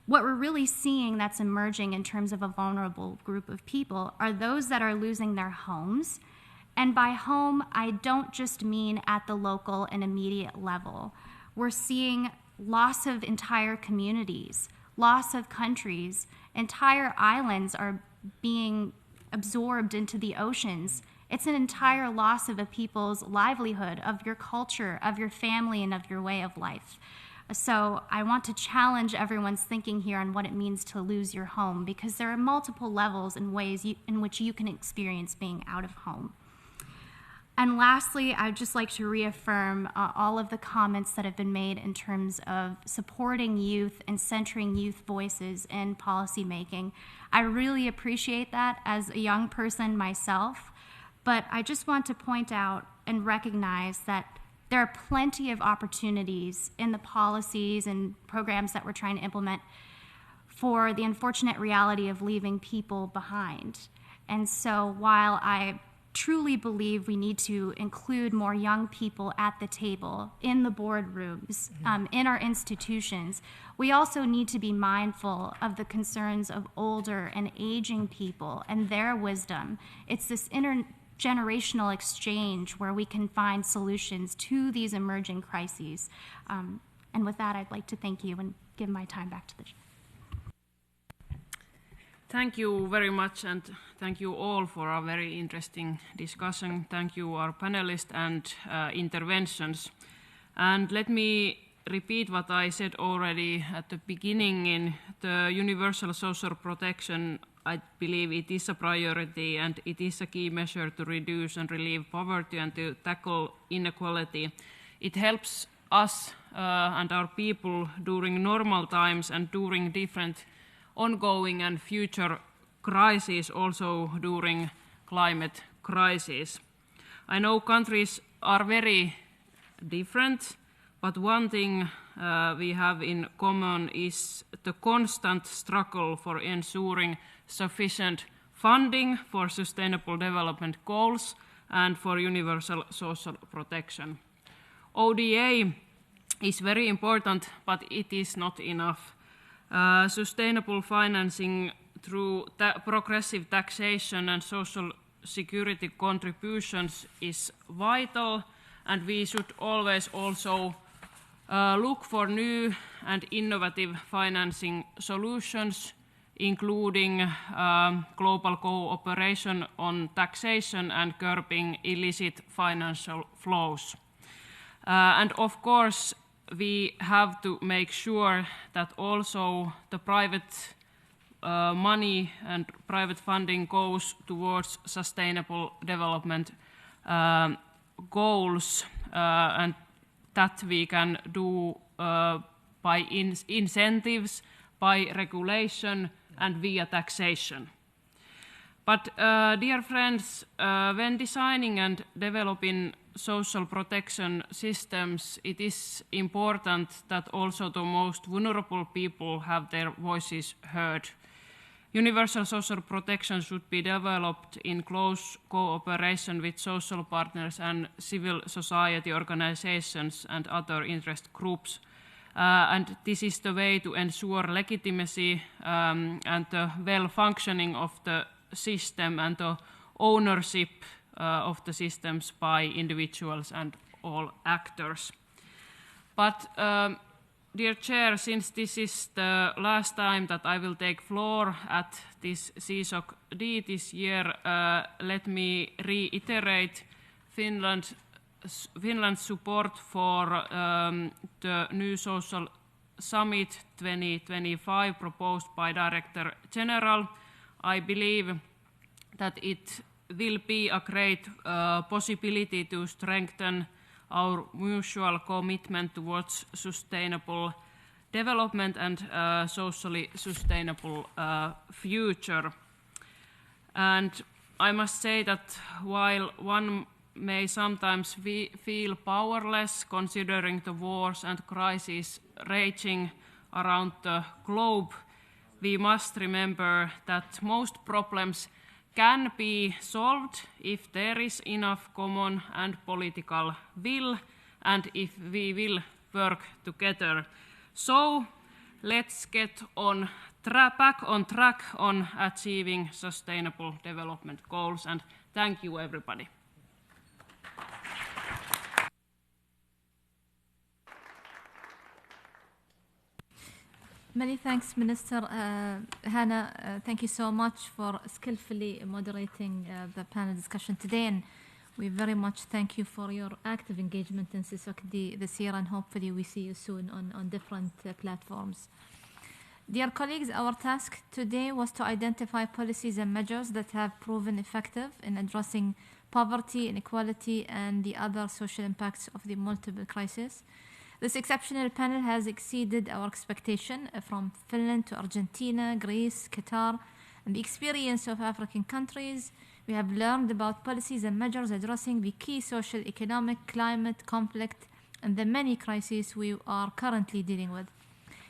what we're really seeing that's emerging in terms of a vulnerable group of people are those that are losing their homes. And by home, I don't just mean at the local and immediate level. We're seeing loss of entire communities, loss of countries. Entire islands are being absorbed into the oceans. It's an entire loss of a people's livelihood, of your culture, of your family, and of your way of life. So I want to challenge everyone's thinking here on what it means to lose your home, because there are multiple levels and ways in which you can experience being out of home. And lastly, I'd just like to reaffirm all of the comments that have been made in terms of supporting youth and centering youth voices in policymaking. I really appreciate that as a young person myself, but I just want to point out and recognize that there are plenty of opportunities in the policies and programs that we're trying to implement for the unfortunate reality of leaving people behind. And so while I truly believe we need to include more young people at the table, in the boardrooms, in our institutions, we also need to be mindful of the concerns of older and aging people and their wisdom. It's this intergenerational exchange where we can find solutions to these emerging crises. And with that, I'd like to thank you and give my time back to the chair. Thank you very much, and thank you all for a very interesting discussion. Thank you, our panelists and interventions. And let me repeat what I said already at the beginning. In the universal social protection, I believe it is a priority and it is a key measure to reduce and relieve poverty and to tackle inequality. It helps us and our people during normal times and during different ongoing and future crises, also during climate crisis. I know countries are very different, but one thing we have in common is the constant struggle for ensuring sufficient funding for sustainable development goals and for universal social protection. ODA is very important, but it is not enough. Sustainable financing through progressive taxation and social security contributions is vital, and we should always also look for new and innovative financing solutions, including global cooperation on taxation and curbing illicit financial flows. And of course, we have to make sure that also the private money and private funding goes towards sustainable development goals, and that we can do by incentives, by regulation, and via taxation. But dear friends, when designing and developing social protection systems, it is important that also the most vulnerable people have their voices heard. Universal social protection should be developed in close cooperation with social partners and civil society organizations and other interest groups. And this is the way to ensure legitimacy and the well-functioning of the system and the ownership of the systems by individuals and all actors. But, dear Chair, since this is the last time that I will take floor at this CSocD this year, let me reiterate Finland's support for the new social summit 2025 proposed by Director General. I believe that it will be a great possibility to strengthen our mutual commitment towards sustainable development and socially sustainable future. And I must say that while one may sometimes feel powerless considering the wars and crises raging around the globe, we must remember that most problems can be solved if there is enough common and political will and if we will work together. So let's get back on track on achieving sustainable development goals, and thank you everybody. Many thanks, Minister Hannah. Thank you so much for skillfully moderating the panel discussion today, and we very much thank you for your active engagement in CSocD this year, and hopefully we see you soon on different platforms. Dear colleagues, our task today was to identify policies and measures that have proven effective in addressing poverty, inequality, and the other social impacts of the multiple crises. This exceptional panel has exceeded our expectation from Finland to Argentina, Greece, Qatar, and the experience of African countries. We have learned about policies and measures addressing the key social, economic, climate, conflict, and the many crises we are currently dealing with.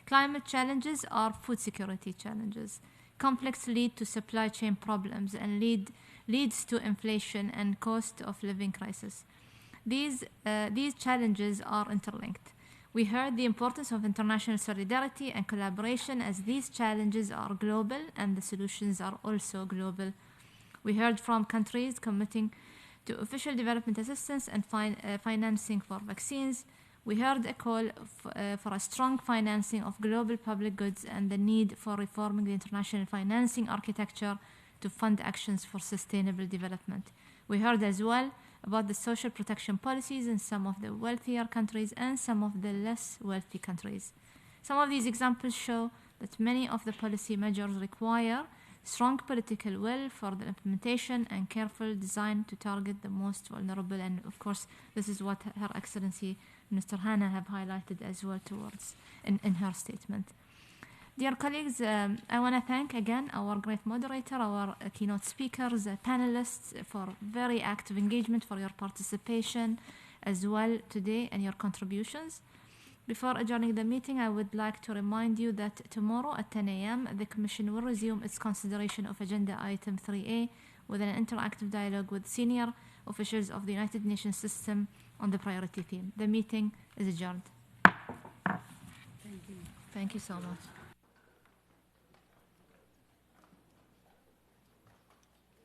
Climate challenges are food security challenges. Conflicts lead to supply chain problems and leads to inflation and cost of living crisis. These challenges are interlinked. We heard the importance of international solidarity and collaboration as these challenges are global and the solutions are also global. We heard from countries committing to official development assistance and financing for vaccines. We heard a call for a strong financing of global public goods and the need for reforming the international financing architecture to fund actions for sustainable development. We heard as well about the social protection policies in some of the wealthier countries and some of the less wealthy countries. Some of these examples show that many of the policy measures require strong political will for the implementation and careful design to target the most vulnerable. And of course, this is what Her Excellency Minister Hannah have highlighted as well towards in her statement. Dear colleagues, I want to thank again our great moderator, our keynote speakers, panelists for very active engagement, for your participation as well today and your contributions. Before adjourning the meeting, I would like to remind you that tomorrow at 10 a.m. the Commission will resume its consideration of Agenda Item 3A with an interactive dialogue with senior officials of the United Nations system on the priority theme. The meeting is adjourned. Thank you. Thank you so much.